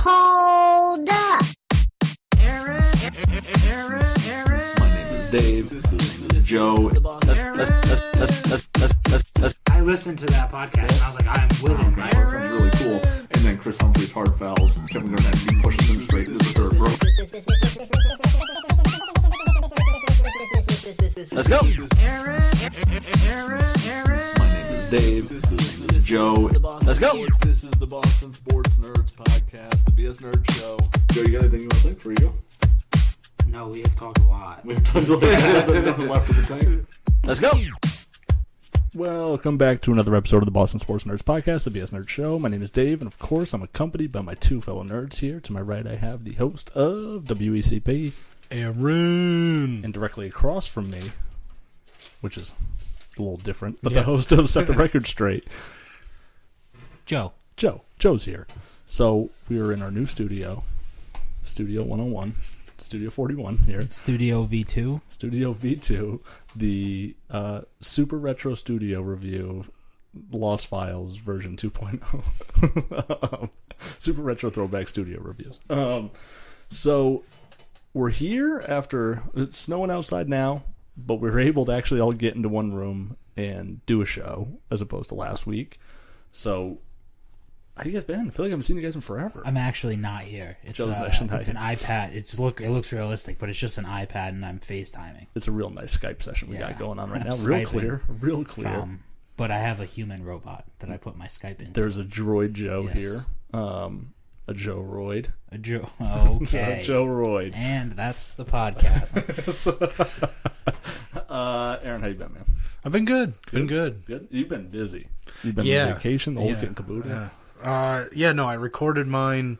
Hold up. My name is Dave. His name is Joe. I listened to that podcast and I was like, I am with him. That sounds really cool. And then Chris Humphrey's hard fouls, and Kevin Garnett pushes him straight into the third row. Let's go. My name is Dave. His name is Joe. Let's go. This is the Boston Sports Nerds Podcast, the B.S.N Show. Joe, you got anything you want to say before you go? No, we have talked a lot. We have tons of nothing left in the tank. Let's go. Welcome back to another episode of the Boston Sports Nerds Podcast, the B.S.N Show. My name is Dave, and of course, I'm accompanied by my two fellow nerds here. To my right, I have the host of WECP, Aaron. and directly across from me, which is a little different, but the host of Set the Record Straight, Joe. Joe's here. So we are in our new studio, Studio 101, Studio 41 here. Studio V2. Studio V2, the Super Retro Studio review, Lost Files version 2.0. Super Retro Throwback Studio reviews. So we're here after, it's snowing outside now, but we were able to actually all get into one room and do a show as opposed to last week. So how you guys been? I feel like I haven't seen you guys in forever. I'm actually not here. It's Joe's actually not it's here. an iPad. It looks realistic, but it's just an iPad, and I'm FaceTiming. It's a real nice Skype session we got going on right I'm now. Real Skyping clear. but I have a human robot that I put my Skype into. There's a droid Joe Yes. here. A Joe Royd. A Joe. Okay. Joe Royd. And that's the podcast. Aaron, how you been, man? I've been good. Been good. Good. You've been busy. You've been Yeah. on vacation, the whole Yeah. kit and caboodle. No, I recorded mine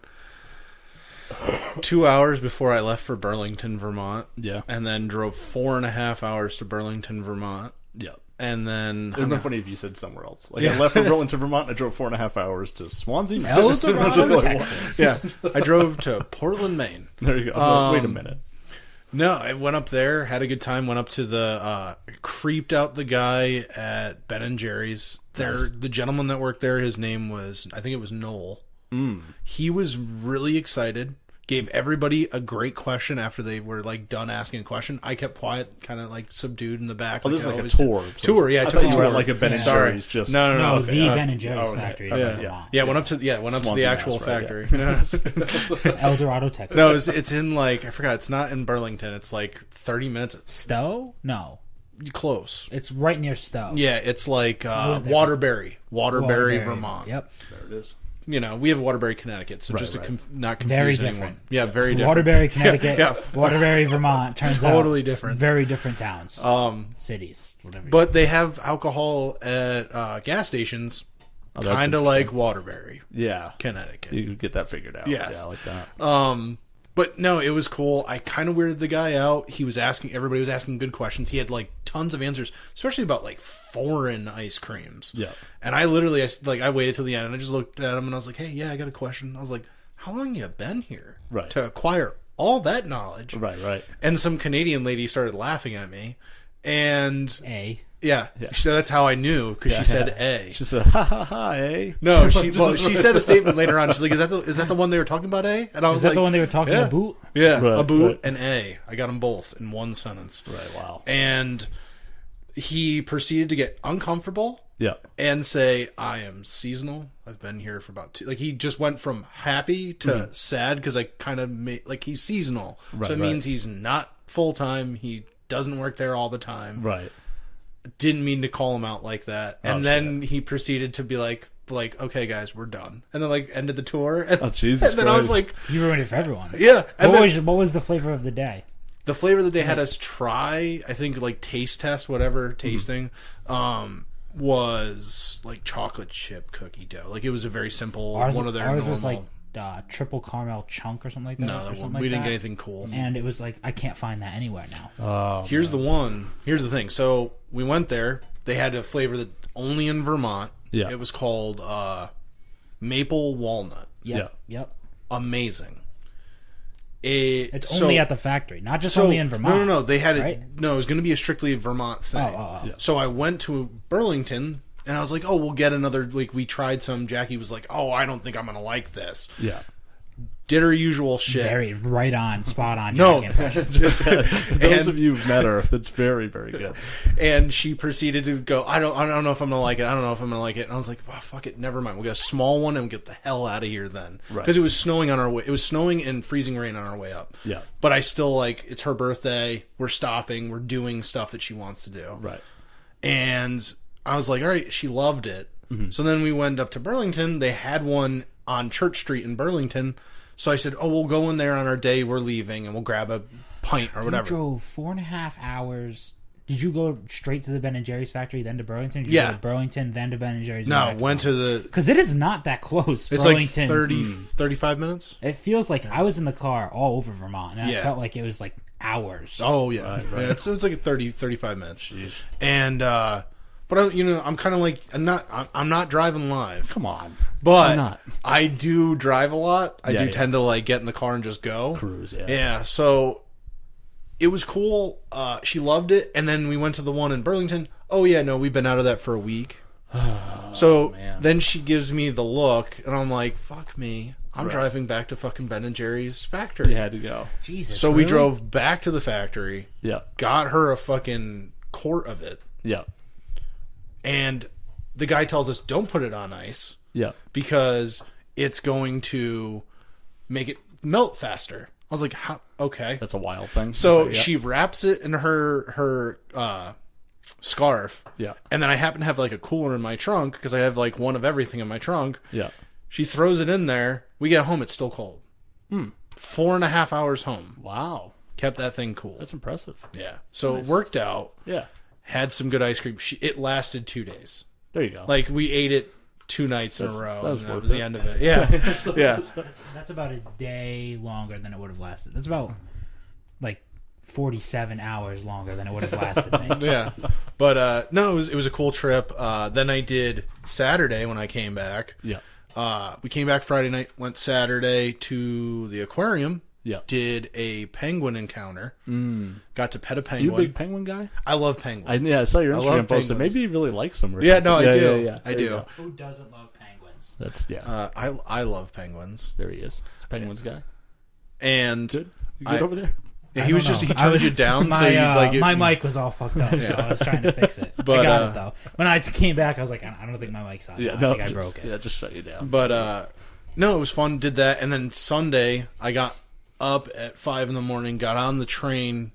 2 hours before I left for Burlington, Vermont. Yeah. And then drove 4.5 hours to Burlington, Vermont. Yeah. And then... It would have been funny if you said somewhere else. Like, I left for Burlington, Vermont, and I drove 4.5 hours to Swansea, El Dorado, Texas. Yeah, I drove to Portland, Maine. There you go. I'm like, wait a minute. No, I went up there, had a good time, went up to the... creeped out the guy at Ben & Jerry's. Nice. The gentleman that worked there, his name was... I think it was Noel. He was really excited. Gave everybody a great question after they were like done asking a question. I kept quiet, kind of like subdued in the back. Oh, this is I like a always tour. do. Tour, yeah. I I took thought a you were tour. at like a Ben & Sorry. Jerry's. Just No. No, Okay. the Ben & Jerry's factory is in yeah. Vermont. Yeah, went up to the Swansea, actual Mass, right, factory. El Dorado, Texas. No, it's in like I forgot. It's not in Burlington. It's like 30 minutes. Stowe? No. Close. It's right near Stowe. Yeah, it's like went there. Waterbury, Waterbury, Vermont. Yep. There it is. You know, we have Waterbury, Connecticut, so just to not confuse Very anyone. different. Yeah, very different. Waterbury, Connecticut. Yeah. Waterbury, Vermont. Turns out Totally different. Very different towns. Cities. Whatever. But they have alcohol at gas stations, Oh, that's kind of interesting. like Waterbury, Yeah. Connecticut. You could get that figured out. Yes. Yeah, I like that. But no, it was cool. I kind of weirded the guy out. Everybody was asking good questions. He had like tons of answers, especially about like foreign ice creams. Yeah. And I literally, I waited till the end and I just looked at him and I was like, hey, yeah, I got a question. I was like, how long you been here? Right. To acquire all that knowledge. Right. And some Canadian lady started laughing at me. And yeah. So that's how I knew, because she said A. She said, ha ha ha, eh? No, she said a statement later on. She's like, is that the one they were talking about, A? And I was Is that like, the one they were talking yeah. about? Yeah, Right, a boot right. and A. I got them both in one sentence. Right, wow. And he proceeded to get uncomfortable Yeah. and say, I am seasonal. I've been here for about two... Like, he just went from happy to sad, because I kind of made... Like, he's seasonal. Right, so it right. means he's not full-time. He doesn't work there all the time. Right. Didn't mean to call him out like that. And Oh, then he proceeded to be like, okay, guys, we're done. And then, like, ended the tour. And, Oh, Jesus and then I was Christ. like... You ruined it for everyone. Yeah. And What was the flavor of the day? the flavor that they had us try, I think, like, taste test, whatever, tasting, was, like, chocolate chip cookie dough. Like, it was a very simple, one of their ours normal... was like triple caramel chunk or something like that. No, or that something one, we like didn't that. get anything cool. And it was like, I can't find that anywhere now. Here's the thing. So, we went there. They had a flavor that only in Vermont. Yeah. It was called maple walnut. Yep. Amazing. It's only at the factory, not just only in Vermont. No. They had it. right? No, it was going to be a strictly Vermont thing. Oh. Yeah. So I went to Burlington, and I was like, "Oh, we'll get another." Like, we tried some. Jackie was like, "Oh, I don't think I'm going to like this." Yeah. did her usual shit. Very right on, spot on. No. Impression. Those of you who've met her, that's very, very good. And she proceeded to go, I don't know if I'm going to like it. I don't know if I'm going to like it. And I was like, oh, fuck it. Never mind. We'll get a small one and we'll get the hell out of here then. Because it was snowing on our way. It was snowing and freezing rain on our way up. Yeah. But I still like, it's her birthday. We're stopping. We're doing stuff that she wants to do. Right. And I was like, all right, she loved it. So then we went up to Burlington. They had one on Church Street in Burlington. So I said, oh, we'll go in there on our day we're leaving and we'll grab a pint or whatever. You drove 4.5 hours. Did you go straight to the Ben & Jerry's factory, then to Burlington? Did you go to Burlington, then to Ben & Jerry's? No, went to the... Because it is not that close. It's Burlington, like 35 minutes? It feels like I was in the car all over Vermont, and I felt like it was like hours. Oh, yeah. Right. Yeah, it's like 35 minutes. Jeez. And... But I'm kind of like I'm not driving live. Come on, but I do drive a lot. I do tend to like get in the car and just go cruise. Yeah. So it was cool. She loved it, and then we went to the one in Burlington. Oh yeah, no, we've been out of that for a week. Then she gives me the look, and I'm like, fuck me. I'm driving back to fucking Ben & Jerry's factory. You had to go. Jesus. So we drove back to the factory. Yeah. Got her a fucking quart of it. Yeah. And the guy tells us, don't put it on ice. Yeah. Because it's going to make it melt faster. I was like, how? Okay. That's a wild thing. So she wraps it in her scarf. Yeah. And then I happen to have like a cooler in my trunk because I have like one of everything in my trunk. Yeah. She throws it in there. We get home. It's still cold. 4.5 hours home. Wow. Kept that thing cool. That's impressive. Yeah. So it worked out. Yeah. Had some good ice cream. It lasted 2 days. There you go. Like we ate it 2 nights in a row. That was the end of it. Yeah. Yeah. That's about a day longer than it would have lasted. That's about like 47 hours longer than it would have lasted. Yeah. But no, it was a cool trip. Then I did Saturday when I came back. Yeah. We came back Friday night, went Saturday to the aquarium. Yeah. Did a penguin encounter. Got to pet a penguin. You a big penguin guy? I love penguins. I saw your Instagram post. Maybe you really like some. I do. Yeah. I do. Who doesn't love penguins? That's I love penguins. There he is. It's a penguins guy. And Good. You good over there? Yeah, he turned you down. My mic was all fucked up, so I was trying to fix it. But I got it though. When I came back, I was like, I don't think my mic's on. I think I broke it. Yeah, just shut you down. But no, it was fun. Did that, and then Sunday I got up at 5 a.m, got on the train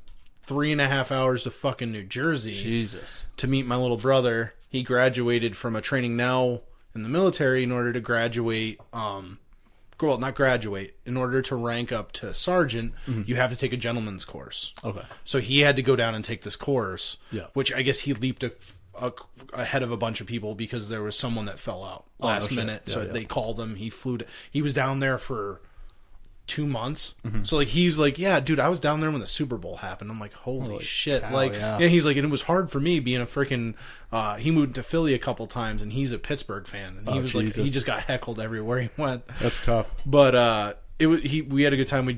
3.5 hours to fucking New Jersey. Jesus. To meet my little brother. He graduated from a training now in the military in order to graduate. Not graduate. In order to rank up to sergeant, you have to take a gentleman's course. Okay. So he had to go down and take this course. Yeah. Which I guess he leaped ahead of a bunch of people because there was someone that fell out last minute. Yeah, so they called him. He flew. He was down there for 2 months. So like he's like, yeah, dude, I was down there when the Super Bowl happened. I'm like, holy shit. Cow, he's like, and it was hard for me being a freaking he moved to Philly a couple times and he's a Pittsburgh fan and he was like he just got heckled everywhere he went. That's tough. But we had a good time. We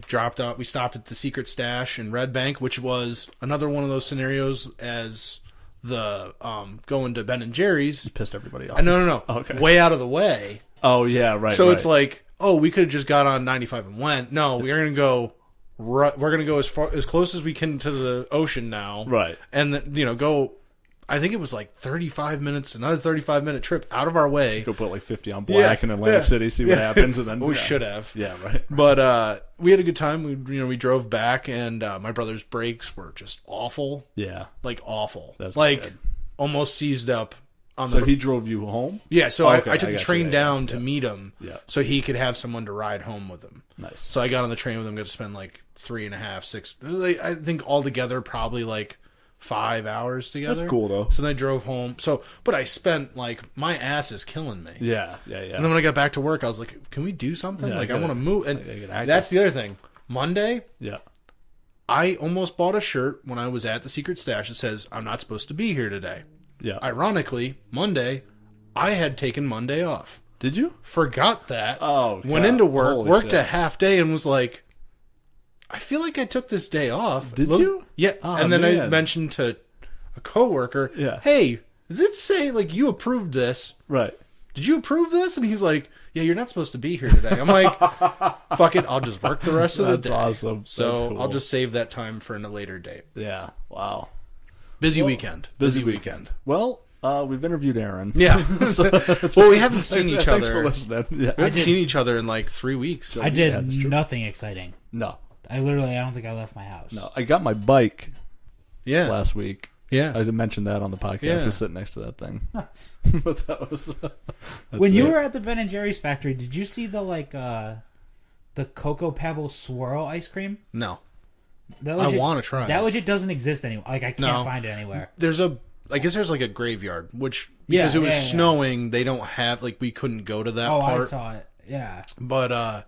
stopped at the Secret Stash in Red Bank, which was another one of those scenarios as the going to Ben & Jerry's. You pissed everybody off. No. Okay. Way out of the way. Oh yeah, right. So it's like, oh, we could have just got on 95 and went. No, we're gonna go. We're gonna go as close as we can to the ocean now. Right. And then go. I think it was like 35 minutes, another 35-minute trip out of our way. Go put like 50 on black in Atlantic City, see what happens, and then we should have. Yeah, right. But we had a good time. We drove back, and my brother's brakes were just awful. Yeah, like awful. That's like good. Almost seized up. So he drove you home? Yeah, so I took the train down to meet him, so he could have someone to ride home with him. Nice. So I got on the train with him. Got to spend like 3.5, 6. I think altogether probably like 5 hours together. That's cool though. So then I drove home. But I spent like my ass is killing me. Yeah. And then when I got back to work, I was like, "Can we do something? I want to move." And that's the other thing. Monday, I almost bought a shirt when I was at the Secret Stash that says, "I'm not supposed to be here today." Yeah. Ironically, Monday, I had taken Monday off. Did you? Forgot that. Oh, went into work, worked a half day, and was like, I feel like I took this day off. Did you? Yeah. Oh, and then I mentioned to a coworker, hey, does it say like you approved this? Right. Did you approve this? And he's like, yeah, you're not supposed to be here today. I'm like, fuck it, I'll just work the rest of the day. That's awesome. So That's cool. I'll just save that time for a later date. Yeah. Wow. Busy weekend. Busy weekend. Well, we've interviewed Aaron. Yeah. Well, we haven't seen each Thanks other. for listening. Yeah. We haven't seen each other in like 3 weeks. I did that's true. nothing exciting. No. I don't think I left my house. No. I got my bike Yeah. last week. Yeah. I mentioned that on the podcast. Yeah. Just sitting next to that thing. But that was. When you were at the Ben & Jerry's factory, did you see the Cocoa Pebble swirl ice cream? No. That I want to try That it. legit doesn't exist anymore. Like, I can't No. find it anywhere. I guess there's like a graveyard, which because it was yeah. snowing, they don't have like we couldn't go to that Oh, part. I saw it. Yeah. But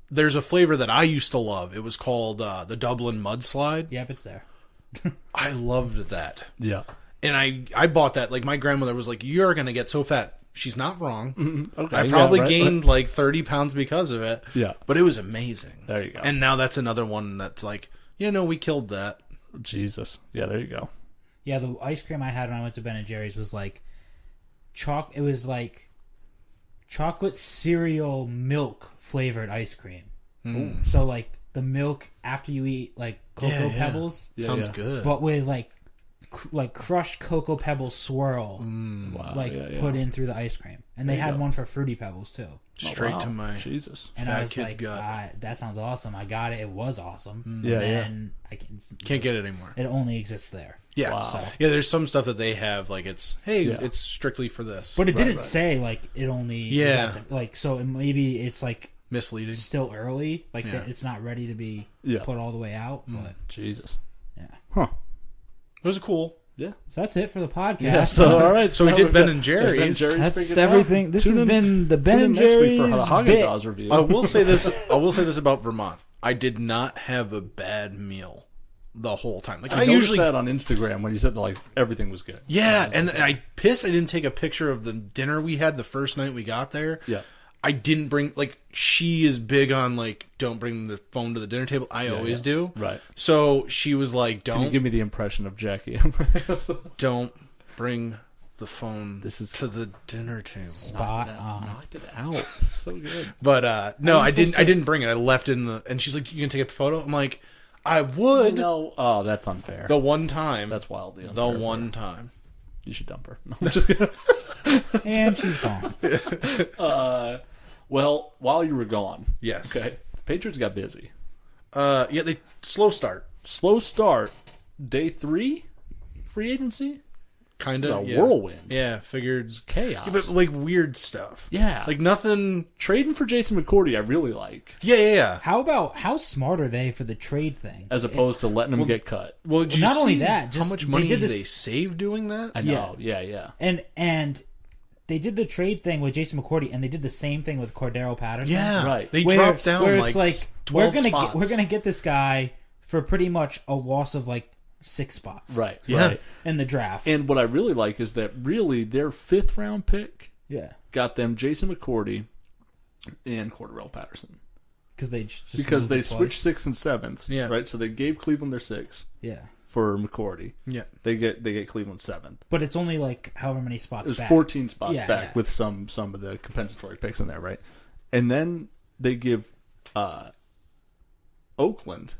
there's a flavor that I used to love. It was called the Dublin Mudslide. Yep, it's there. I loved that. Yeah. And I bought that. Like my grandmother was like, "You're gonna get so fat." She's not wrong. Okay. I probably yeah, right, gained like 30 pounds because of it. Yeah. But it was amazing. There you go. And now that's another one that's like, we killed that. Jesus. Yeah, there you go. Yeah, the ice cream I had when I went to Ben & Jerry's was like it was like chocolate cereal milk flavored ice cream. So like the milk after you eat like Cocoa Pebbles, Sounds yeah. good. but with like crushed Cocoa Pebbles swirl, Wow. put in through the ice cream. And they had one for Fruity Pebbles too. Straight wow. to my Jesus. And Fat I was kid like, gut. that sounds awesome. I got it. It was awesome. Yeah, and I can't get it anymore. It only exists there. Yeah. Wow. So. Yeah, there's some stuff that they have like it's Yeah. it's strictly for this. But it didn't right. say like it only. is Yeah. at the, like so maybe it's like Misleading. still early. Like Yeah. it's not ready to be Yeah. put all the way out. But Jesus. yeah. Huh. It was cool. Yeah. So that's it for the podcast. Yeah. So all right. So we now did we've Ben got- and Jerry's. Ben and Jerry's That's figured out. everything. This Tune has in- been the Ben tune in and next week Jerry's for the bit. Haagen-Dazs review. I will say this. I will say this about Vermont. I did not have a bad meal the whole time. Like I noticed usually, that on Instagram when you said that, like everything was good. yeah. And I pissed. I didn't take a picture of the dinner we had the first night we got there. Yeah. I didn't bring like she is big on like don't bring the phone to the dinner table. I always yeah. do. Right. So she was like, Can you don't give me the impression of Jackie? don't bring the phone This is- to the dinner table. Spot on. Knocked it out. So good. But no, I didn't bring it. I left it in the. And she's like, "You can take a photo." I'm like, "I would." No. Oh, that's unfair. The one time. That's wildly the unfair. one time. You should dump her. No, I'm just kidding. And she's gone. Well, while you were gone, Yes. okay, the Patriots got busy. Yeah, they slow start. Slow start. Day 3, free agency. Kind It of. was a Yeah. whirlwind. Yeah, figured. Chaos. Yeah, but like weird stuff. Yeah. Like nothing. Trading for Jason McCourty, I really like, Yeah. How smart are they for the trade thing? as opposed to letting him get cut. Well, did you not only see that, how just much they money did they this- save doing that? I know. Yeah. And they did the trade thing with Jason McCourty, and they did the same thing with Cordero Patterson. Yeah. Right. They Where- dropped down where like, it's 12 we're spots. gonna get this guy for pretty much a loss of like 6 spots. Right. Yeah. Right. In the draft. And what I really like is that really their 5th round pick yeah. got them Jason McCourty and Cordero Patterson. Because they just Because moved they it twice. switched 6th and 7th. Yeah. Right. So they gave Cleveland their 6th Yeah. for McCourty. Yeah. They get Cleveland 7th. But it's only like however many spots There's back. 14 spots Yeah, back yeah. with some of the compensatory picks in there, right? And then they give Oakland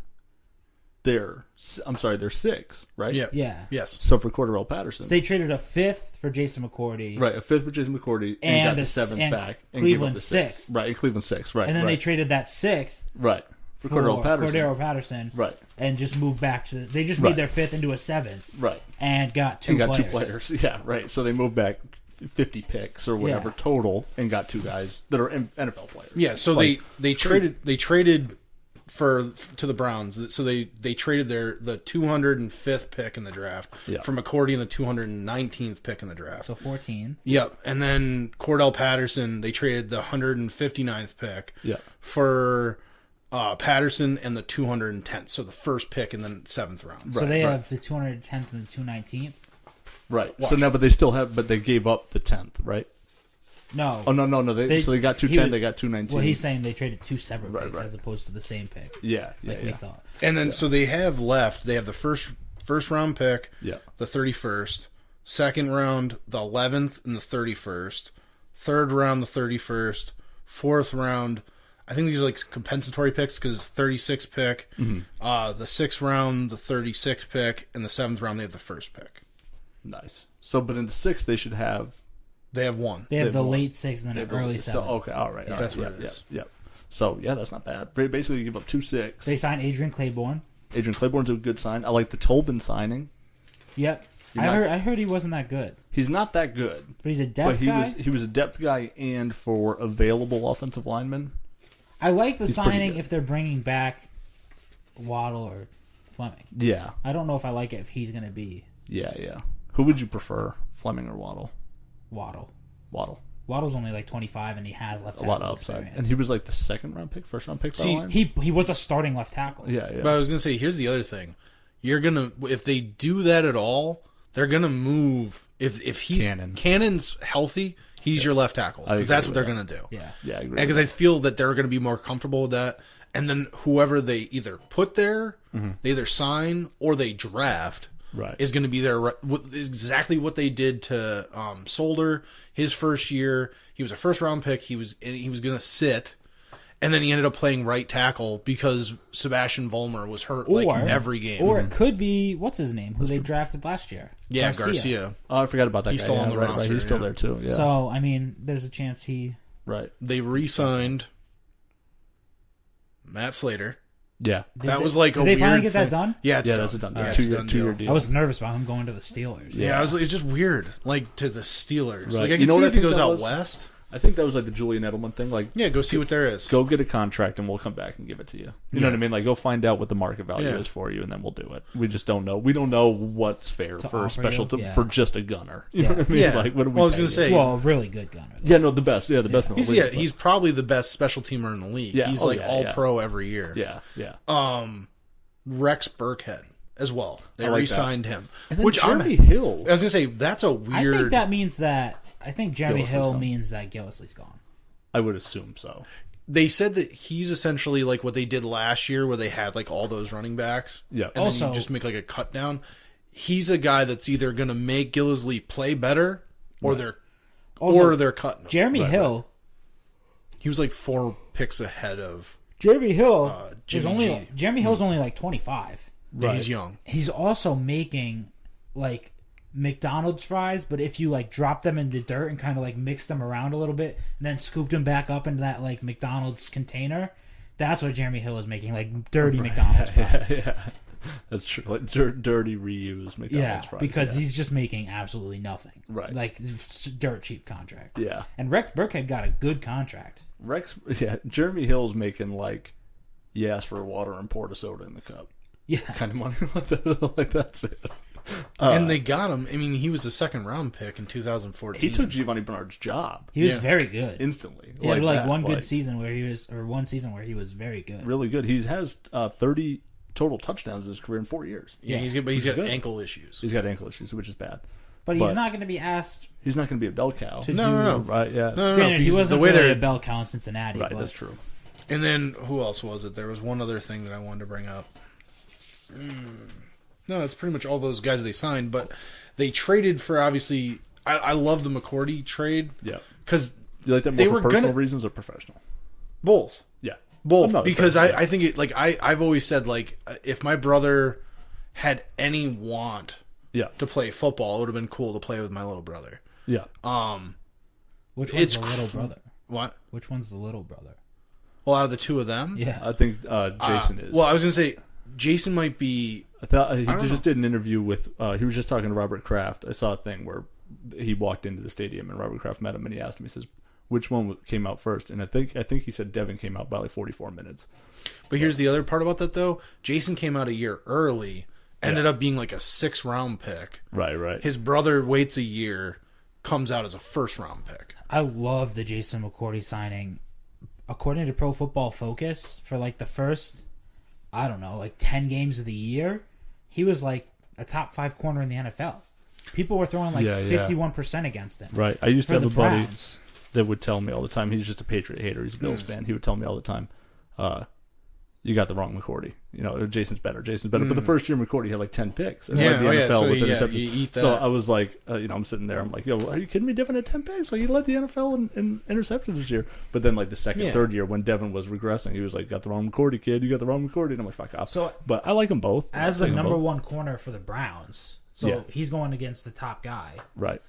their 6, right? Yeah. Yeah. Yes. So for Cordero Patterson, So they traded a 5th for Jason McCourty. right, a 5th for Jason McCourty and And got the a 7th and back. And Cleveland gave up the 6th. 6th. Right, and Cleveland 6, right. And then they right, traded that 6th right for for Cordero Patterson. Cordero Patterson. Right, And just moved back to they just Right. made their 5th into a 7th right. and got two And got players. 2 players. Yeah, right. So they moved back 50 picks or whatever Yeah. total and got 2 guys that are NFL players. Yeah. So Like, they traded to the Browns. So they traded the 205th pick in the draft Yeah. for McCourty and the 219th pick in the draft. So 14. Yep. And then Cordell Patterson, they traded the 159th pick Yeah. for Patterson and the 210th. So the first pick in the 7th round. So they right. have the 210th and the 219th. Right. So now, but they still have, but they gave up the 10th, right? No. Oh, no. So they got 210, they got 219. Well, he's saying they traded 2 separate Right, picks right. as opposed to the same pick. Yeah. Like we thought. And then so they have left. They have the first round pick, Yeah. the 31st, second round, the 11th and the 31st, third round, the 31st, 4th round. I think these are like compensatory picks because it's 36 pick. Mm-hmm. The 6th round, the 36th pick, and the 7th round they have the 1st pick. Nice. So, but in the 6th they should have. They have one. They have They the have one. late 6th and then an early 7th. So, okay, all right. That's what it is. Yep. So, yeah, that's not bad. Basically, you give up 2 6. They signed Adrian Claiborne. Adrian Claiborne's a good sign. I like the Tobin signing. Yep. You're not- I heard he wasn't that good. He's not that good. But he's a But depth guy. he was a depth guy, and for available offensive linemen. I like the He's pretty signing good. if they're bringing back Waddle or Fleming. Yeah. I don't know if I like it if he's going to be Yeah. Who would you prefer, Fleming or Waddle? Waddle. Waddle. Waddle's only like 25 and he has left A tackle lot of upside. experience. And he was like the 2nd round pick, 1st round pick for the Lions? He was a starting left tackle. Yeah. But I was gonna say, here's the other thing: if they do that at all, they're gonna move. If Cannon's healthy, he's your left tackle I because that's agree what they're with gonna do. Yeah. Yeah, I agree. Because I feel that they're gonna be more comfortable with that. And then whoever they either put there, they either sign or they draft. Right. Is going to be there exactly what they did to Solder his first year. He was a 1st round pick. He was going to sit, and then he ended up playing right tackle because Sebastian Vollmer was hurt every game. Or it could be what's his name, who they drafted last year. Yeah, Garcia. Oh, I forgot about that He's guy. still on the right, roster, He's still yeah. there too. Yeah. So I mean, there's a chance he. Right. They re-signed Matt Slater. Yeah. That was like Did a they weird finally get that thing. done? Yeah, it's Yeah, done. that's a done deal. Yeah, it's a done 2-year deal. deal. I was nervous about him going to the Steelers. Yeah, I was like, it's just weird. Like to the Steelers. Right. Like I You can know see what I if he think goes that out was? west. I think that was like the Julian Edelman thing. Like, Yeah, go see what there is. go get a contract and we'll come back and give it to you. You know what I mean? Like, go find out what the market value Yeah. is for you, and then we'll do it. We just don't know. We don't know what's fair To for a offer special you? Yeah. for just a gunner. You know what I mean? Yeah. Like, what do we? Well, I was pay gonna you? say- Well, a really good gunner. though. Yeah, no, the best. Yeah, the best in the league. He's probably the best special teamer in the league. Yeah. He's Oh, like yeah, all yeah. pro every year. Yeah. Rex Burkhead as well. They I like re-signed him. And then Which Jeremy Hill. I was gonna say that's a I weird. think that means that. I think Jeremy Gillislee's Hill gone. means that Gillislee's gone. I would assume so. They said that he's essentially like what they did last year, where they had like all those running backs. Yeah. and Also- then you just make like a cut down. He's a guy that's either gonna make Gillislee play better, or Also, they're cutting him. Jeremy Hill. He was like 4 picks ahead of. Jeremy Hill is Jimmy only. G. Jeremy Hill's only like 25. Yeah, he's young. He's also making like McDonald's fries, but if you like drop them in the dirt and kind of like mix them around a little bit and then scoop them back up into that like McDonald's container, that's what Jeremy Hill is making, like dirty McDonald's fries. Yeah. That's true. Like dirty reused McDonald's Yeah, fries. because yeah. he's just making absolutely nothing. Right. Like dirt cheap contract. Yeah. And Rex Burkhead got a good contract. Jeremy Hill's making like you ask for water and pour a soda in the cup Yeah. kind of money. Like that's it. And they got him. I mean, he was a 2nd round pick in 2014. He took Giovanni Bernard's job He was Yeah. very good. instantly. He had like that, one good season where he was, or one season where he was very good. really good. He has 30 total touchdowns in his career in 4 years. Yeah, he's good, but he's got good. ankle issues. He's got ankle issues, which is bad. But he's But- not going to be asked He's not going to be a bell cow. to No. do. Right? Yeah. No, Granted, he because wasn't the way really they're a bell cow in Cincinnati. Right. but That's true. And then who else was it? There was one other thing that I wanted to bring up. No, that's pretty much all those guys they signed. But they traded for obviously. I love the McCourty trade Yeah. because You like that more They for were personal gonna- reasons or professional? both, Yeah. both. No, it's Because fair. I think it like I've always said like if my brother had any want Yeah. to play football, it would have been cool to play with my little brother. Yeah. Which one's It's the little brother? What? Which one's the little brother? Well, out of the two of them, Yeah. I think Jason is. Well, I was gonna say Jason might be. I thought he don't just did an interview with. He was just talking to Robert Kraft. I saw a thing where he walked into the stadium and Robert Kraft met him and he asked him. He says, "Which one came out first?" And I think he said Devin came out by like 44 minutes. But here's the other part about that though. Jason came out a year early, ended up being like a 6th round pick. Right. Right. His brother waits a year, comes out as a 1st round pick. I love the Jason McCourty signing. According to Pro Football Focus, for like the first, I don't know, like 10 games of the year, he was like a top 5 corner in the NFL. People were throwing like 51% against him. Right. I used to For have the a buddy Browns. that would tell me all the time. He's just a Patriot hater. He's a Bills fan. He would tell me all the time. you got the wrong McCourty. Jason's better. But the first year McCourty had like 10 picks. And Yeah, led the NFL so with you interceptions. eat that. So I was like, I'm sitting there. I'm like, yo, are you kidding me? Devin had 10 picks. Like, he led the NFL in interceptions this year. But then, like, the second, third year when Devin was regressing, he was like, got the wrong McCourty, kid. You got the wrong McCourty. And I'm like, fuck off. So, but I like them both. As the number one corner for the Browns, so Yeah. he's going against the top guy. Right.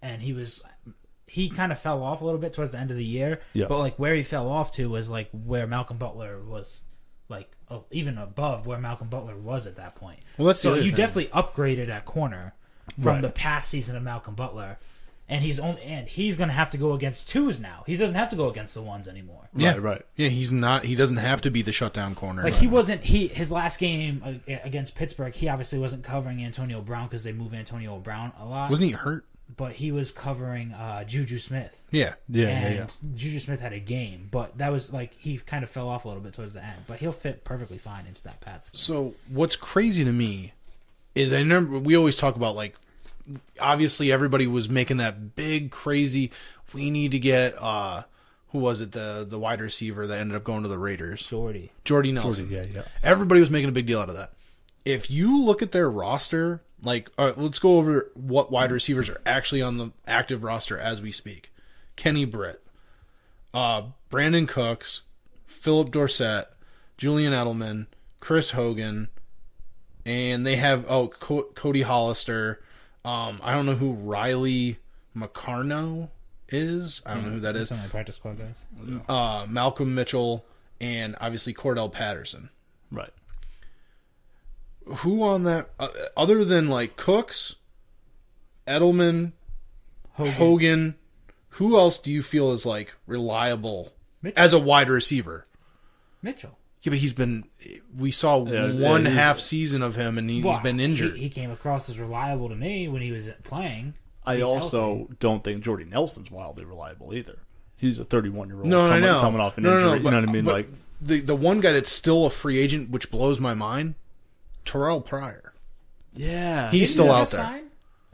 And he kind of fell off a little bit towards the end of the year. Yeah. But, like, where he fell off to was, like, where Malcolm Butler was, like, even above where Malcolm Butler was at that point. Well, that's the so other you thing. definitely upgraded at corner from Right. the past season of Malcolm Butler. And he's going to have to go against twos now. He doesn't have to go against the ones anymore. Yeah, Right. Yeah, he doesn't have to be the shutdown corner. Like, his last game against Pittsburgh, he obviously wasn't covering Antonio Brown because they move Antonio Brown a lot. Wasn't he hurt? But he was covering Juju Smith. Yeah. And Juju Smith had a game, but that was like he kind of fell off a little bit towards the end. But he'll fit perfectly fine into that Pats game. So what's crazy to me is I remember we always talk about, like, obviously everybody was making that big crazy. We need to get who was it, the wide receiver that ended up going to the Raiders, Jordy Nelson. Yeah. Everybody was making a big deal out of that. If you look at their roster, like, let's go over what wide receivers are actually on the active roster as we speak. Kenny Britt, Brandon Cooks, Philip Dorsett, Julian Edelman, Chris Hogan, and they have Cody Hollister. I don't know who Riley McCarno is. I don't know who that is. Some of the practice squad guys. Malcolm Mitchell, and obviously Cordell Patterson. Right. Who on that, other than, like, Cooks, Edelman, Hogan, who else do you feel is, like, reliable Mitchell. as a wide receiver? Mitchell. Yeah, but we saw one half season of him, and he's been injured. He came across as reliable to me when he was playing. I He's also healthy. don't think Jordy Nelson's wildly reliable either. He's a 31-year-old I know. coming off an injury. No, you know what I mean? but Like, the one guy that's still a free agent, which blows my mind, Terrell Pryor. yeah, He's still out there. Sign?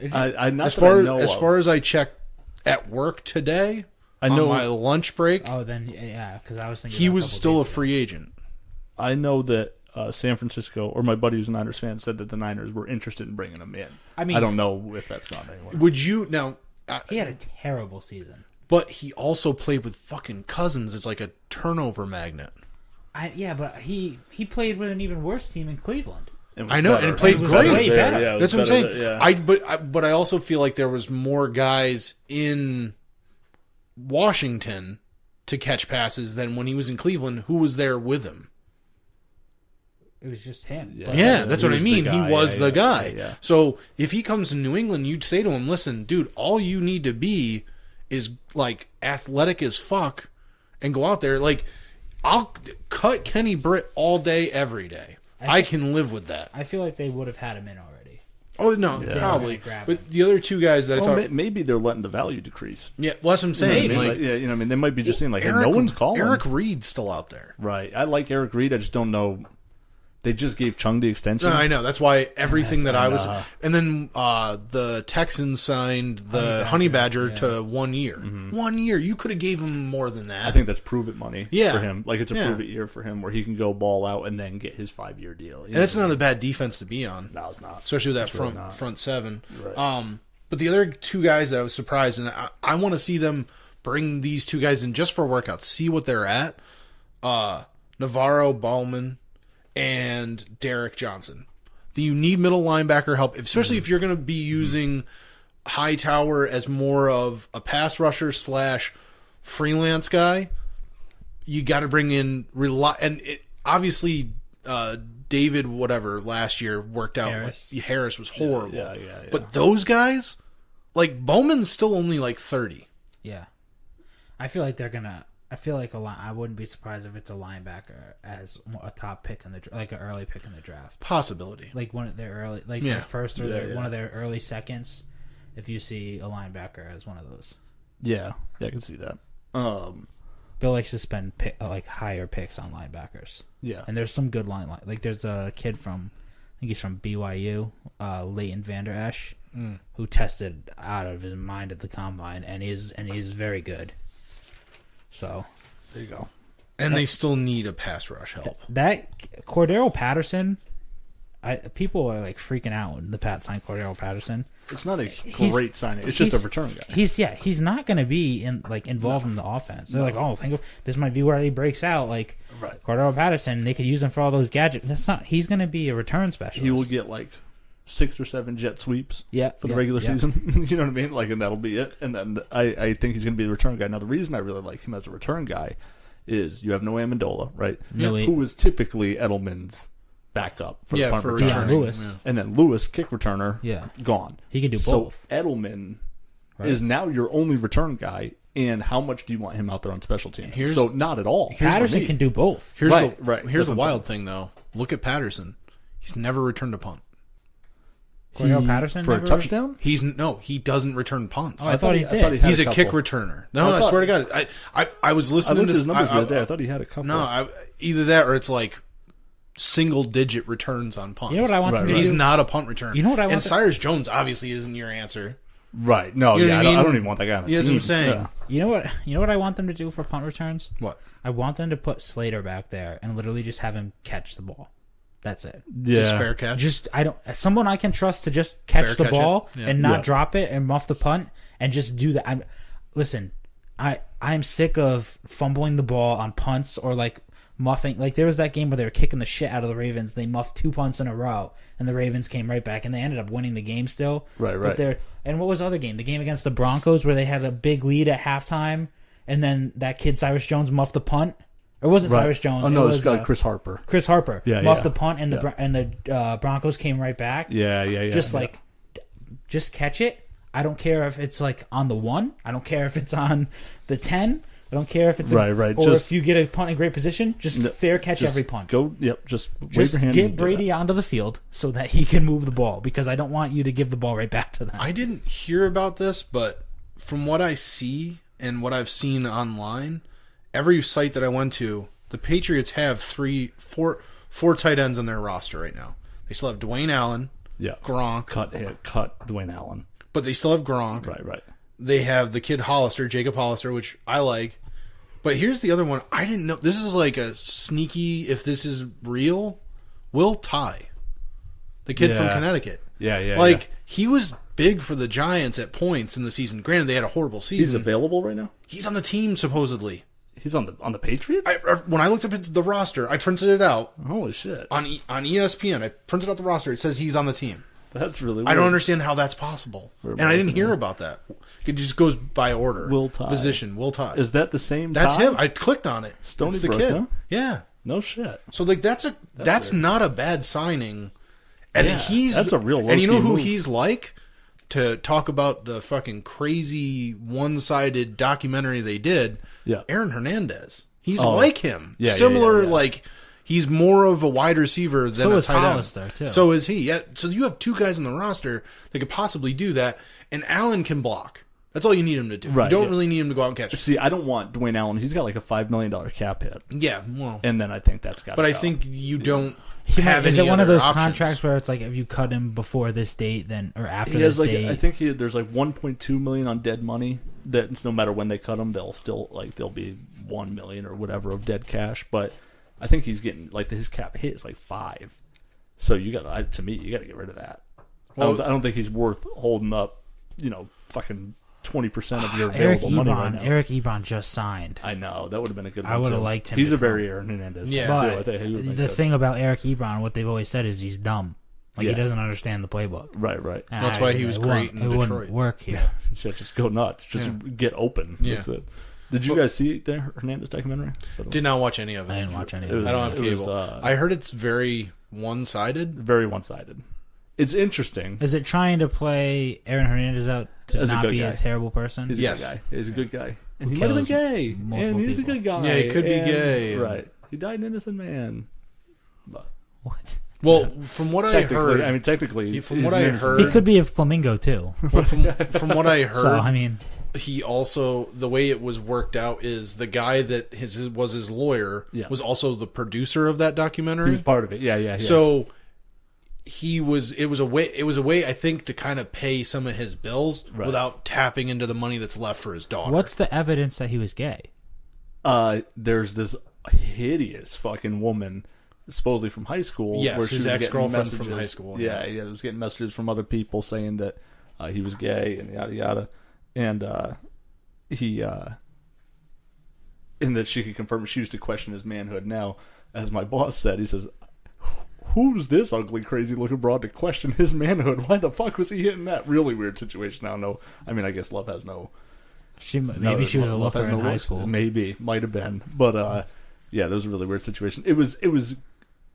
not As that I far know as of. far as I checked at work today, I know on my lunch break, Oh, then yeah, because I was thinking he about was couple still a days ago. free agent. I know that San Francisco, or my buddy who's a Niners fan, said that the Niners were interested in bringing him in. I mean, I don't know if that's gone anywhere. Would you now? he had a terrible season. But he also played with fucking Cousins. It's like a turnover magnet. But he played with an even worse team in Cleveland. I know, and it played It was great. way better. Yeah, it That's was what I'm better saying. than- yeah. But I also feel like there was more guys in Washington to catch passes than when he was in Cleveland. Who was there with him? It was just him. Yeah. Yeah, that's he what I was the mean. guy. He was Yeah, the yeah, guy. yeah. So if he comes to New England, you'd say to him, "Listen, dude, all you need to be is, like, athletic as fuck and go out there. Like, I'll cut Kenny Britt all day, every day. I can live with that." I feel like they would have had him in already. Oh no, They were probably. gonna grab But him. the other two guys that I Well, thought, maybe they're letting the value decrease. yeah, well, that's what I'm saying. Maybe. Like, Yeah, you know what I mean? They might be just saying, like, hey, Eric, no one's calling. Eric Reed's still out there. Right. I like Eric Reed. I just don't know. They just gave Chung the extension. No, I know. That's why everything that I was, enough. and then the Texans signed the Honey Badger to 1 year. 1 year. You could have gave him more than that. I think that's prove it money Yeah. for him. Like, it's a Yeah. prove it year for him where he can go ball out and then get his 5-year deal. and it's not a bad defense to be on. No, it's not. Especially with that It's really not. front seven. Right. But the other two guys that I was surprised, and I want to see them bring these two guys in just for workouts, see what they're at. Navarro Bowman and Derek Johnson. You need middle linebacker help, especially if you're going to be using Hightower as more of a pass rusher / freelance guy. You got to bring in obviously David whatever last year worked out. Harris. Harris was horrible. Yeah. But those guys, like, Bowman's still only like 30. Yeah, I feel like they're gonna. I feel like I wouldn't be surprised if it's a linebacker as a top pick in the like an early pick in the draft, Possibility. like one of their early, like Yeah. their first or Yeah. one of their early seconds. If you see a linebacker as one of those, Yeah, I can see that. Bill likes to spend like higher picks on linebackers. Yeah. And there's some good like there's a kid from, I think he's from BYU, Leighton Vander Esch, who tested out of his mind at the combine, and he's very good. So There you go. And they still need a pass rush help. That Cordero Patterson, people are like freaking out when the Pats signed Cordero Patterson. It's not a great signing. It's just a return guy. He's not going to be involved in the offense. They're like, oh, this might be where he breaks out. Like Right. Cordero Patterson, they could use him for all those gadgets. That's not. He's going to be a return specialist. He will get like 6 or 7 jet sweeps for the regular season. You know what I mean? Like, and that'll be it. And then I think he's going to be the return guy. Now, the reason I really like him as a return guy is you have Noah Amendola, right? Who is typically Edelman's backup for the punt for return. Lewis. Yeah. And then Lewis, kick returner, gone. He can do So both. Edelman is now your only return guy. And how much do you want him out there on special teams? So not at all. Patterson can do both. Here's Here's the wild thing, though. Look at Patterson. He's never returned a punt. Cordero Patterson for a touchdown? He doesn't return punts. Oh, I thought he did. He's a kick returner. No, I swear to God. I was listening to to his numbers the other day. I thought he had a couple. No, either that or it's like single-digit returns on punts. You know what I want him to do? He's not a punt returner. You know what I want And Cyrus Jones obviously isn't your answer. Right. No, You know what I mean? I don't even want that guy on the team. That's what I'm saying. Yeah. You know what I want them to do for punt returns? What? I want them to put Slater back there and literally just have him catch the ball. That's it. Just fair catch? Someone I can trust to just catch Fair the catch ball it? Yeah. and not drop it and muff the punt and just do that. I'm sick of fumbling the ball on punts or like muffing. Like there was that game where they were kicking the shit out of the Ravens. They muffed 2 punts in a row and the Ravens came right back and they ended up winning the game still. Right. And what was the other game? The game against the Broncos where they had a big lead at halftime and then that kid Cyrus Jones muffed the punt. Or was it Cyrus Jones? Oh no, it was Chris Harper. Chris Harper muffed the punt and the Broncos came right back. Yeah. Just catch it. I don't care if it's like on the 1. I don't care if it's on the 10. I don't care if it's right. Or if you get a punt in great position, just fair catch every punt. Just wave your hand. Get Brady onto the field so that he can move the ball because I don't want you to give the ball right back to them. I didn't hear about this, but from what I see and what I've seen online, every site that I went to, the Patriots have four tight ends on their roster right now. They still have Dwayne Allen, Gronk. Cut Dwayne Allen. But they still have Gronk. Right. They have the kid Hollister, Jacob Hollister, which I like. But here's the other one. I didn't know. This is like a sneaky, if this is real, Will Tye. The kid from Connecticut. Yeah. He was big for the Giants at points in the season. Granted, they had a horrible season. He's available right now? He's on the team, supposedly. He's on the Patriots? When I looked up at the roster, I printed it out. Holy shit. On ESPN, I printed out the roster. It says he's on the team. That's really weird. I don't understand how that's possible. And I didn't hear about that. It just goes by order. Will Tye. Position, Will Tye. Is that the same That's Tye? him. I clicked on it. Stony It's the Brook, kid. huh? Yeah. No shit. So that's not a bad signing. And that's a real and you know low-key who move. he's like? To talk about the fucking crazy one-sided documentary they did. Yeah. Aaron Hernandez. He's like him. Yeah, Similar, yeah. like he's more of a wide receiver than a tight end. Hollister, too. So is he. Yeah. So you have 2 guys on the roster that could possibly do that, and Allen can block. That's all you need him to do. Right, you don't really need him to go out and catch. See, I don't want Dwayne Allen. He's got like a $5 million cap hit. Yeah, well. And then I think that's got to But go. I think you don't Is any it one of other those options. contracts where it's like if you cut him before this date, then or after he this has like date? I think there's like 1.2 million on dead money. That no matter when they cut him, there'll be 1 million or whatever of dead cash. But I think he's getting like his cap hit is like 5. So you got to me you got to get rid of that. Well, I don't think he's worth holding up. Fucking 20% of your available money right now. Eric Ebron just signed. I know that would have been a good one. I would have too. liked him. He's to a very Aaron Hernandez. Yeah. type, too. I But think he would've been the good. thing about Eric Ebron, what they've always said is he's dumb. Like he Yeah. doesn't understand the playbook. Right. That's why he was great in It Detroit. wouldn't work here. Just go nuts. Just get open. Yeah. That's it. Did you guys see the Hernandez documentary? Did not watch any of it. I didn't watch any It of was- it. I don't have it was, cable. I heard it's very one-sided. Very one-sided. It's interesting. Is it trying to play Aaron Hernandez out to As a not good be guy. a terrible person? He's a Yes. good guy. He's a good guy. And Who he might have been kills gay. multiple And he's people. a good guy. Yeah, he could be and- gay. Right. He died an innocent man. But What? Well, from what I heard, technically, from he's what an I innocent heard- He could be a flamingo too. well, from what I heard, So I mean, he also, the way it was worked out is the guy that was his lawyer Yeah. was also the producer of that documentary. He was part of it. Yeah. So it was a way I think to kind of pay some of his bills Right. without tapping into the money that's left for his daughter. what's the evidence that he was gay? there's this hideous fucking woman, supposedly from high school. Yes, where she his was getting ex-girlfriend from messages- high school. Yeah, yeah, was getting messages from other people saying that he was gay and yada yada, and and that she could confirm. She used to question his manhood. Now, as my boss said, he says, "Who's this ugly, crazy-looking broad to question his manhood? Why the fuck was he hitting that?" Really weird situation. I don't know. I mean, I guess love has no. Maybe she was a Love looker has no in high looks. school. Maybe, might have been, but yeah, that was a really weird situation. It was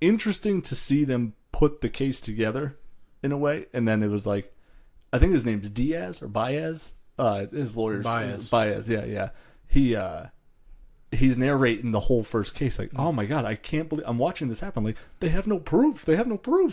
interesting to see them put the case together in a way, and then it was like, I think his name's Diaz or Baez. His lawyer's Baez. Yeah. He's narrating the whole first case, like, oh my god, I can't believe I'm watching this happen. Like, they have no proof. And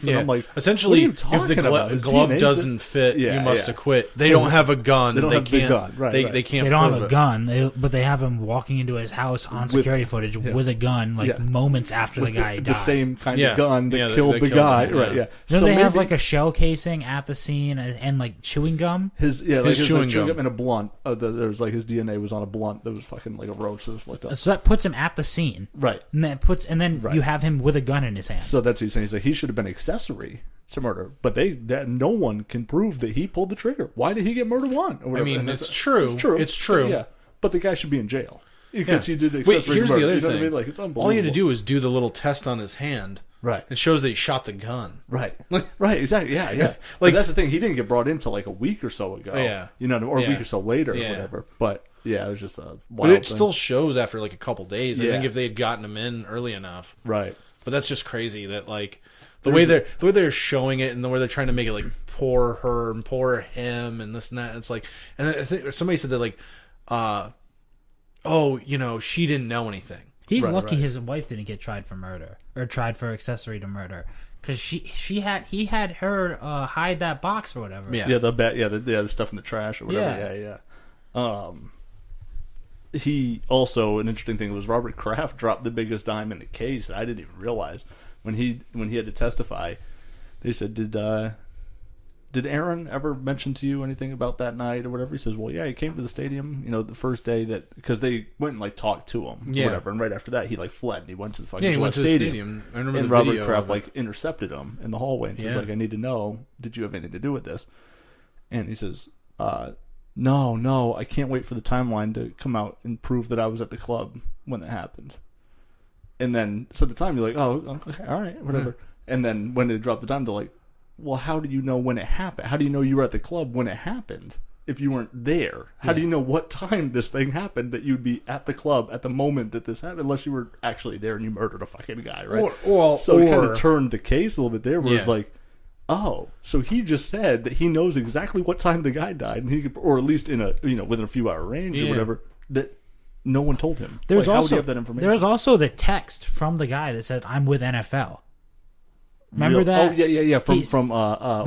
Yeah. I'm like, essentially, what are you if the talking about? His glove DNA's doesn't fit, Yeah, you must yeah. acquit. They don't have a gun. They don't have the can't. gun. Right, they right. can't. They don't prove have a it. gun, but they have him walking into his house on security footage with a gun, like moments after the guy died. the same kind Yeah. of gun that Yeah, killed that the killed guy. him, Right, yeah. yeah. Don't they have maybe like a shell casing at the scene and like chewing gum? his chewing gum. and a blunt. There was like his DNA was on a blunt that was fucking like a roach that was flicked up. So that puts him at the scene. Right. And then you have him with a gun in his hand. So that's what he's saying. He's like, he should have been accessory to murder, but no one can prove that he pulled the trigger. Why did he get murder one? Or I whatever? mean, And it's true. It's true. Yeah, but the guy should be in jail because Yeah. he did accessory Wait, here's murder. the other You know thing. what I mean? Like, it's unbelievable. All he had to do was do the little test on his hand. Right. It shows that he shot the gun. Right. Right. Exactly. Yeah. Yeah. Like, Like, that's the thing. He didn't get brought in till like a week or so ago. Yeah. You know, or a Yeah. week or so later, or Yeah. whatever. But yeah, it was just a wild But it thing. still shows after like a couple days. I Yeah. think if they had gotten him in early enough. right. But that's just crazy that like the way they're showing it and the way they're trying to make it like poor her and poor him and this and that. It's like, and I think somebody said that like, oh, you know, she didn't know anything. He's Right, lucky right. his wife didn't get tried for murder or tried for accessory to murder because he had her hide that box or whatever. Yeah. Yeah. The stuff in the trash or whatever. Yeah. He also, an interesting thing was Robert Kraft dropped the biggest dime in the case. I didn't even realize when he had to testify. They said, "Did Aaron ever mention to you anything about that night or whatever?" He says, "Well, yeah, he came to the stadium, you know, the first day that because they went and like talked to him, or Yeah. whatever. And right after that, he like fled and he went to the fucking Yeah, he went to the stadium. stadium. I remember And the Robert video Kraft of it. like intercepted him in the hallway and says, Yeah. like, I need to know, did you have anything to do with this? And he says, no, I can't wait for the timeline to come out and prove that I was at the club when that happened. And then, so at the time, you're like, oh, okay, all right, whatever. Mm-hmm. And then when they dropped the dime, they're like, well, how do you know when it happened? How do you know you were at the club when it happened if you weren't there? How do you know what time this thing happened that you'd be at the club at the moment that this happened, unless you were actually there and you murdered a fucking guy, right? So it kind of turned the case a little bit there, where it's Yeah. like, oh, so he just said that he knows exactly what time the guy died, and he could, or at least in a within a few hour range or Yeah. whatever, that no one told him. There's Like, how would also you have that information? there's also the text from the guy that said, "I'm with NFL." Remember Real- that? Oh yeah. From He's- from the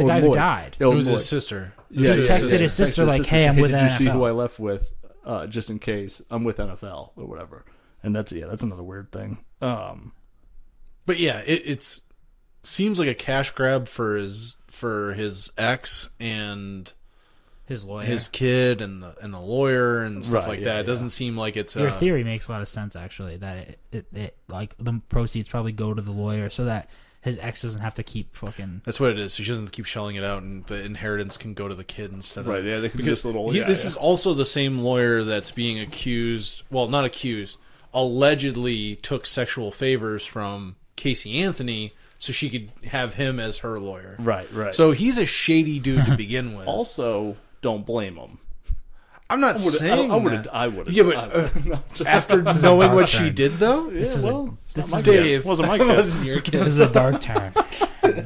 guy who Lloyd. died. Yeah, It was Lloyd. his sister. Yeah, He texted his sister, like, "Hey, I'm with did you see NFL." who I left with? Just in case, I'm with NFL or whatever." And that's another weird thing. But yeah, it's seems like a cash grab for his ex and His lawyer. his kid and the lawyer and stuff Right, like yeah, that. It yeah. doesn't seem like it's Your theory makes a lot of sense, actually. That it like the proceeds probably go to the lawyer so that his ex doesn't have to keep fucking. That's what it is. So she doesn't keep shelling it out, and the inheritance can go to the kid instead of Right, yeah, they can because just little. this is also the same lawyer that's being accused. Well, not accused. Allegedly took sexual favors from Casey Anthony, so she could have him as her lawyer. right. So he's a shady dude to begin with. Also, don't blame him. I'm not saying that. I would have. Yeah, but after knowing what she did, though, yeah, This is well, this it's not is my Dave kid. Wasn't my it kid. wasn't your kid. This is a dark turn.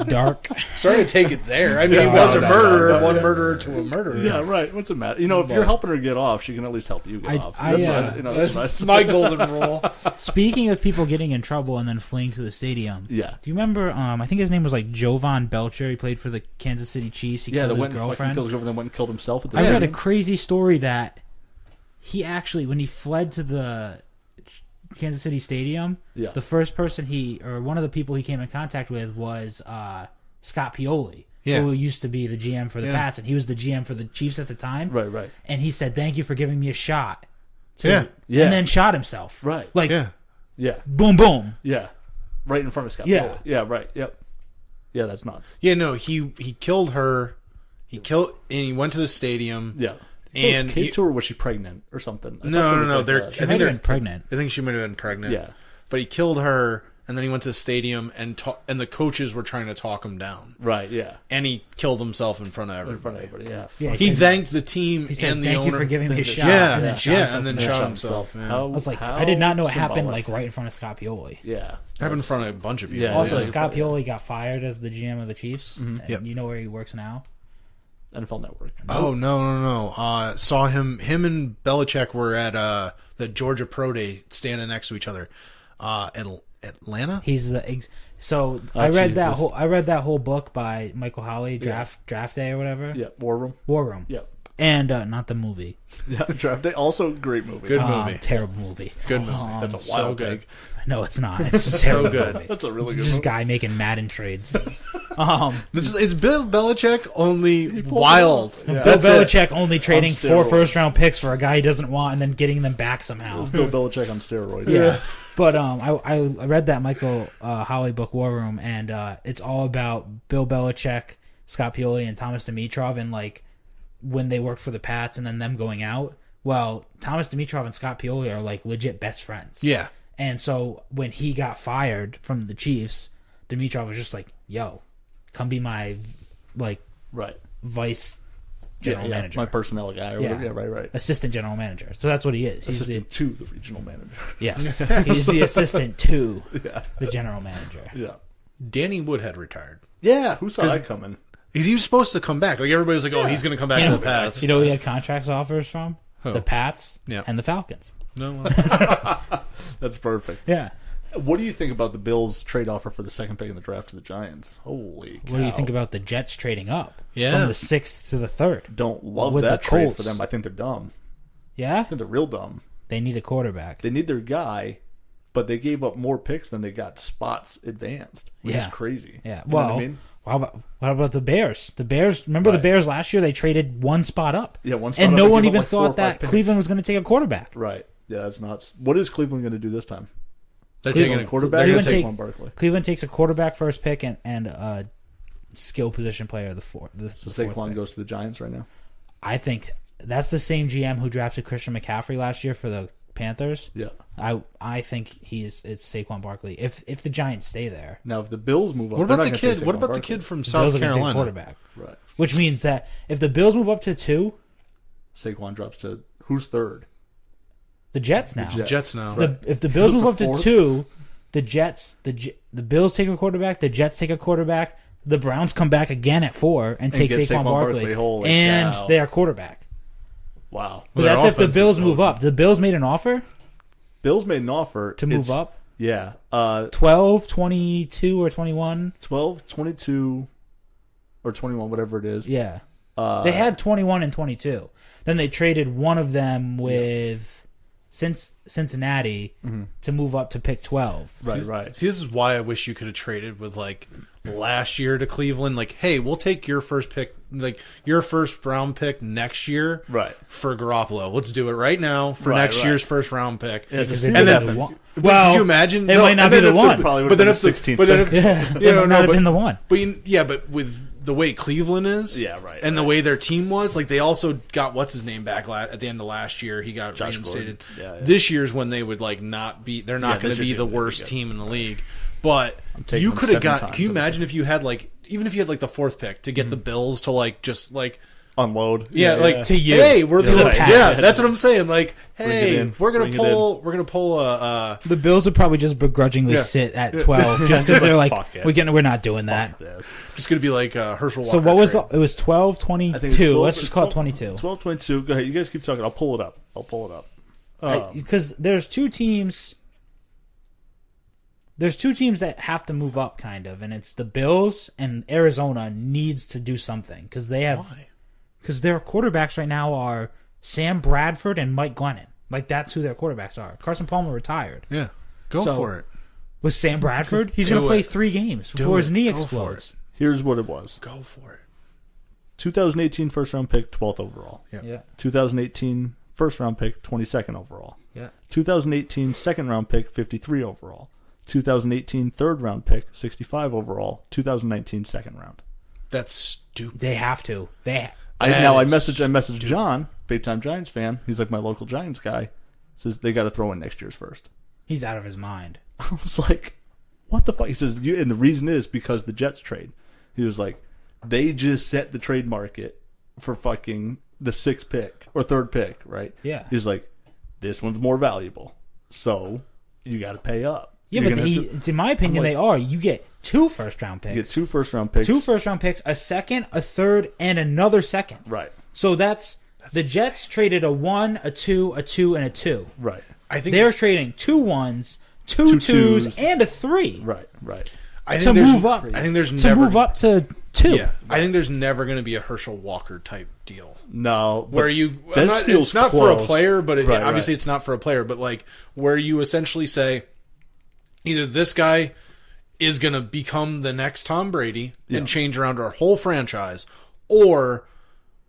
Dark. Sorry to take it there. I mean, he Yeah, was a no, murderer, no, one yeah. murderer to a murderer. Yeah, right. What's the matter? If you're helping her get off, she can at least help you get off. I, That's That's my golden rule. Speaking of people getting in trouble and then fleeing to the stadium. Yeah. Do you remember? I think his name was like Jovan Belcher. He played for the Kansas City Chiefs. He Yeah, killed that his went and fucking girlfriend. killed his girlfriend, then went and killed himself at the I read a stadium. crazy story that he actually, when he fled to the Kansas City Stadium, Yeah. the first person one of the people he came in contact with was Scott Pioli, Yeah. who used to be the GM for the Yeah. Pats, and he was the GM for the Chiefs at the time. Right. And he said, "Thank you for giving me a shot." Yeah. Yeah. And then shot himself. Right. Like, Yeah. Yeah. Boom, boom. Yeah. Right in front of Scott. Yeah. Yeah, right. Yep. Yeah, that's nuts. Yeah, no, he killed her. And he went to the stadium. Yeah. And was kid to her, was she pregnant or something? No. I think they're pregnant. I think she might have been pregnant. Yeah. But he killed her, and then he went to the stadium, and the coaches were trying to talk him down. Right, yeah. And he killed himself in front of In front everybody. of everybody, Yeah, Fuck. He thanked the team He said, and the "Thank owner. you for giving me a shot." Yeah, and then shot himself and then in the shot shot. himself. Yeah. How- I was like, how I did not know it happened symbolic. like right in front of Scott Pioli. Yeah. Happened in front of a bunch of people. Yeah, Also, yeah. Scott Pioli got fired as the GM of the Chiefs. And Yep. you know where he works now? NFL Network. Oh no! Saw him and Belichick were at the Georgia Pro Day, standing next to each other. Atlanta. He's the I read that Jesus. I read that whole book by Michael Holley, Draft Day or whatever. Yeah, War Room. War Room. Yeah. And not the movie. Yeah, Draft Day. Also, great movie. Good movie. Terrible movie. Good movie. That's a So wild good. take. No, it's not. It's a terrible good. movie. That's a really It's good just movie. guy making Madden trades. It's Bill Belichick only wild. Yeah. Bill That's it. Belichick only trading On 4 steroids. first-round picks for a guy he doesn't want and then getting them back somehow. Bill Belichick on steroids. Yeah. But I read that Michael Holley book, War Room, and it's all about Bill Belichick, Scott Pioli, and Thomas Dimitrov, and like when they worked for the Pats and then them going out. Well, Thomas Dimitrov and Scott Pioli are like legit best friends. Yeah. And so when he got fired from the Chiefs, Dimitrov was just like, "Yo, come be my like Right. vice general manager, My personnel guy. Or whatever. Yeah, right. assistant general manager." So that's what he is. He's Assistant to the regional manager. yes, he's the assistant to Yeah. the general manager. Yeah. Danny Woodhead retired. Yeah, who saw that coming? He was supposed to come back. Like everybody was like, "Oh, he's going to come back You to know, the Pats." you know, we had contracts offers from the Pats Yeah. and the Falcons. No. That's perfect. Yeah. What do you think about the Bills' trade offer for the second pick in the draft to the Giants? Holy cow. What do you think about the Jets trading up Yeah. from the 6th to the 3rd? Don't love with that the trade Colts? for them. I think they're dumb. Yeah, I think they're real dumb. they need a quarterback. They need their guy, but they gave up more picks than they got spots advanced, which is Yeah. crazy. Yeah. You know Well, what I mean? what about the Bears? The Bears. Remember the Right. Bears last year? They traded one spot up. Yeah, one spot and up, no they one gave up even like 4 or thought 5 that picks. Cleveland was going to take a quarterback. Right. Yeah, that's nuts. What is Cleveland going to do this time? They're Cleveland- taking a Quarterback or Cleveland take take- Barkley? Cleveland takes a quarterback first pick and a skill position player the fourth. So Saquon goes to the Giants right now? I think that's the same GM who drafted Christian McCaffrey last year for the Panthers. Yeah. I think it's Saquon Barkley. If the Giants stay there, Now, if the Bills move up, What they're about not the gonna take kid? What Saquon about the Barkley. kid from the South Bills are going to take a Carolina? quarterback. Right. Which means that if the Bills move up to 2, Saquon drops to who's third? the Jets now. Jets now. If the Bills Who's move the up to fourth? 2, the Bills take a quarterback, the Jets take a quarterback, the Browns come back again at 4 and take get Saquon Saquon Barkley, Barkley. Holy and cow. they are quarterback. Wow. But Their that's if the offense is Bills move potent. up. The Bills made an offer Bills made an offer to move It's- up. Yeah. 12, 22, or 21. 12, 22, or 21, whatever it is. Yeah. They had 21 and 22. Then they traded one of them with Cincinnati to move up to pick 12. Right. See, this is why I wish you could have traded with like last year to Cleveland. Like, hey, we'll take your first pick, like your first round pick next year, Right. for Garoppolo. Let's do it right now for Right, next right. year's first round pick. Yeah, Because see it what and then- didn't happens. wa- But well, could you imagine? it might not and be then the if one. Probably but would've then been if the the 16th but then if, pick. you know, It might no, have but, been the one. but with the way Cleveland is, Yeah, right, and the right. way their team was, like they also got what's his name back at the end of last year. He got Josh reinstated. Gordon. Yeah. This year's when they would like not be. They're not Yeah, going this to be year's the gonna be worst good. team in the league. But taking you them could have 7 got. times Can you to the- imagine if you had like even if you had like the 4th pick to get the Bills to like just like. Unload. Yeah, like To you. Hey, we're To gonna. the Pats. Yeah, that's what I'm saying. Like, it hey, in. we're gonna Bring it pull. We're gonna pull a. The Bills would probably just begrudgingly Yeah. sit at 12 just because they're like, Fuck it. we're not doing that. This. Just gonna be like Herschel Walker. So what was trade. it was 12, I think 22. it's 12, Let's just call it 22. 12, 22. Go ahead. You guys keep talking. I'll pull it up. Because there's two teams. There's two teams that have to move up, kind of, and it's the Bills and Arizona needs to do something because they have Why? because their quarterbacks right now are Sam Bradford and Mike Glennon. Like that's who their quarterbacks are. Carson Palmer retired. Yeah, go So- for it. With Sam Bradford, he's Do going to play it. 3 games Do before his it. knee Go for explodes. Here's what it was. Go for it. 2018 first round pick, 12th overall. Yeah. Yeah. 2018 first round pick, 22nd overall. Yeah. 2018 second round pick, 53 overall. 2018 third round pick, 65 overall. 2019 second round. That's stupid. They have to. I messaged John, big time Giants fan. He's like my local Giants guy. Says they got to throw in next year's first. He's out of his mind. I was like, what the fuck? He says, and the reason is because the Jets trade. He was like, they just set the trade market for fucking the sixth pick or third pick, right? Yeah. He's like, this one's more valuable, so you got to pay up. Yeah, but in my opinion, they are. You get 2 first-round picks. You get 2 first-round picks. 2 first-round picks, a second, a third, and another second. Right. So that's the Jets traded a 1, a 2, a 2, and a 2. Right. I think they're trading 2 1s, 2 2s, and a 3. Right. Right. I think move up. I think there's to move up to 2. Yeah, I think there's never going to be a Herschel Walker type deal. No, where it's not for a player, but obviously it's not for a player. But like where you essentially say, either this guy is going to become the next Tom Brady and change around our whole franchise, or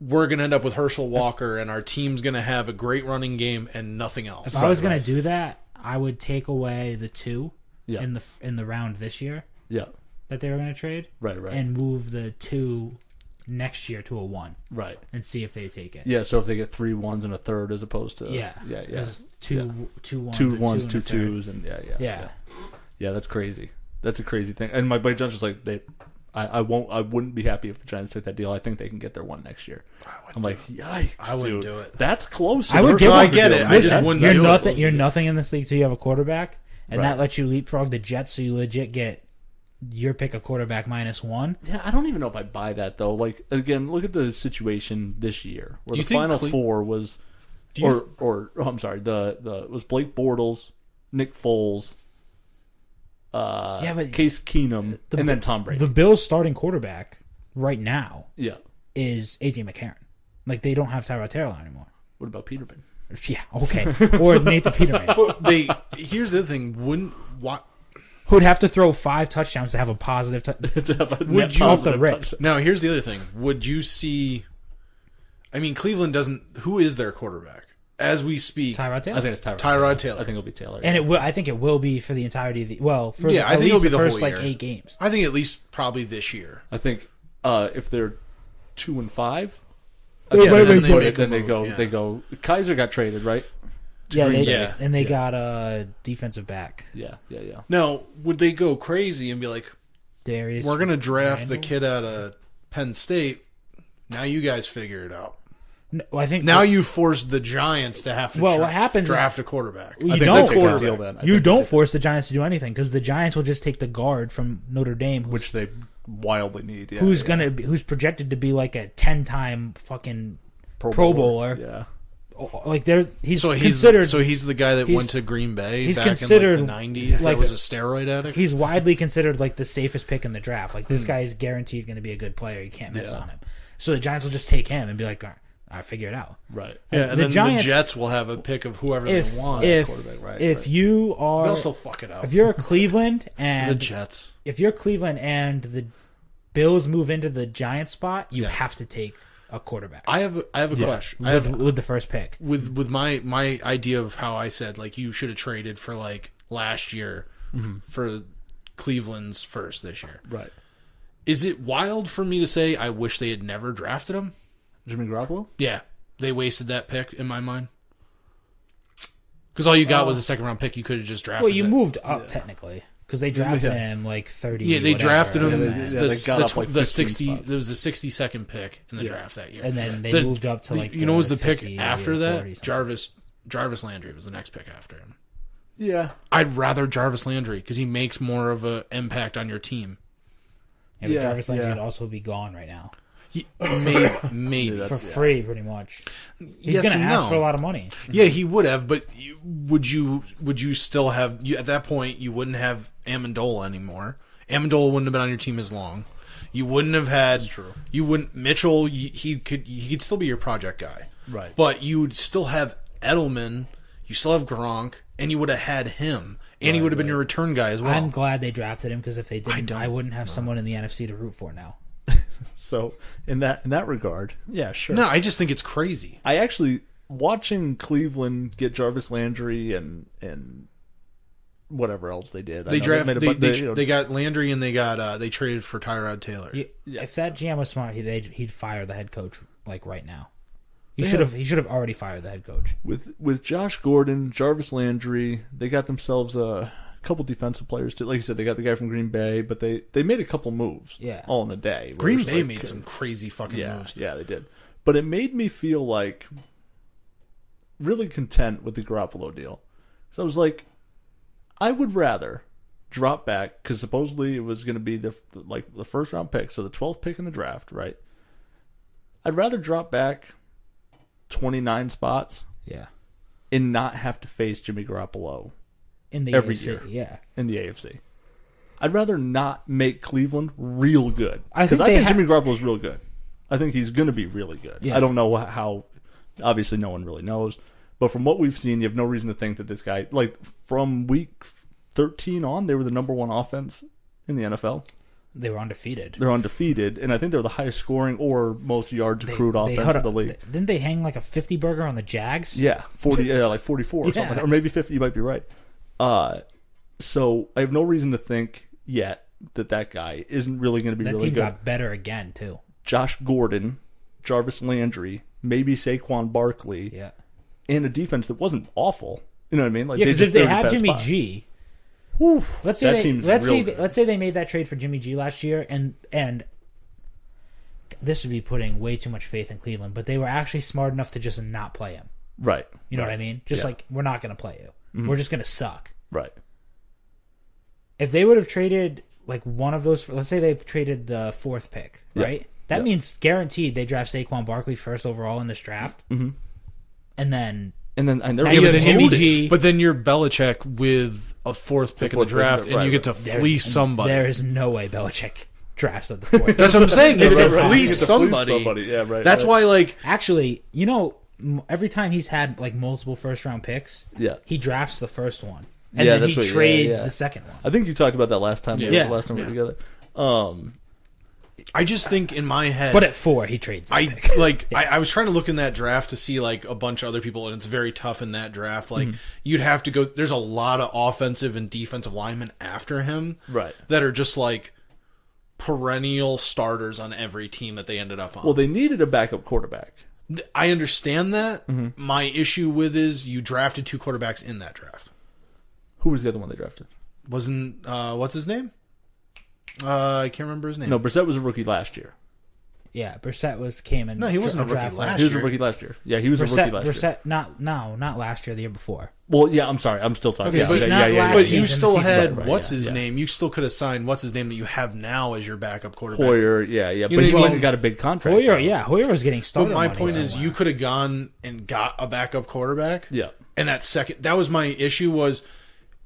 we're going to end up with Herschel Walker and our team's going to have a great running game and nothing else. If I was going to do that, I would take away the 2 in the round this year. Yeah. That they were going to trade. Right. And move the 2 next year to a 1. Right. And see if they take it. Yeah, so if they get 3 1s and a third as opposed to... Yeah. Two 1s, 2 1s, 2 2 2s, and yeah, that's crazy. That's a crazy thing. And my buddy John's just like, I wouldn't be happy if the Giants took that deal. I think they can get their 1 next year. I'm like, yikes, I wouldn't do it. That's close. I would give I get it. I just wouldn't do it. You're nothing in this league until you have a quarterback, and that lets you leapfrog the Jets, so you legit get your pick a quarterback -1. Yeah, I don't even know if I buy that though. Like again, look at the situation this year where the final 4 was, I'm sorry, the was Blake Bortles, Nick Foles, but Case Keenum, and then Tom Brady. The Bills' starting quarterback right now, is AJ McCarron. Like they don't have Tyrod Taylor anymore. What about Peterman? Yeah, okay, or Nathan Peterman. But here's the thing: who would have to throw 5 touchdowns to have a positive would you off the rip? Now, here's the other thing. Would you see... I mean, Cleveland doesn't... Who is their quarterback? As we speak... Tyrod Taylor? I think it's Tyrod Taylor. I think it'll be Taylor. And I think it will be for the entirety of the... Well, for I think it'll be the first whole year. 8 games. I think at least probably this year. I think if they're 2-5... Then they go... Kaiser got traded, right? And they got a defensive back. Yeah. Now, would they go crazy and be like, Darius, we're going to draft the Randall? kid out of Penn State. Now you guys figure it out. No, I think now you forced the Giants to have to what happens draft a quarterback. You don't force the Giants to do anything because the Giants will just take the guard from Notre Dame, which they wildly need. Yeah, who's projected to be like a 10-time fucking Pro Bowler. Yeah. Like he's considered. So he's the guy that went to Green Bay he's back considered in like the 90s. That was a steroid addict. He's widely considered like the safest pick in the draft. Like this guy is guaranteed going to be a good player. You can't miss on him. So the Giants will just take him and be like, I figure it out. Right. Yeah, and then the Jets will have a pick of whoever they want. You are, they'll still fuck it up. If you're Cleveland and the Jets, if you're Cleveland and the Bills move into the Giants spot, you have to take a quarterback. I have a question. With the first pick. With my idea of how I said like you should have traded for like last year for Cleveland's first this year. Right. Is it wild for me to say I wish they had never drafted him? Jimmy Garoppolo? Yeah. They wasted that pick in my mind. Because all you got was a second round pick. You could have just drafted. Well, you moved up technically. Because they drafted him like 30. Yeah, they drafted him. They got up like the 60. spots. There was the 62nd pick in the draft that year, and then they moved up to like. You know, was the pick after that? 40, Jarvis Landry was the next pick after him. Yeah, I'd rather Jarvis Landry because he makes more of an impact on your team. Yeah, but Jarvis Landry would also be gone right now. Maybe for free, pretty much. He's going to ask for a lot of money. Yeah, he would have, but would you still have? At that point, you wouldn't have Amendola anymore. Amendola wouldn't have been on your team as long. You wouldn't have had. That's true. You wouldn't Mitchell. He could still be your project guy, right? But you would still have Edelman. You still have Gronk, and you would have had him, and he would have been your return guy as well. I'm glad they drafted him because if they didn't, I wouldn't have someone in the NFC to root for now. So in that regard, yeah, sure. No, I just think it's crazy. I actually watching Cleveland get Jarvis Landry and whatever else they did. They got Landry and they traded for Tyrod Taylor. If that GM was smart, he'd fire the head coach like right now. He should have already fired the head coach. With Josh Gordon, Jarvis Landry, they got themselves a couple defensive players too. Like you said, they got the guy from Green Bay, but they made a couple moves. Yeah. All in a day. Green Bay made some crazy fucking moves. Yeah, they did. But it made me feel like really content with the Garoppolo deal. So I was like, I would rather drop back, because supposedly it was going to be the first round pick, so the 12th pick in the draft, right? I'd rather drop back 29 spots, and not have to face Jimmy Garoppolo in the every AFC, year, in the AFC. I'd rather not make Cleveland real good, because I think Jimmy Garoppolo's real good. I think he's going to be really good. Yeah. I don't know how. Obviously, no one really knows. But from what we've seen, you have no reason to think that this guy, like from week 13 on, they were the number one offense in the NFL. They were undefeated. They're undefeated, and I think they're the highest scoring or most yards accrued offense in the league. Didn't they hang like a 50 burger on the Jags? Yeah, 40, like 44 or something, like that, or maybe 50. You might be right. So I have no reason to think yet that guy isn't really going to be really good. That team got better again too. Josh Gordon, Jarvis Landry, maybe Saquon Barkley, and a defense that wasn't awful. You know what I mean? Like, because if they had Jimmy G, let's say they made that trade for Jimmy G last year, and this would be putting way too much faith in Cleveland, but they were actually smart enough to just not play him. Right. You know what I mean? Just like, we're not going to play you. Mm-hmm. We're just going to suck. Right. If they would have traded like one of those, let's say they traded the 4th pick, right? That means guaranteed they draft Saquon Barkley first overall in this draft, and then they're Jimmy G. But then you're Belichick with a 4th pick in the draft, and you get to fleece somebody. There is no way Belichick drafts at the 4th. That's what I'm saying. You get to fleece somebody. Yeah, right. That's why, like, actually, every time he's had like multiple first round picks, he drafts the first one, and then he trades the second one. I think you talked about that last time. Last time we were together. I just think in my head, but at 4 he trades. I was trying to look in that draft to see like a bunch of other people, and it's very tough in that draft. Like you'd have to go. There's a lot of offensive and defensive linemen after him, right? That are just like perennial starters on every team that they ended up on. Well, they needed a backup quarterback. I understand that. My issue with is you drafted 2 quarterbacks in that draft. Who was the other one they drafted? Wasn't what's his name? I can't remember his name. No, Brissett was a rookie last year. Yeah, Brissett came in. No, he wasn't a rookie last year. He was a rookie last year. Yeah, he was a rookie last year. Not last year. The year before. Well, yeah, I'm sorry. I'm still talking. Okay, but you still had what's his name? You still could have signed what's his name that you have now as your backup quarterback. Hoyer, yeah. But he went and got a big contract. Hoyer was getting started. But my point is, you could have gone and got a backup quarterback. Yeah. And that was my issue was,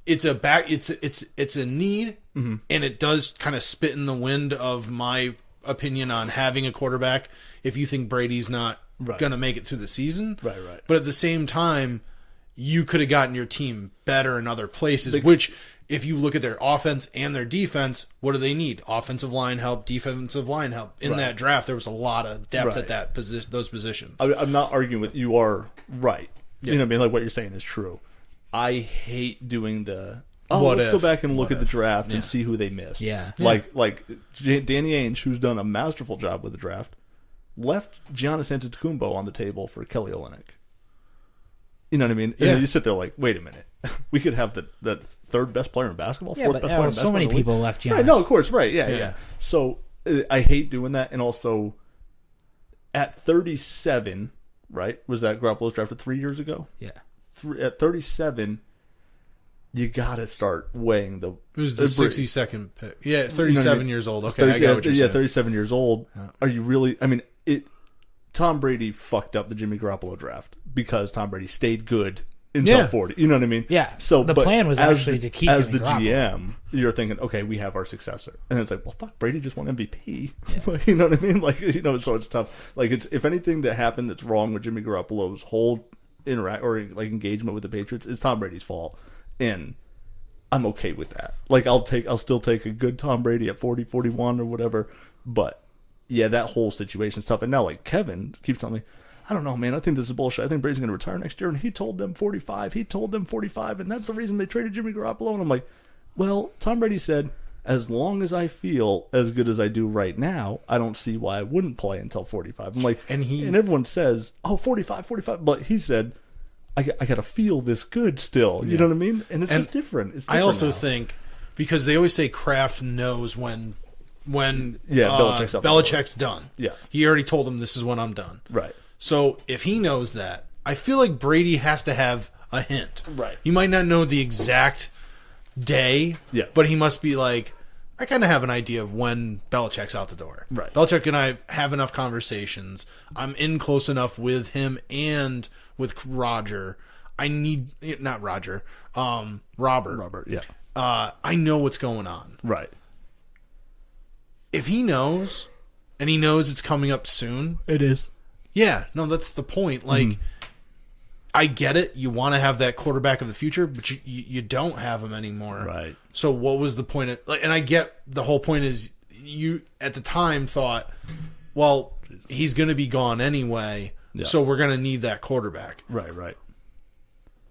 it's a need, and it does kind of spit in the wind of my opinion on having a quarterback if you think Brady's not going to make it through the season. Right. But at the same time, you could have gotten your team better in other places, which if you look at their offense and their defense, what do they need? Offensive line help, defensive line help. In that draft, there was a lot of depth at those positions. I'm not arguing with you. Are right. You know what I mean? Like, what you're saying is true. I hate doing let's go back and look at the draft and see who they missed. Yeah. Like Danny Ainge, who's done a masterful job with the draft, left Giannis Antetokounmpo on the table for Kelly Olynyk. You know what I mean? And you sit there like, wait a minute. We could have the third best player in basketball, fourth best player in basketball. So many people left Giannis. Right, no, of course, right. Yeah. So I hate doing that. And also, at 37, right, was that Garoppolo's drafted 3 years ago? Yeah. At 37, you got to start weighing the... It was the 62nd pick. Yeah, 37 years old. Okay, I got what you're saying. 37 years old. Are you really... I mean, Tom Brady fucked up the Jimmy Garoppolo draft because Tom Brady stayed good until 40. You know what I mean? Yeah. So the plan was actually to keep as Jimmy the Garoppolo. GM, you're thinking, okay, we have our successor. And it's like, well, fuck, Brady just won MVP. Yeah. You know what I mean? Like, so it's tough. Like, it's if anything that happened that's wrong with Jimmy Garoppolo's whole engagement with the Patriots is Tom Brady's fault, and I'm okay with that. Like, I'll still take a good Tom Brady at 40, 41 or whatever. But yeah, that whole situation's tough. And now, like, Kevin keeps telling me, I don't know, man. I think this is bullshit. I think Brady's going to retire next year. And he told them 45. He told them 45. And that's the reason they traded Jimmy Garoppolo. And I'm like, well, Tom Brady said, as long as I feel as good as I do right now, I don't see why I wouldn't play until 45. I'm like, and everyone says, oh, 45. But he said, I got to feel this good still. You know what I mean? And it's just different. It's different I also now. think, because they always say Kraft knows when Belichick's done. Yeah. He already told him this is when I'm done. Right. So if he knows that, I feel like Brady has to have a hint. Right. He might not know the exact day, but he must be like, I kind of have an idea of when Belichick's out the door. Right. Belichick and I have enough conversations. I'm in close enough with him and with Roger. Robert. Robert, yeah. I know what's going on. Right. If he knows, and he knows it's coming up soon. It is. Yeah, no, that's the point. Like, I get it. You want to have that quarterback of the future, but you don't have him anymore. Right. So what was the point of, and I get the whole point is you at the time thought, well, he's going to be gone anyway, so we're going to need that quarterback. Right.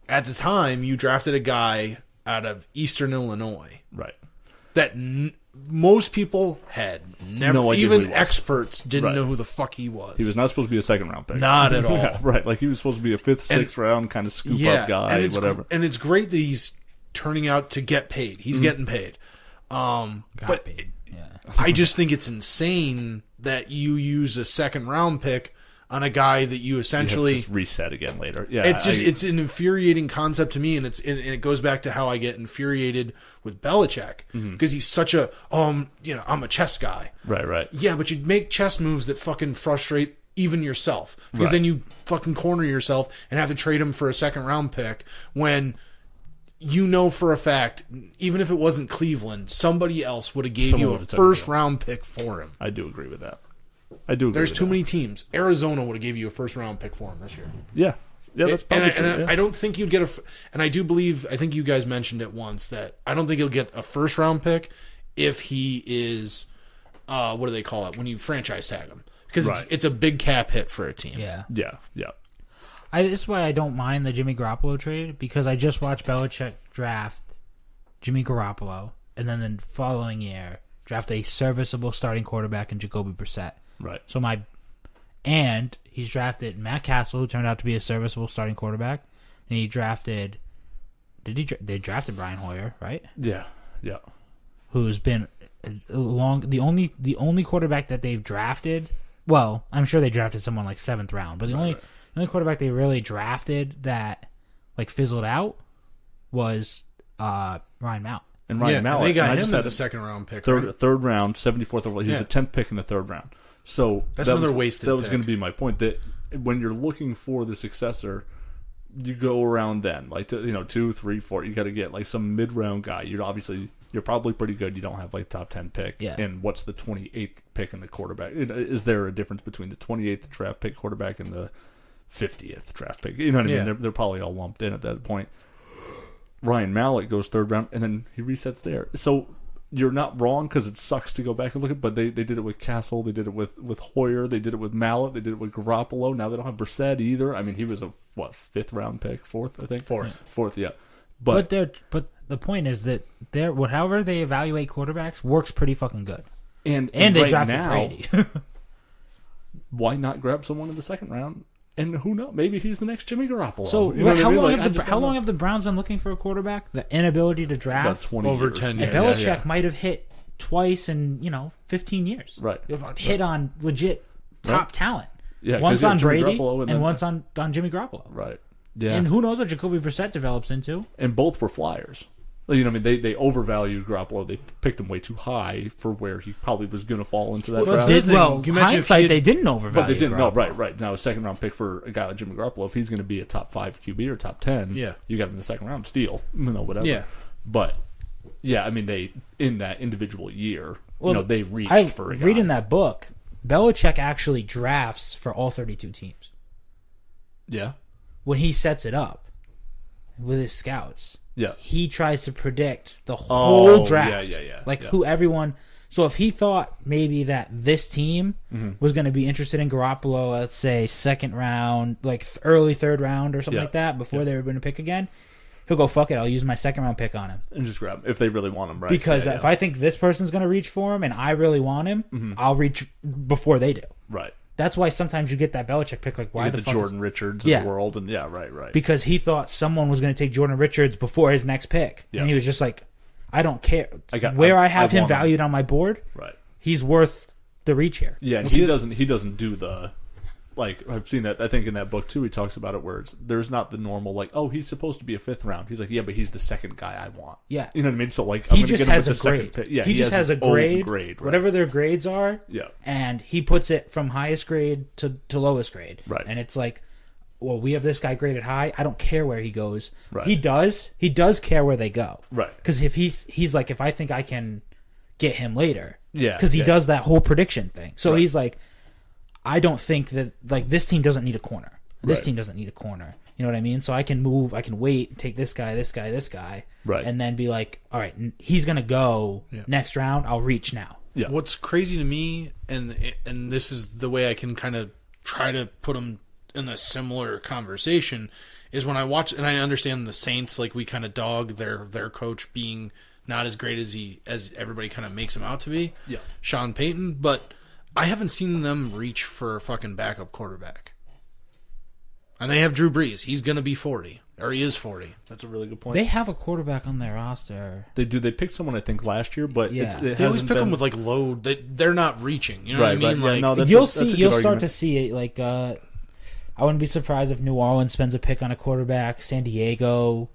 At the time, you drafted a guy out of Eastern Illinois. Right. That most people had never, No idea who he even was. Experts didn't Right. know who the fuck he was. He was not supposed to be a second round pick. Not at all. Yeah, right. Like he was supposed to be a fifth, sixth round kind of scoop up guy, and it's, whatever. And it's great that he's turning out to get paid. He's getting paid. But paid. Yeah. I just think it's insane that you use a second round pick on a guy that you essentially just reset again later. Yeah, it's an infuriating concept to me, and it goes back to how I get infuriated with Belichick because he's such a I'm a chess guy. Right. Yeah, but you make chess moves that fucking frustrate even yourself because then you fucking corner yourself and have to trade him for a second round pick when you know for a fact, even if it wasn't Cleveland, somebody else would have gave you a first round pick for him. I do agree with that. I do agree. There's with too that. many teams. Arizona would have gave you a first round pick for him this year. Yeah, that's probably true. I don't think you'd get and I think you guys mentioned it once that I don't think he'll get a first round pick if he is, what do they call it when you franchise tag him? Because it's a big cap hit for a team. Yeah. This is why I don't mind the Jimmy Garoppolo trade because I just watched Belichick draft Jimmy Garoppolo and then the following year draft a serviceable starting quarterback in Jacoby Brissett. Right. And he's drafted Matt Castle, who turned out to be a serviceable starting quarterback, and he drafted. They drafted Brian Hoyer, right? Yeah. Who's been the only quarterback that they've drafted. Well, I'm sure they drafted someone like 7th round, but the only quarterback they really drafted that like fizzled out was Ryan Mallett. And Ryan Mallett, they got and him at the second round pick. Third round, 74th overall. He was the 10th pick in the third round. So that's another wasted. That was pick. going to be my point. That when you're looking for the successor, you go around then, like 2, 3, 4. You got to get like some mid-round guy. You're probably pretty good. You don't have like top 10 pick. Yeah. And what's the 28th pick in the quarterback? Is there a difference between the 28th draft pick quarterback and the 50th draft pick? You know what I mean? They're probably all lumped in at that point. Ryan Mallett goes third round, and then he resets there. So you're not wrong because it sucks to go back and look at, but they did it with Castle, they did it with Hoyer, they did it with Mallett, they did it with Garoppolo. Now they don't have Brissett either. I mean, he was a 5th round pick, 4th, I think. 4th, yeah. But the point is that however they evaluate quarterbacks works pretty fucking good. And they right drafted now, Brady. why not grab someone in the second round? And who knows? Maybe he's the next Jimmy Garoppolo. So how long have the Browns been looking for a quarterback? The inability to draft about 20 over years. 10 And years. Belichick might have hit twice in 15 years. Right. Hit on legit top talent. Yeah, once on Jimmy Brady Garoppolo and once on Jimmy Garoppolo. Right. Yeah. And who knows what Jacoby Brissett develops into? And both were flyers. You know, I mean, they overvalued Garoppolo. They picked him way too high for where he probably was going to fall into that draft. You mentioned hindsight, they didn't overvalue. But they didn't. Garoppolo. No, right. Now a second round pick for a guy like Jimmy Garoppolo, if he's going to be a top 5 QB or top 10, you got him in the second round, steal, whatever. Yeah. But I mean, they in that individual year, they reached for a guy. Reading that book, Belichick actually drafts for all 32 teams. Yeah. When he sets it up with his scouts. Yeah. He tries to predict the whole draft. Yeah. Who everyone... So if he thought maybe that this team was going to be interested in Garoppolo, let's say second round, like early third round or something like that, before they were going to pick again, he'll go, fuck it, I'll use my second round pick on him. And just grab him if they really want him, right? Because if I think this person's going to reach for him and I really want him, I'll reach before they do. Right. That's why sometimes you get that Belichick pick, like, why the fuck Jordan Richards of the world, and right. Because he thought someone was going to take Jordan Richards before his next pick. Yeah. And he was just like, I don't care. I have him valued on my board, right? He's worth the reach here. Yeah, and he doesn't do the, like, I've seen that. I think in that book too, he talks about it where there's not the normal like, oh, he's supposed to be a fifth round. He's like, yeah, but he's the second guy I want. Yeah, you know what I mean. So like, he just has a grade. Yeah, he just has a grade, right. Whatever their grades are. Yeah, and he puts it from highest grade to lowest grade. Right, and it's like, well, we have this guy graded high. I don't care where he goes. Right. He does care where they go. Right. Because if he's like, if I think I can get him later. Yeah. Because he does that whole prediction thing. So he's like, I don't think that, like, this team doesn't need a corner. This team doesn't need a corner. You know what I mean? So I can move. I can wait, take this guy, this guy, this guy. Right. And then be like, all right, he's going to go next round. I'll reach now. Yeah. What's crazy to me, and this is the way I can kind of try to put him in a similar conversation, is when I watch, and I understand the Saints, like, we kind of dog their coach being not as great as everybody kind of makes him out to be. Yeah. Sean Payton, but I haven't seen them reach for a fucking backup quarterback. And they have Drew Brees. He's going to be 40. Or he is 40. That's a really good point. They have a quarterback on their roster. They do. They picked someone, I think, last year, but they always pick them with, like, low. They're not reaching. You know what I mean? Right. Like, No, you'll start to see it. Like, I wouldn't be surprised if New Orleans spends a pick on a quarterback. San Diego,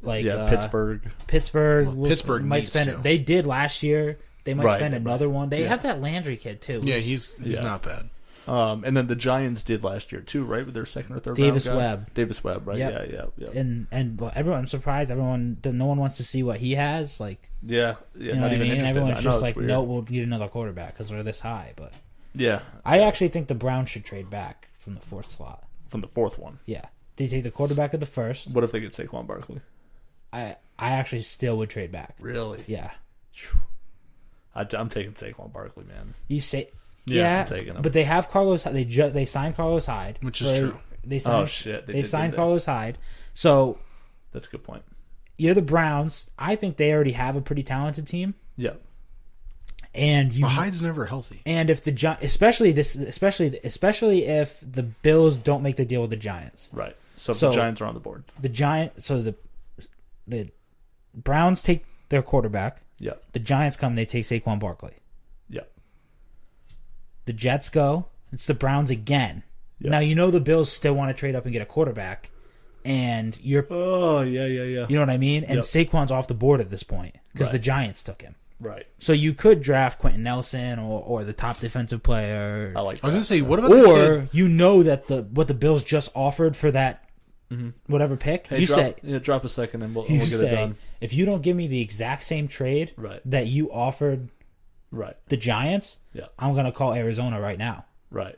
like Pittsburgh. Pittsburgh might needs spend to. it. They did last year. They might spend another one. They have that Landry kid too. Yeah, he's not bad. And then the Giants did last year too, right? With their second or third Davis round guy? Webb. Davis Webb, right? Yep. Yeah. And everyone, I'm surprised. No one wants to see what he has. Like, yeah. You know Not what I even mean? interested. Everyone's just like, weird. no, we'll need another quarterback because we're this high. But yeah, I actually think the Browns should trade back from the fourth slot. From the fourth one. Yeah, they take the quarterback of the first. What if they get Saquon Barkley? I actually still would trade back. Really? Yeah. I'm taking Saquon Barkley, man. You say, I'm taking him. but they have Carlos. They signed Carlos Hyde, which is true. They signed, they signed Carlos Hyde. So that's a good point. You're the Browns. I think they already have a pretty talented team. Yeah. And Hyde's never healthy. And if especially if the Bills don't make the deal with the Giants, right? So the Giants are on the board. The Browns take their quarterback. Yeah. The Giants come. They take Saquon Barkley. Yeah. The Jets go. It's the Browns again. Yeah. Now you know the Bills still want to trade up and get a quarterback, and you're. Oh yeah. You know what I mean? And Saquon's off the board at this point because the Giants took him. Right. So you could draft Quentin Nelson or the top defensive player. I like that. I was going to say, what about the kid? You know that what the Bills just offered for that whatever pick. Hey, drop a second and we'll get it done. If you don't give me the exact same trade that you offered the Giants, I'm going to call Arizona right now. Right.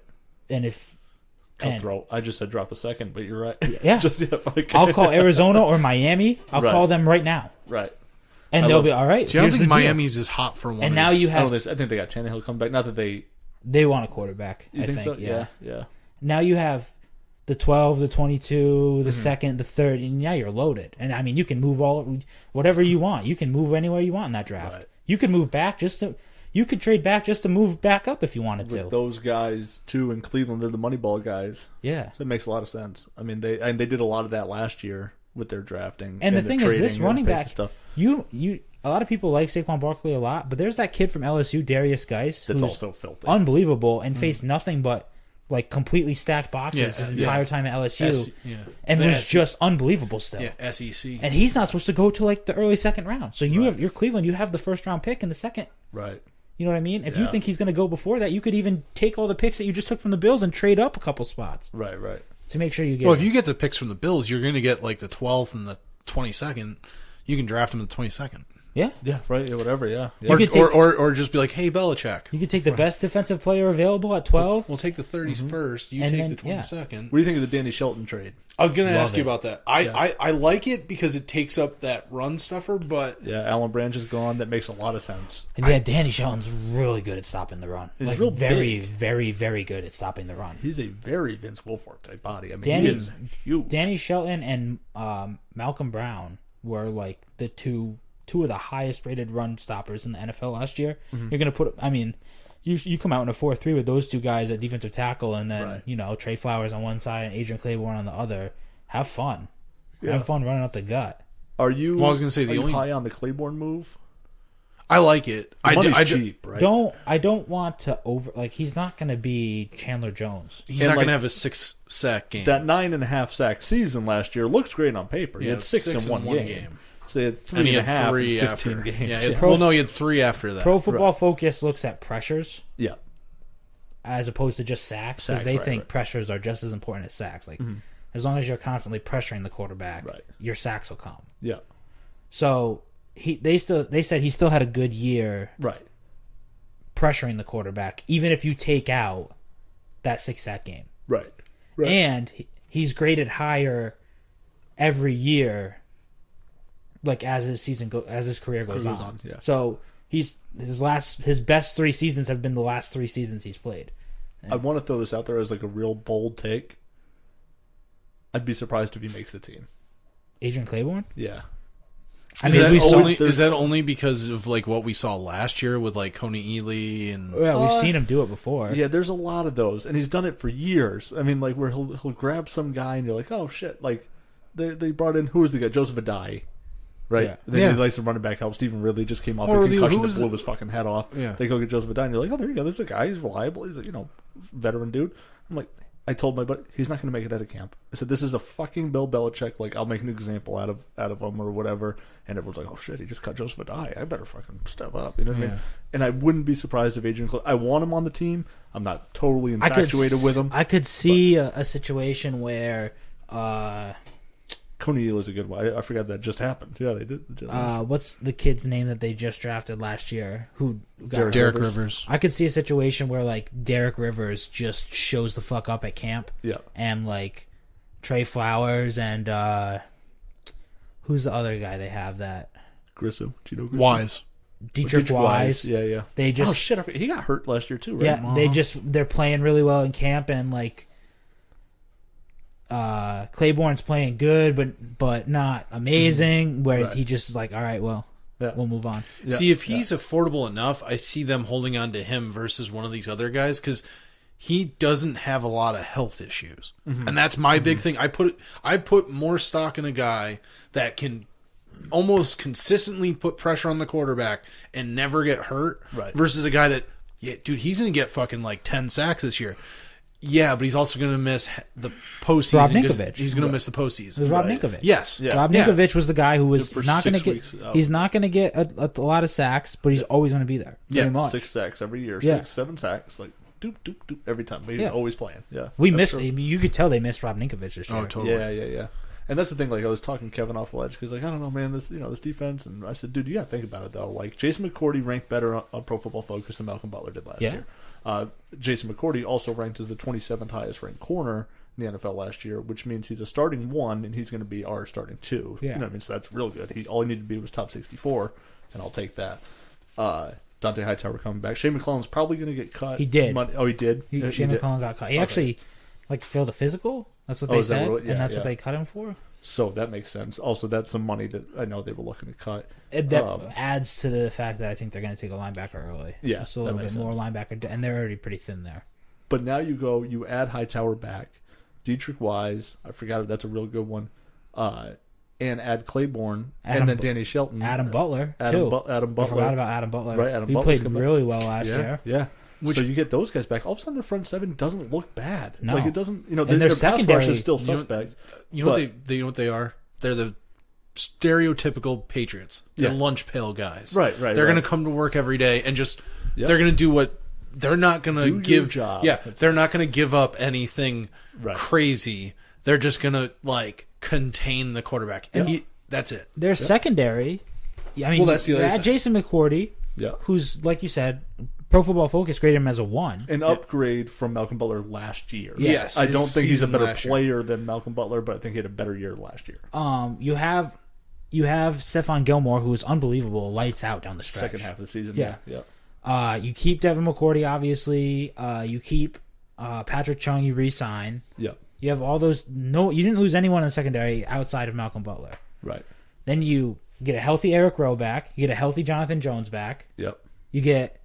And if... Cutthroat. I just said drop a second, but you're right. Yeah. I'll call Arizona or Miami. I'll call them right now. Right. And they'll be all right. See, I don't think Miami's as hot for one. And now you have. I think they got Tannehill come back. Not that they want a quarterback. You think so? Yeah. Yeah. Now you have the 12, the 22, the second, the third, and now you're loaded. And I mean, you can move whatever you want. You can move anywhere you want in that draft. Right. You could move back you could trade back just to move back up if you wanted to. With those guys too in Cleveland, they're the Moneyball guys. Yeah. So it makes a lot of sense. I mean, they did a lot of that last year with their drafting. And the thing is, this running back stuff. A lot of people like Saquon Barkley a lot, but there's that kid from LSU, Darius Geis, that's who's also filthy, unbelievable, and faced nothing but like completely stacked boxes his entire time at LSU, and was just unbelievable still. Yeah, SEC, and he's not supposed to go to like the early second round. So you're Cleveland, you have the first round pick in the second. Right. You know what I mean? If you think he's going to go before that, you could even take all the picks that you just took from the Bills and trade up a couple spots. Right. To make sure you get. Well, if you get the picks from the Bills, you're going to get like the 12th and the 22nd. You can draft them in the 22nd. Yeah. Yeah, right. Yeah, whatever. Yeah. You could take, or just be like, hey, Belichick. you could take the best defensive player available at 12. We'll take the 30s first. You And take then- the 22nd. What do you think of the Danny Shelton trade? I was going to ask it. you about that. I like it because it takes up that run stuffer, but Yeah, Alan Branch is gone. That makes a lot of sense. And yeah, Danny Shelton's really good at stopping the run. He's Like, real very, big. very, very good at stopping the run. He's a very Vince Wilfork type body. I mean, Danny- he is huge. Danny Shelton and Malcolm Brown were like the two of the highest rated run stoppers in the NFL last year. Mm-hmm. You're gonna put, I mean, you come out in a 4-3 with those two guys at defensive tackle, and then Right. Trey Flowers on one side and Adrian Claiborne on the other. Have fun. Yeah. Have fun running up the gut. Are you? Well, I was gonna say, the are you only- high on the Claiborne move. I like it. The money's I cheap, right? I don't want to he's not gonna be Chandler Jones. He's And, not like, going to have a 6-sack game. That 9.5 sack season last year looks great on paper. He Yeah, had six in one game. So he had and he 3.5 had 3 in after. 15 games. Yeah, Yeah. Pro- well, no, he had 3 after that. Pro Football Focus looks at pressures Yeah. as opposed to just sacks, because Sacks, they right, think right. pressures are just as important as sacks. Like, as long as you're constantly pressuring the quarterback, Right. your sacks will come. Yeah. So they said he still had a good year Right. pressuring the quarterback, even if you take out that 6-sack game. Right. Right. And he's graded higher every year, like as his career goes on. Yeah. So his best 3 seasons have been the last 3 seasons he's played. I want to throw this out there as like a real bold take. I'd be surprised if he makes the team. Adrian Claiborne? Yeah. I Is mean, that, we saw, only, is that only because of like what we saw last year with like Coney Ely and yeah, we've seen him do it before. Yeah, there's a lot of those, and he's done it for years. I mean, like where he'll grab some guy, and you're like, oh shit! Like they brought in, who was the guy? Joseph Adai, right? Yeah. Then Yeah. he likes to running back help. Stephen Ridley just came off Or a concussion who that was blew the- his fucking head off. Yeah. They go get Joseph Adai, and you're like, oh, there you go. This is a guy. He's reliable. He's a veteran dude. I'm like, I told my buddy, he's not going to make it out of camp. I said, this is a fucking Bill Belichick. Like, I'll make an example out of him or whatever. And everyone's like, oh shit, he just cut Joseph Adai. I better fucking step up. You know what I mean? And I wouldn't be surprised if Adrian I want him on the team. I'm not totally infatuated with him. I could see a situation where Coney Ely is a good one. I forgot that just happened. Yeah, they did. what's the kid's name that they just drafted last year who got Derek Rivers. I could see a situation where like Derek Rivers just shows the fuck up at camp. Yeah. And like Trey Flowers and who's the other guy they have that Grissom. Gino Grissom. Wise. Dietrich Wise. Yeah. They just Oh shit! He got hurt last year too, right? yeah, they're playing really well in camp, and like Claiborne's playing good but not amazing, where Right. he just is like, all right, well, Yeah. we'll move on. Yeah. See, if he's affordable enough, I see them holding on to him versus one of these other guys because he doesn't have a lot of health issues, and that's my big thing. I put more stock in a guy that can almost consistently put pressure on the quarterback and never get hurt, Right. versus a guy that, yeah, dude, he's gonna get fucking like 10 sacks this year. Yeah, but he's also going to miss the postseason. Rob 'cause Ninkovich. He's going to miss the It was postseason. Rob Right. Ninkovich. Yes. Yeah. Rob Yeah. Ninkovich was the guy who was For not going to 6 get. weeks out. He's not going to get a lot of sacks, but he's always going to be there. Yeah. Pretty much. 6 sacks every year. Yeah. 6, 7 sacks. Like doop doop doop every time. But he's Yeah. always playing. Yeah. We That's missed. true. You could tell they missed Rob Ninkovich this year. Oh, totally. Yeah. And that's the thing. Like I was talking to Kevin off the ledge because like I don't know, man. This defense, and I said, dude, you got to think about it though. Like Jason McCourty ranked better on Pro Football Focus than Malcolm Butler did last Yeah. year. Jason McCourty also ranked as the 27th highest ranked corner in the NFL last year, which means he's a starting 1 and he's going to be our starting 2. Yeah. You know what I mean? So that's real good. All he needed to be was top 64, and I'll take that. Dante Hightower coming back. Shane McClellan's probably going to get cut. He did. Oh, he did. Shane did. McCollum got cut. He actually failed a physical. That's what Oh, they is that said, what- yeah, and that's yeah. what they cut him for. So that makes sense. Also, that's some money that I know they were looking to cut. That adds to the fact that I think they're going to take a linebacker early. Yeah, just a little that bit makes more sense. linebacker, and they're already pretty thin there. But now you add Hightower back, Dietrich Wise. I forgot it. That's a real good one. And add Claiborne, and then Danny Shelton, Adam Butler Adam too. Adam I Butler. forgot about Adam Butler. Right, Adam he Butler's played coming back. really well last year. Yeah. So you get those guys back. All of a sudden, their front seven doesn't look bad. No. Like it doesn't. And Their their pass secondary- rush is still you know- suspect. You know But- what you know what they are? They're the stereotypical Patriots. They're Yeah. lunch pail guys. Right. They're right. going to come to work every day and just Yep. they're going to do what they're not going Do to your give. job. Yeah, they're not going to give up anything Right. crazy. They're just going to like contain the quarterback, and that's it. Their secondary I mean, Well, that's the other thing. Jason McCourty, Yeah. who's like you said, Pro Football Focus graded him as a 1. An upgrade from Malcolm Butler last year. Yes, I don't his think he's a season better last year. player than Malcolm Butler, but I think he had a better year last year. You have Stephon Gilmore, who is unbelievable, lights out down the stretch. Second half of the season. Yeah. Yeah. You keep Devin McCourty, obviously. You keep Patrick Chung. You re-sign. Yeah. You have all those. No, you didn't lose anyone in the secondary outside of Malcolm Butler. Right. Then you get a healthy Eric Rowe back. You get a healthy Jonathan Jones back. Yep. You get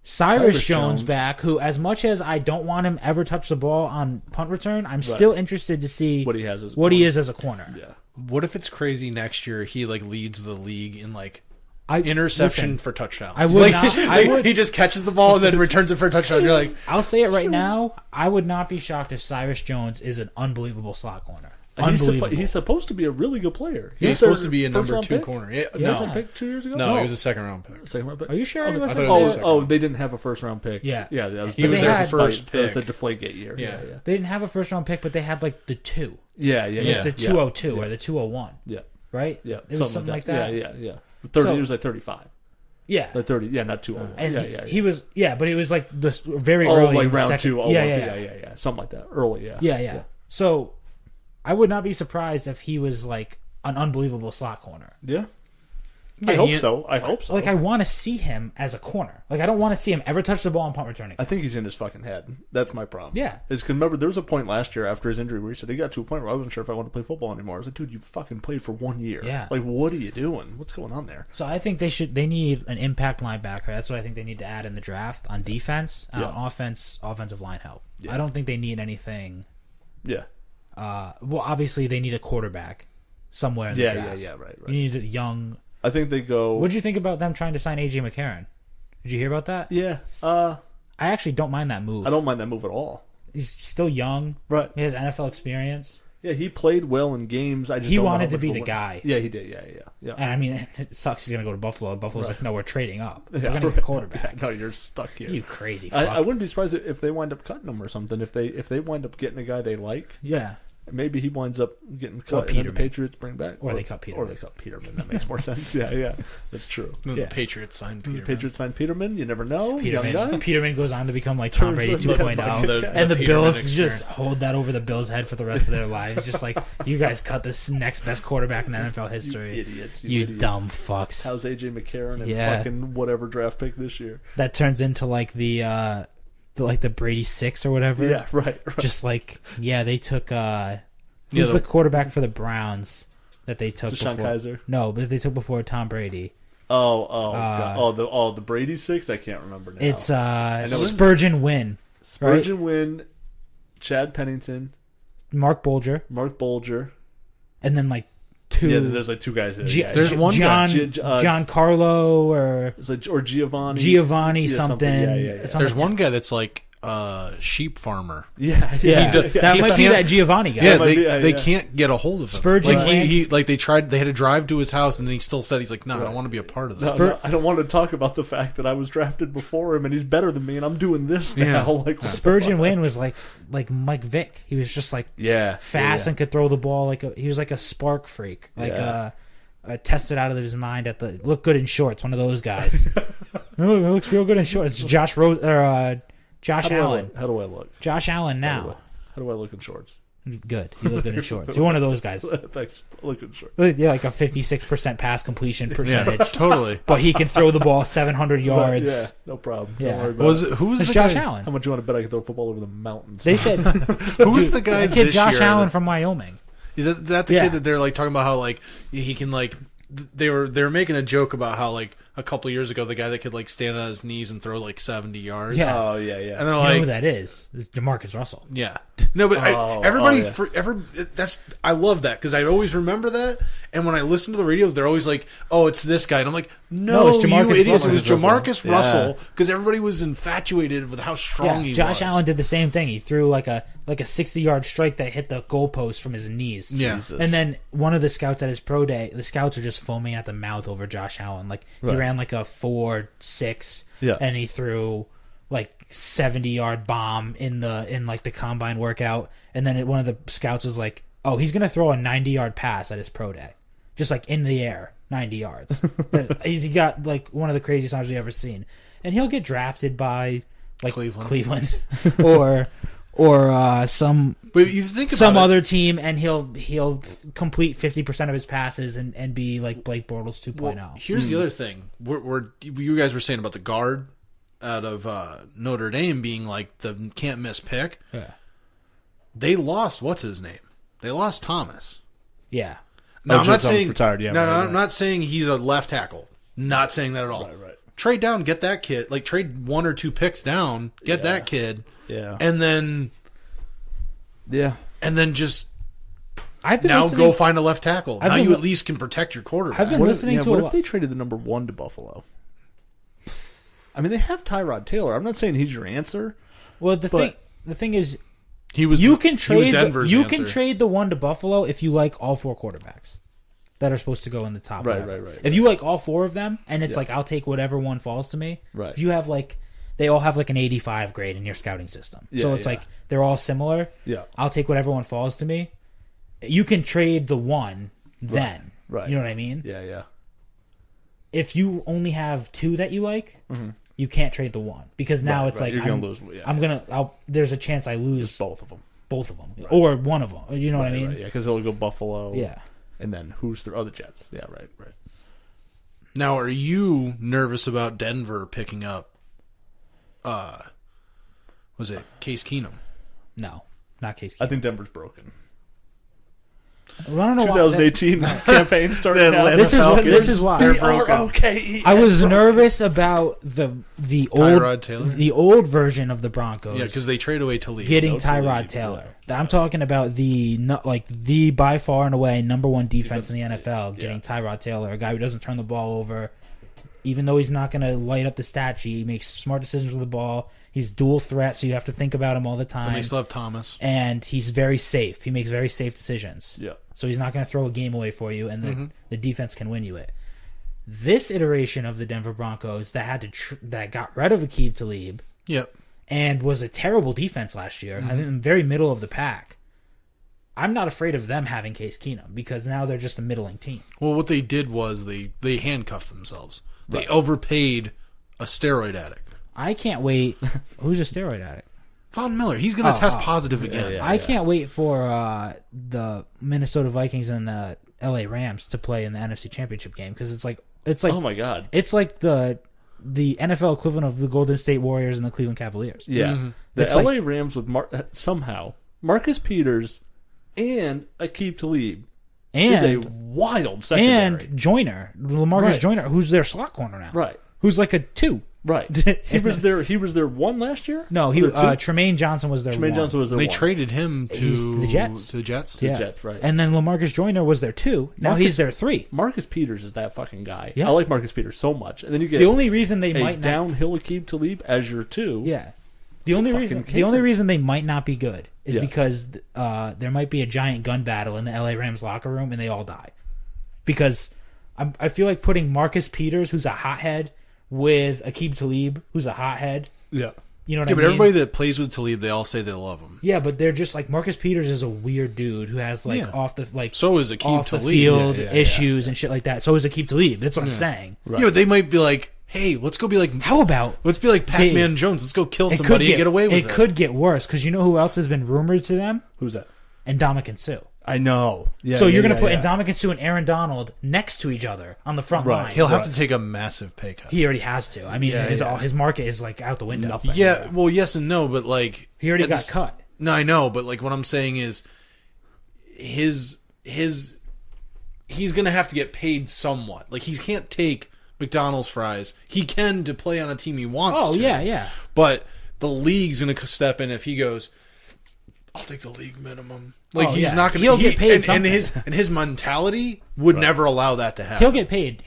Cyrus Jones Jones back, who, as much as I don't want him ever touch the ball on punt return, I'm still interested to see What he has as a what he corner. is as a corner. Yeah. What if it's crazy next year? He like leads the league in like I interception listen, for touchdowns. I would like, not- I would- he just catches the ball and then returns it for a touchdown. You're like, I'll say it right now. I would not be shocked if Cyrus Jones is an unbelievable slot corner. Unbelievable. He's supposed to be a really good player. he was their supposed to be a number first-round 2 pick? corner. Yeah, First round no, pick 2 years ago? no, he was a second round pick. Second round pick. Are you sure he wasn't? I thought it was a second Oh, round. they didn't have a first round pick. Yeah. Yeah. That was He was they their had- first pick. The Deflategate year. Yeah. Yeah. They didn't have a first round pick, but they had like the 2. Yeah. The 202 or the 201, Yeah. right? Yeah. It was something like that. Yeah. 30, So- he was like 35. Yeah. Like 30. Yeah, not 201. And he was, but it was like this very Oh, early. like in the round second- 2. Oh, Yeah. yeah. Something like that. Early, yeah. Yeah. So I would not be surprised if he was like an unbelievable slot corner. Yeah. Yeah, I hope he- so. I hope so. Like, I want to see him as a corner. Like, I don't want to see him ever touch the ball on punt returning. I think he's in his fucking head. That's my problem. Yeah. Is because remember there was a point last year after his injury where he said he got to a point where I wasn't sure if I wanted to play football anymore. I was like, dude, you fucking played for 1 year. Yeah. Like, what are you doing? What's going on there? So I think they need an impact linebacker. That's what I think they need to add in the draft on defense. And on offensive line help. Yeah. I don't think they need anything. Yeah. Well, obviously they need a quarterback somewhere in the draft. Right. You need a young. I think they go. What did you think about them trying to sign AJ McCarron? Did you hear about that? Yeah. I actually don't mind that move. I don't mind that move at all. He's still young. Right. He has NFL experience. Yeah, he played well in games. I just He don't know wanted how to much be we'll the win. guy. Yeah, he did. Yeah. And I mean, it sucks he's going to go to Buffalo. Buffalo's like, no, we're trading up. We're Yeah, going to get a quarterback. Yeah, no, you're stuck here. You crazy fuck. I wouldn't be surprised if they wind up cutting him or something. If they wind up getting a guy they like, Yeah. maybe he winds up getting cut, and then the Peterman. Patriots bring back, Or they cut Peterman. or they cut Peterman. That makes more sense. Yeah, that's true. Then Yeah. the Patriots signed Peter. Patriots signed Peterman. You never know. Young guy. Peterman goes on to become like Tom Brady Turns into 2.0. the- And the Peterman Bills experience. just hold that over the Bills' head for the rest of their lives. Just like, you guys cut this next best quarterback in NFL history. Idiots. You idiots. dumb fucks. How's AJ McCarron and Yeah. fucking whatever draft pick this year? That turns into like the Brady 6 or whatever. Yeah, right. Just like, they took who's the- the quarterback for the Browns that they took DeShone before? Kizer? No, but they took before Tom Brady. God. The Brady 6. I can't remember now. It's know Spurgeon Wynn, Spurgeon Wynn, Chad Pennington, Mark Bolger, Mark Bolger. and then like two. Yeah, there's like two guys there. G- yeah, There's one guy. Giancarlo or It's like or Giovanni. Giovanni Yeah, something. Yeah. something. There's one guy that's like sheep farmer. Yeah. That might be that Giovanni guy. Yeah, might be, they yeah. can't get a hold of him. Spurgeon like Wynn. he like they tried. They had to drive to his house, and then he still said he's like, no, I don't want to be a part of this. No, I don't want to talk about the fact that I was drafted before him and he's better than me and I'm doing this now. Yeah. Like, what the Spurgeon fuck? Wynn was like Mike Vick. He was just like Yeah. fast and could throw the ball Yeah. he was like a spark freak, tested out of his mind at the look good in shorts. One of those guys. Oh, it looks real good in shorts. It's Josh Allen. How do I look? Josh Allen now. How do I look in shorts? Good. You look good in shorts. You're one of those guys. Thanks. I look in shorts. Yeah, like a 56% pass completion percentage. Yeah, totally. But he can throw the ball 700 yards. Yeah, no problem. Yeah. Don't worry about it. Who was It's the Josh guy? Allen. How much you want to bet I can throw a football over the mountains? They said Who was the guy that kid this Josh year Allen that- from Wyoming. Is that the Yeah. kid that they're like talking about how like he can like they were making a joke about how like a couple years ago the guy that could like stand on his knees and throw like 70 yards. Yeah. Oh, yeah. And they're You know like, who that is? It's Jamarcus Russell. yeah. No, but everybody, I love that because I always remember that. And when I listen to the radio, they're always like, "Oh, it's this guy," and I'm like, "No, it's Jamarcus you idiots! Russell. It was Jamarcus Yeah. Russell because everybody was infatuated with how strong he Josh was." Allen did the same thing. He threw like a 60-yard strike that hit the goalpost from his knees. Yeah. Jesus. And then one of the scouts at his pro day, the scouts are just foaming at the mouth over Josh Allen. Like he Right. ran like a 4.6, Yeah. and he threw like 70-yard bomb in like the combine workout. And then one of the scouts was like, "Oh, he's gonna throw a 90-yard pass at his pro day." just like in the air, 90 yards. He got like one of the craziest times we've ever seen, and he'll get drafted by like Cleveland or some. But you think about some it, other team, and he'll complete 50% of his passes and be like Blake Bortles 2.0. Well, here's the other thing: you guys were saying about the guard out of Notre Dame being like the can't miss pick. Yeah, they lost what's his name? They lost Thomas. yeah. No, I'm not saying retired. Yeah, no, right. I'm not saying he's a left tackle. Not saying that at all. Right. Trade down, get that kid. Like trade 1 or 2 picks down, get that kid. Yeah, and then just I've been now listening, go find a left tackle. Now you at least can protect your quarterback. I've been listening to what a if they traded the number 1 to Buffalo? I mean, they have Tyrod Taylor. I'm not saying he's your answer. Well, the thing is, he was Denver's you answer. can trade the 1 to Buffalo if you like all 4 quarterbacks that are supposed to go in the top. Right. If you like all 4 of them, and it's like I'll take whatever one falls to me. Right. If you have like they all have like an 85 grade in your scouting system, so it's like they're all similar. Yeah. I'll take whatever one falls to me. You can trade the 1 then. Right. You know what I mean? Yeah. If you only have 2 that you like, you can't trade the 1 because now it's like you're gonna lose. There's a chance I lose Just both of them. Or one of them. You know what I mean? Right, yeah, because they'll go Buffalo. Yeah. And then who's the other Jets? Yeah, right. Now, are you nervous about Denver picking up? Was it Case Keenum? No, not Case. I think Denver's broken. Well, I don't know 2018 campaign started. Atlanta This Falcons, is why. they're broken. Okay. I was nervous about the Tyrod Taylor? the old version of the Broncos. Yeah, because they trade away Talib. getting No Tyrod Talib, Taylor. I'm talking about the by far and away number 1 defense in the NFL. Getting Tyrod Taylor, a guy who doesn't turn the ball over, even though he's not going to light up the stat sheet. He makes smart decisions with the ball. He's dual threat, so you have to think about him all the time. And they still have Thomas. And he's very safe. He makes very safe decisions. Yeah. So he's not going to throw a game away for you, and the defense can win you it. This iteration of the Denver Broncos that had to that got rid of Aqib Talib, Yep. and was a terrible defense last year. I think in the very middle of the pack. I'm not afraid of them having Case Keenum because now they're just a middling team. Well, what they did was they handcuffed themselves. They overpaid a steroid addict. I can't wait. Who's a steroid addict? Von Miller. He's going to test positive again. I can't wait for the Minnesota Vikings and the LA Rams to play in the NFC Championship game because it's like Oh my God. it's like the NFL equivalent of the Golden State Warriors and the Cleveland Cavaliers. Yeah. The It's LA Rams with somehow Marcus Peters and Aqib Talib is a wild secondary. And Joyner, Lamarcus Joyner, who's their slot corner now. Right. Who's like a 2. Right. He was their 1 last year? No, Tremaine Johnson was their Tremaine 1. Johnson was their They 1. traded him to the Jets. To the Jets? Yeah. Jets, right. And then Lamarcus Joyner was their 2. Now he's their 3. Marcus Peters is that fucking guy. Yeah. I like Marcus Peters so much. And then you get The only reason they a might not downhill Aqib Talib as your 2. Yeah. The only reason they might not be good is because there might be a giant gun battle in the LA Rams locker room and they all die. Because I feel like putting Marcus Peters, who's a hothead, with Aqib Talib, who's a hothead. Yeah. You know what I Yeah, mean? but everybody that plays with Talib, they all say they love him. Yeah, but they're just like Marcus Peters is a weird dude who has off the So is Aqib off the Talib. field issues and shit like that. So is Aqib Talib. That's what I'm saying. Right. Yeah, they might be like, hey, let's go be like How about let's be like Pac-Man Dave, Jones. Let's go kill somebody and get away with it. It could get worse because you know who else has been rumored to them? Who's that? Ndamukong Suh. I know. Yeah, So you're going to put Ndamukong Suh and Aaron Donald next to each other on the front line. He'll have to take a massive pay cut. He already has to. I mean, his market is like out the window. Nothing. Yeah, well, yes and no, but like He already got cut. No, I know, but like what I'm saying is, he's gonna have to get paid somewhat. Like he can't take McDonald's fries. He can to play on a team he wants. Oh to. yeah. But the league's gonna step in if he goes, I'll take the league minimum. Like he's not gonna. He'll get paid and his mentality would never allow that to happen. He'll get paid.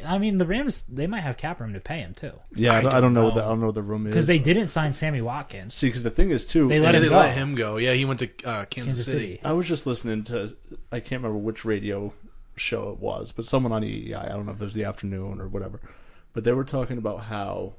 I mean, the Rams, they might have cap room to pay him too. Yeah, I don't know what the room is Because they didn't sign Sammy Watkins. See, because the thing is too, They let him go. Yeah, he went to Kansas City. I was just listening to, I can't remember which radio show it was, but someone on EEI, I don't know if it was the afternoon or whatever, but they were talking about how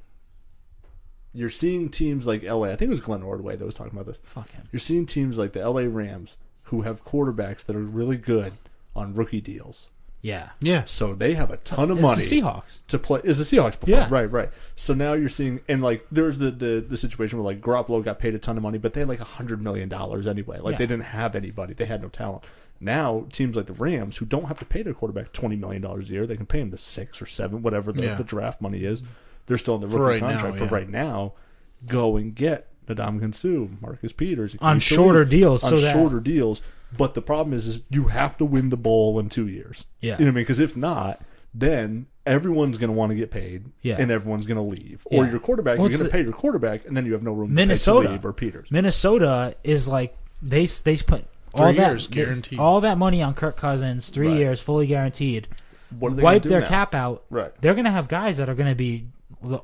you're seeing teams like LA, I think it was Glenn Ordway that was talking about this. Fuck him. You're seeing teams like the LA Rams who have quarterbacks that are really good on rookie deals. Yeah. Yeah. So they have a ton of It's money the Seahawks. to play. Is the Seahawks before? Yeah. Right. So now you're seeing, and like there's the situation where like Garoppolo got paid a ton of money, but they had like $100 million anyway. Like they didn't have anybody. They had no talent. Now teams like the Rams, who don't have to pay their quarterback $20 million a year, they can pay him the 6 or 7, whatever the draft money is. They're still in the rookie contract for right now. Go and get Ndamukong Suh, Marcus Peters On shorter deals. Shorter deals. But the problem is you have to win the bowl in 2 years. Yeah. You know what I mean? Because if not, then everyone's going to want to get paid, and everyone's going to leave. Or your quarterback, you're going to pay your quarterback, and then you have no room to pay Talib or Peters. Minnesota is like they put 3 years guaranteed. All that money on Kirk Cousins, 3 years fully guaranteed. What are they wipe do their now? cap out. Right. They're going to have guys that are going to be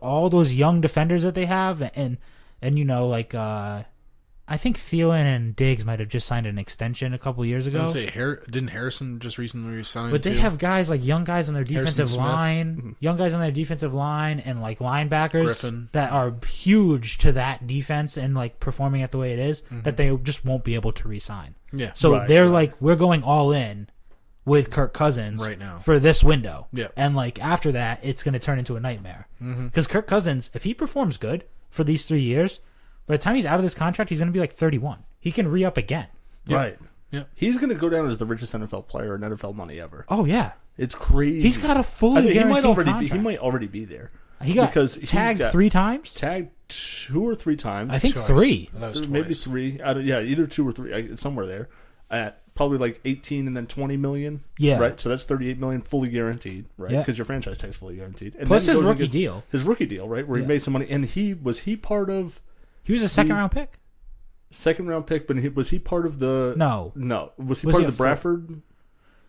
all those young defenders that they have, and you know, like I think Thielen and Diggs might have just signed an extension a couple years ago. I was gonna say, didn't Harrison just recently resign? But they have guys like young guys on their defensive line, and like linebackers Griffin. that are huge to that defense and like performing at the way it is, that they just won't be able to re-sign. Yeah. So they're like, we're going all in with Kirk Cousins right now for this window. Yeah. And like after that, it's going to turn into a nightmare. Because Kirk Cousins, if he performs good for these 3 years, by the time he's out of this contract, he's going to be like 31. He can re-up again. Yep. Right. Yep. He's going to go down as the richest NFL player in NFL money ever. Oh yeah, It's crazy. he's got a fully guaranteed contract. He might already be there. He got because tagged 3 times. Tagged 2 or 3 times. I think Twice. 3. That was Maybe twice. 3. Either 2 or 3. Somewhere there. At probably like 18 and then 20 million. Yeah. Right. So that's 38 million fully guaranteed. Right. Yeah. Because your franchise tag's fully guaranteed. And Plus then his goes rookie against deal. His rookie deal. Right. Where he made some money. And was he part of He was a second round pick. second round pick? But was he part of the No. Was he Was part he of the a Bradford?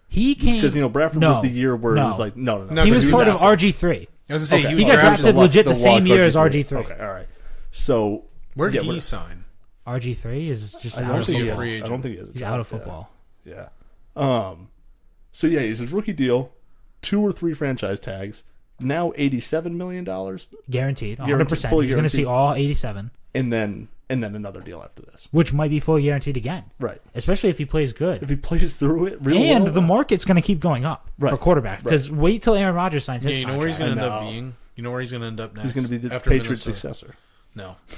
He came Because Bradford was the year where it was like no. No, he because was he part was of RG3. I was gonna say He got drafted legit the same year as RG3. RG3. Okay. All right. So Where did he sign? RG3 is just I out don't of think he's a football. free I agent. don't think he is. He's out of football. Yeah. So yeah, he's his rookie deal, 2 or 3 franchise tags, now $87 million, Guaranteed. 100%. Guaranteed, fully He's going to see guaranteed. all 87, and then another deal after this. which might be fully guaranteed again. Right. Especially if he plays good. If he plays through it real And well, the market's going to keep going up for quarterback. Because wait till Aaron Rodgers signs his Yeah, you know where he's contract. going to end I up know. being? You know where he's going to end up next? he's going to be the after Patriots' Minnesota? successor. No. You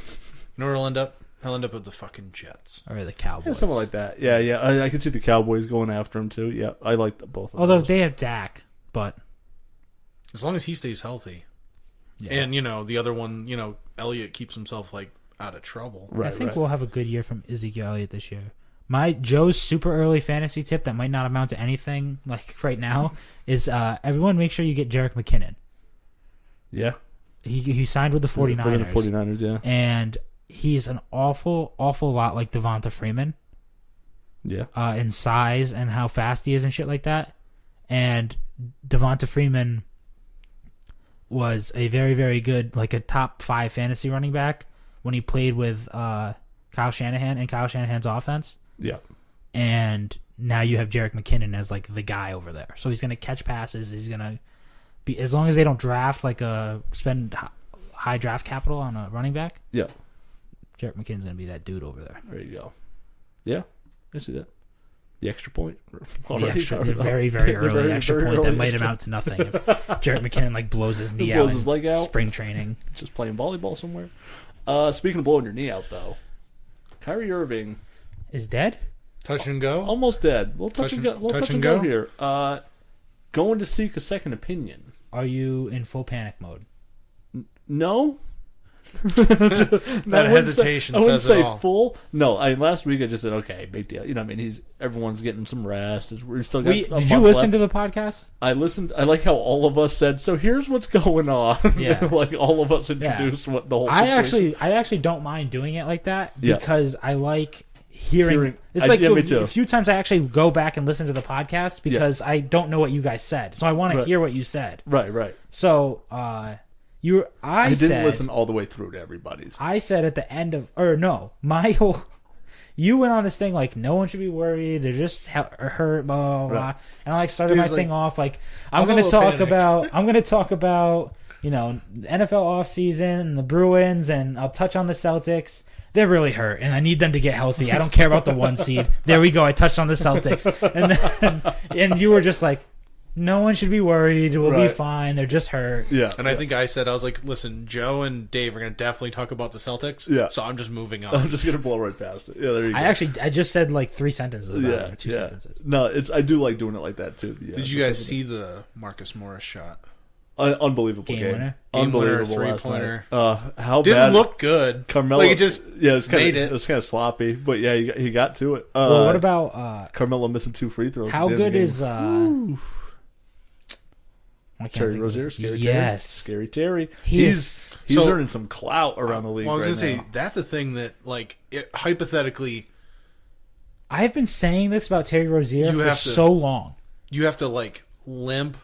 know where he'll end up? He'll end up with the fucking Jets. Or the Cowboys. Yeah, something like that. Yeah. I can see the Cowboys going after him too. Yeah, I like both of Although those. they have Dak, but As long as he stays healthy. yeah. And, the other one, Elliott keeps himself, out of trouble. Right, I think right. we'll have a good year from Ezekiel Elliott this year. My Joe's super early fantasy tip that might not amount to anything like right now is everyone make sure you get Jerick McKinnon. Yeah. He signed with the 49ers. For the 49ers, yeah. And he's an awful lot like Devonta Freeman Yeah. in size and how fast he is and shit like that. And Devonta Freeman was a very, very good, like a top 5 fantasy running back when he played with Kyle Shanahan and Kyle Shanahan's offense. Yeah. And now you have Jerick McKinnon as like the guy over there. So he's going to catch passes. He's going to be, as long as they don't draft spend high draft capital on a running back. Yeah. Jerick McKinnon's going to be that dude over there. There you go. Yeah. I see that. The extra point. The very, very early very, extra very point that early might extra amount to nothing if Jerick McKinnon blows his knee Blows out his in leg out. spring training. Just playing volleyball somewhere. Speaking of blowing your knee out, though, Kyrie Irving Is dead? Touch and go? almost dead. We'll touch and go. We'll touch and go here. Going to seek a second opinion. Are you in full panic mode? No. That hesitation I wouldn't says it say all. full. No, last week I just said okay, big deal. Everyone's getting some rest. We still got. Did you listen to the podcast? I listened. I like how all of us said. So here's what's going on. Yeah. Like all of us introduced what the whole. Situation. I actually don't mind doing it like that Yeah. because I like hearing. It's like me too. a few times I actually go back and listen to the podcast because I don't know what you guys said, so I want to hear what you said. Right. So I didn't listen all the way through to everybody's. I said at the end of, you went on this thing like no one should be worried. They're just hurt, blah blah blah. Right. And I started Dude's my thing off like I'm I'm going a to little talk panicked. about the NFL offseason and the Bruins, and I'll touch on the Celtics. They're really hurt, and I need them to get healthy. I don't care about the 1 seed. There we go. I touched on the Celtics, and you were just like, No one should be worried. We'll be Right. fine. They're just hurt. Yeah. And I think I was like, listen, Joe and Dave are going to definitely talk about the Celtics. Yeah. So I'm just moving on. I'm just gonna blow right past it. Yeah, there you go. I just said like 3 sentences about it. yeah, Or 2 sentences. No, I do like doing it like that too. Yeah, Did you guys see the Marcus Morris shot? Unbelievable Game game. winner? Game winner, Unbelievable last three-pointer. night. How Didn't bad? look good. Carmelo. Like, it just yeah, it was kind made of it. it was kind of sloppy, but yeah, he got to it. Well, what about Carmelo missing 2 free throws? how at the end good of the game. is I can't Terry think of Rozier? his- Scary Yes. Scary Terry. He's He's So- earning some clout around the league. Well, I was right going to now. say, that's a thing that, like, hypothetically, I've been saying this about Terry Rozier You for have to- so long. you have to, like, limp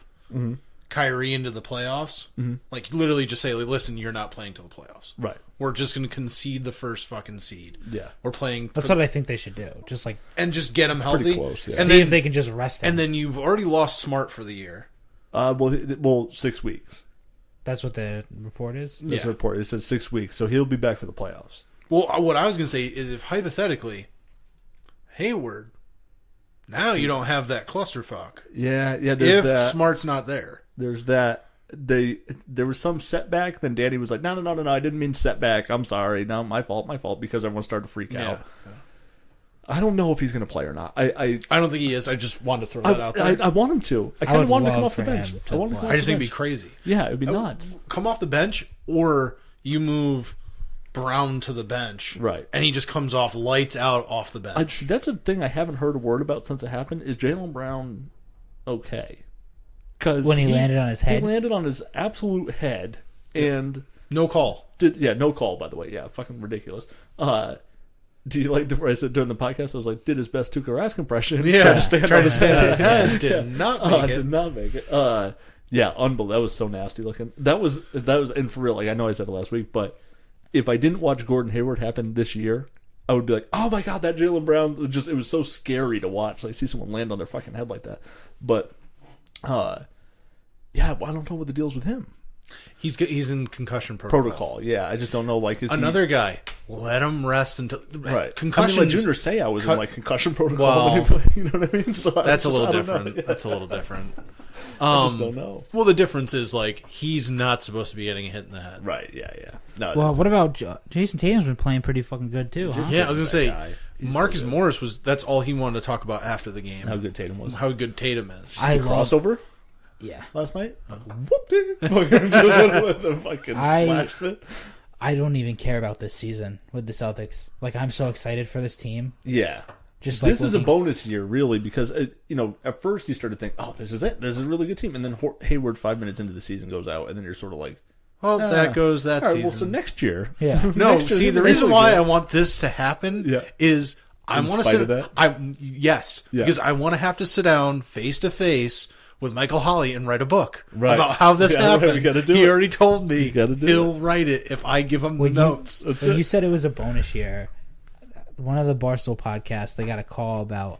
Kyrie into the playoffs. Like, literally just say, like, listen, you're not playing till the playoffs. Right. We're just going to concede the first fucking seed. Yeah. We're playing That's what I think they should do. Just like and just get him healthy. Pretty close, yeah. And see then, if they can just rest him. and then you've already lost Smart for the year. Well, 6 weeks. That's what the report is. That's Yeah. the report. It said 6 weeks, so he'll be back for the playoffs. Well, what I was going to say is if hypothetically, Hayward, now you don't have that clusterfuck. Yeah. There's If that. Smart's not there. There's that. There was some setback. Then Danny was like, "No, I didn't mean setback. I'm sorry. No, my fault, because everyone started to freak out." I don't know if he's going to play or not. I don't think he is. I just wanted to throw that out there. I want him to. I I kind would of want him to come love off the for bench. him I to want him to come play. off I just the think it'd be bench. crazy. Yeah, it'd be nuts. Come off the bench, or you move Brown to the bench, Right. And he just comes off lights out off the bench. That's a thing I haven't heard a word about since it happened. Is Jaylen Brown okay? Because When he landed on his head? he landed on his absolute head, and No call. no call, by the way. Yeah, fucking ridiculous. Do you like the I said during the podcast? I was like, did his best Tuukka Rask impression. Yeah, tried to stand on his head. Did not make it. Did not make it. Yeah, unbelievable. That was so nasty looking. That was, and for real, like I know I said it last week, but if I didn't watch Gordon Hayward happen this year, I would be like, oh my god, that Jaylen Brown, it was so scary to watch. Like see someone land on their fucking head like that. But, yeah, I don't know what the deal's with him. He's in concussion protocol. Yeah, I just don't know. Like is Another guy, let him rest until right. concussions. I mean, like Junior Seau was in like concussion protocol. Well, you know what I mean? So that's a little I don't know. different. That's a little different. I just don't know. Well, the difference is like he's not supposed to be getting a hit in the head. Right? Yeah. No. Well, what about Jason Tatum's been playing pretty fucking good too, huh? Yeah, I was gonna say guy. He's Marcus so good. Morris was. That's all he wanted to talk about after the game. how good Tatum was. How good Tatum is. I The love. crossover Yeah, last night. The fucking splash it. I don't even care about this season with the Celtics. Like I'm so excited for this team. Yeah. Just like This is a looking- bonus year, really, because at first you started to think, "Oh, this is it. This is a really good team," and then Hayward 5 minutes into the season goes out, and then you're sort of like, well, that goes that "All right, season. well, so next year, Yeah. No, next year, see, the this reason is why good." I want this to happen Yeah. is I In want to spite sit. of that? Yes, Yeah. because I want to have to sit down face to face with Michael Holley and write a book Right. about how this Yeah, right, happened. we gotta do he it. already told me You gotta do he'll write it if I give him the When you- notes. When you said it was a bonus year, one of the Barstool podcasts, they got a call about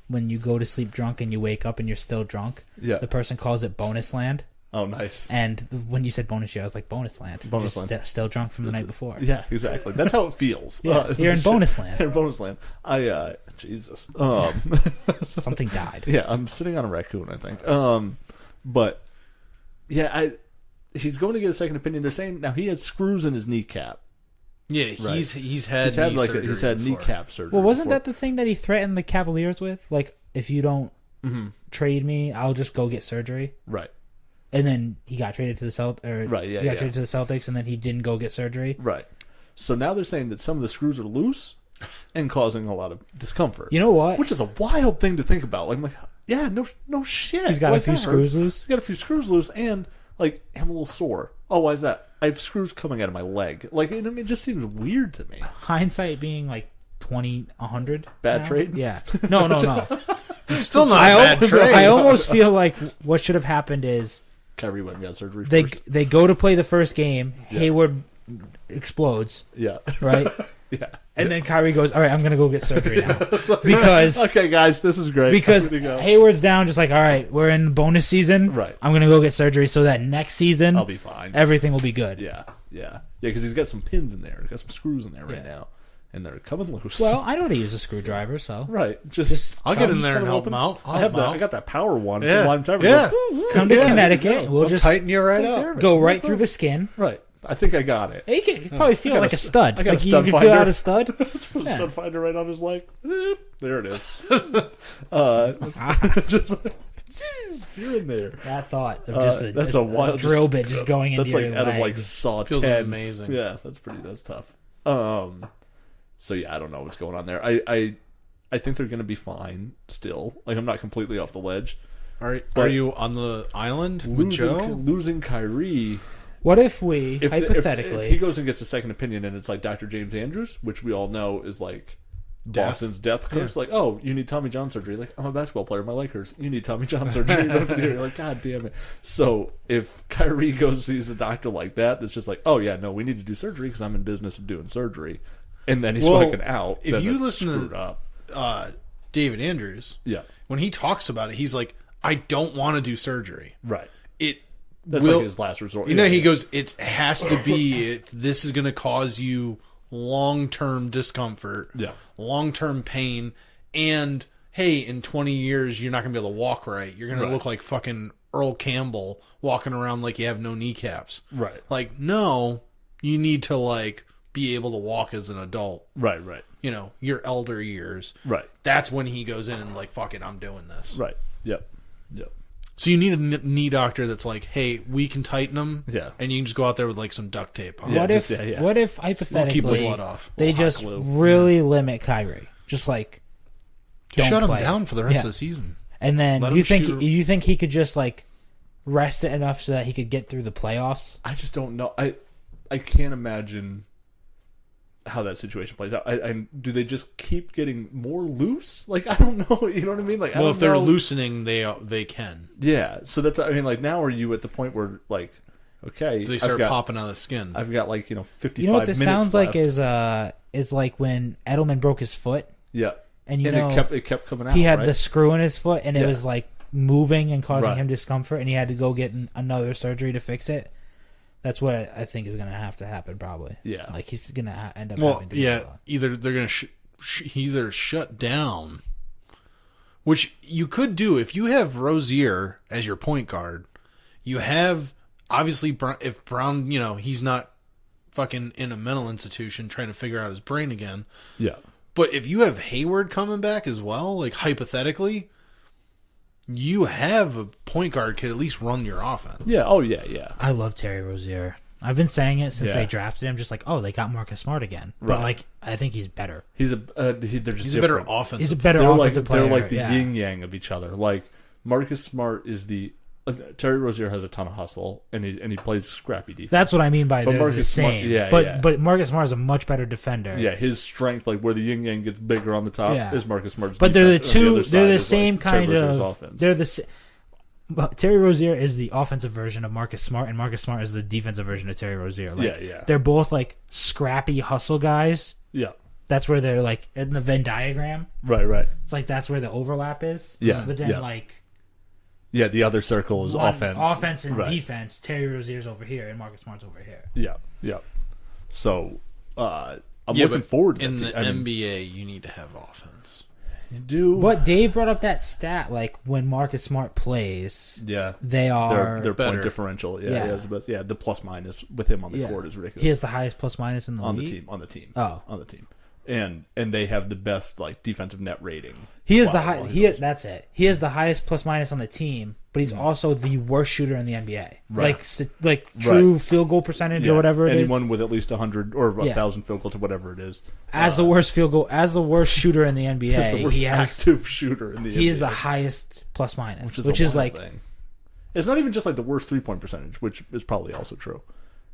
when you go to sleep drunk and you wake up and you're still drunk. Yeah. The person calls it bonus land. Oh, nice. And when you said bonus year, I was like, bonus land. Bonus Just land. still drunk from the night before. Yeah, exactly. That's how it feels. Yeah, you're in bonus land. You're in bonus land. Jesus. Something died. Yeah, I'm sitting on a raccoon, I think. But yeah, he's going to get a second opinion. They're saying now he has screws in his kneecap. Yeah, Right. he's had He's had knee like surgery he's had before. kneecap surgery. Well, wasn't before. that the thing that he threatened the Cavaliers with? Like, if you don't trade me, I'll just go get surgery. right? And then he got traded to the Right, yeah, he got yeah. traded to the Celtics, and then he didn't go get surgery. Right. So now they're saying that some of the screws are loose and causing a lot of discomfort. You know what? Which is a wild thing to think about. Like, I'm like, yeah, no shit. He's got Like, a few that screws hurts. loose. He's got a few screws loose, and like I'm a little sore. Oh, why is that? I have screws coming out of my leg. Like, it just seems weird to me. Hindsight being like 100. Bad trade? Yeah. No. It's still not a bad trade. I almost feel like what should have happened is Kyrie went and got surgery they first. they go to play the first game. Hayward explodes, Yeah. right? Yeah. And then Kyrie goes, "All right, I'm gonna go get surgery now," because Okay, guys, this is great. because I'm gonna go. Hayward's down. Just like, all right, we're in bonus season. Right. I'm gonna go get surgery so that next season I'll be fine. everything will be good. Yeah, because he's got some pins in there. He's got some screws in there right now. and they're coming loose. Well, I know how to use a screwdriver, so right. Just I'll get in there and help them out. I got that power one. Yeah. From Lime Tavern. Yeah. come to Connecticut. We'll I'll just tighten you right up. go right through the skin. Right. I think I got it. You can probably feel like a stud. I got Like a you stud can finder. feel out a stud. Put a stud finder right on his leg. There it is. Just like, you're in there. That thought of just that's a wild drill bit just going into That's like your out leg. of like Saw Feels 10. amazing. Yeah, that's tough. So yeah, I don't know what's going on there. I think they're gonna be fine still. Like I'm not completely off the ledge. Are But you on the island with Joe? Losing Kyrie. What if we If hypothetically? if he goes and gets a second opinion and it's like Dr. James Andrews, which we all know is like Boston's death curse. Yeah. Like, oh, you need Tommy John surgery. Like, I'm a basketball player. My leg hurts. You need Tommy John surgery. You're like, God damn it. So if Kyrie goes to use a doctor like that, it's just like, oh yeah, no, we need to do surgery because I'm in business of doing surgery, and then he's fucking out. If then you it's listen screwed to up. David Andrews, Yeah, when he talks about it, he's like, I don't want to do surgery. right. That's Like his last resort. You know, he goes, it has to be, this is going to cause you long-term discomfort, long-term pain, and, hey, in 20 years, you're not going to be able to walk right. You're going to look like fucking Earl Campbell walking around like you have no kneecaps. Right. Like, no, you need to, like, be able to walk as an adult. Right. You know, your elder years. Right. That's when he goes in and, like, fuck it, I'm doing this. Right. Yep. So you need a knee doctor that's like, hey, we can tighten them. Yeah. And you can just go out there with like some duct tape on. Yeah, what just- if? yeah. What if We'll hypothetically keep the blood off. they just really limit Kyrie, just like don't Shut him play. down for the rest Yeah. of the season. And then Let you him think shoot. you think he could just like rest it enough so that he could get through the playoffs? I just don't know. I can't imagine how that situation plays out. I do they just keep getting more loose? Like I don't know. You know what I mean? Like I Well, don't if they're know. loosening, they can. Yeah. So that's I mean like now are you at the point where like okay They start popping out of the skin. I've got like 55 You know what this minutes sounds left. like is like when Edelman broke his foot Yeah. and it kept coming out. he had right? the screw in his foot and it Yeah. was like moving and causing Right. him discomfort and he had to go get another surgery to fix it. That's what I think is going to have to happen probably. Yeah. Like he's going to end up Well, having to do yeah. that. Either they're gonna either shut down, which you could do if you have Rozier as your point guard. You have obviously if Brown, you know, he's not fucking in a mental institution trying to figure out his brain again. Yeah. But if you have Hayward coming back as well, like hypothetically, you have a point guard could at least run your offense. Yeah. Oh yeah. I love Terry Rozier. I've been saying it since Yeah. they drafted him. Just like, oh, they got Marcus Smart again. But Right. like, I think he's better. They're just He's a better different. offensive. He's a better They're offensive player. They're like the yeah. yin yang of each other. Like Marcus Smart is the Terry Rozier has a ton of hustle and he plays scrappy defense. That's what I mean by But they're the Marcus Smart- same. yeah, but yeah. but Marcus Smart is a much better defender. Yeah, his strength, like where the yin yang gets bigger on the top, Yeah. is Marcus Smart's. But they're the defense, and two. other They're side the is, same like, Terry kind Rozier's of. offense. They're the. But Terry Rozier is the offensive version of Marcus Smart, and Marcus Smart is the defensive version of Terry Rozier. Like, Yeah. They're both like scrappy hustle guys. Yeah, That's where they're like in the Venn diagram. right. It's like that's where the overlap is. Yeah, But then yeah. like Yeah, the other circle is offense and right. defense. Terry Rozier's over here, and Marcus Smart's over here. Yeah. So I'm Yeah, looking but forward to in that. the NBA. You need to have offense. You do, But Dave brought up that stat, like when Marcus Smart plays, yeah, they are their better. point differential. Yeah, Yeah. yeah, the plus minus with him on the court is ridiculous. He has the highest plus minus in the on league. the team. Oh. On the team. And they have the best like defensive net rating. He is the Wow, high. well, That's it. He is the highest plus minus on the team, but he's also the worst shooter in the NBA. Right. Like true Right. field goal percentage Yeah, or whatever it is. anyone with at least 100 or Yeah. 1,000 field goals or whatever it is. As the worst shooter in the NBA, As the worst he has. active shooter in the NBA. He is the highest plus minus, which which a is wild like thing. It's not even just like the worst 3-point percentage, which is probably also true.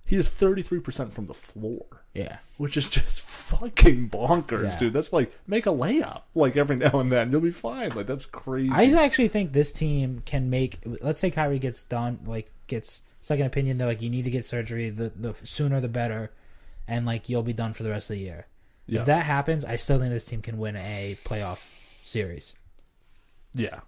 He is 33% from the floor. yeah. Which is just fucking bonkers, Yeah. dude. That's like make a layup like every now and then. You'll be fine. Like that's crazy. I actually think this team can make. Let's say Kyrie gets done, like gets second opinion. They're like, you need to get surgery. The sooner the better, and like you'll be done for the rest of the year. Yeah. If that happens, I still think this team can win a playoff series. Yeah.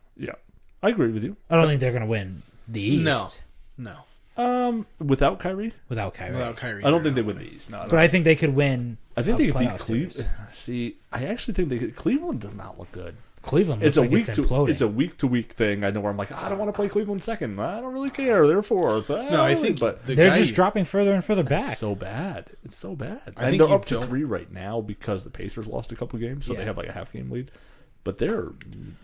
I agree with you. I don't think they're going to win the East. No. Without Kyrie, without Kyrie. Without Kyrie. I don't think they win the East. No, But I think they could win. I think a they could beat playoff Cleveland. series. See, I actually think they could. Cleveland does not look good. Cleveland It's looks a like it's imploding. it's a week thing. I know where I'm like, I don't want to play Cleveland second. I don't really care. They're fourth. No, I think but They're just dropping further and further back. so bad. It's so bad. I And think they're you up to don't- 3 right now because the Pacers lost a couple games, so Yeah. they have like a half game lead. But they're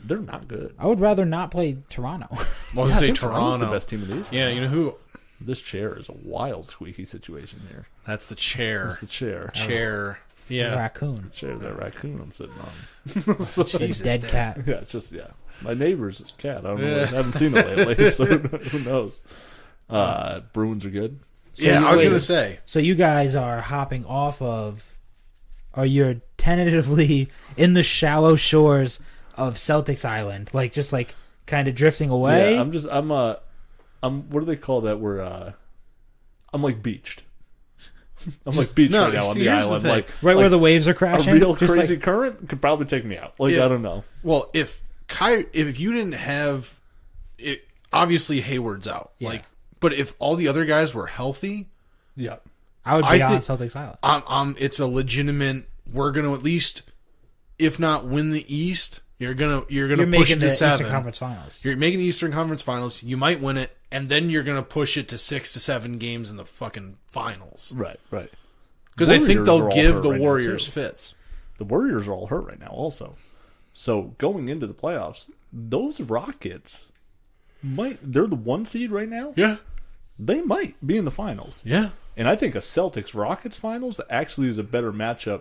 not good. I would rather not play Toronto. Well, Yeah, I say think Toronto's Toronto. the best team of the East. Yeah, you know who? This chair is a wild squeaky situation here. That's the chair. It's the chair. Chair. Yeah. Raccoon. Chair that raccoon I'm sitting on. The dead cat. Yeah, it's just my neighbor's cat. I don't know. I haven't seen it lately, so who knows? Bruins are good. Yeah, I was wait. going to say. So you guys are hopping off of, or you're tentatively in the shallow shores of Celtics Island, just kind of drifting away. Yeah, I'm what do they call that? I'm like beached. I'm like beached right now on the here's the island. thing. right where the waves are a crashing. real Just crazy current could probably take me out. I don't know. Well, if you didn't have it, obviously Hayward's out. Yeah. But if all the other guys were healthy, Yeah. I would be I on think- Celtics Island. it's a legitimate. We're gonna at least, if not win the East, you're gonna You're push making it the to 7. Eastern Conference Finals. You're making the Eastern Conference Finals. You might win it, and then you're gonna push it to 6 to 7 games in the fucking finals. Right. Because I think Warriors are they'll all give hurt the right now, Warriors too. fits. The Warriors are all hurt right now also. So going into the playoffs, those Rockets they're the 1 seed right now. Yeah. They might be in the finals. Yeah. And I think a Celtics-Rockets finals actually is a better matchup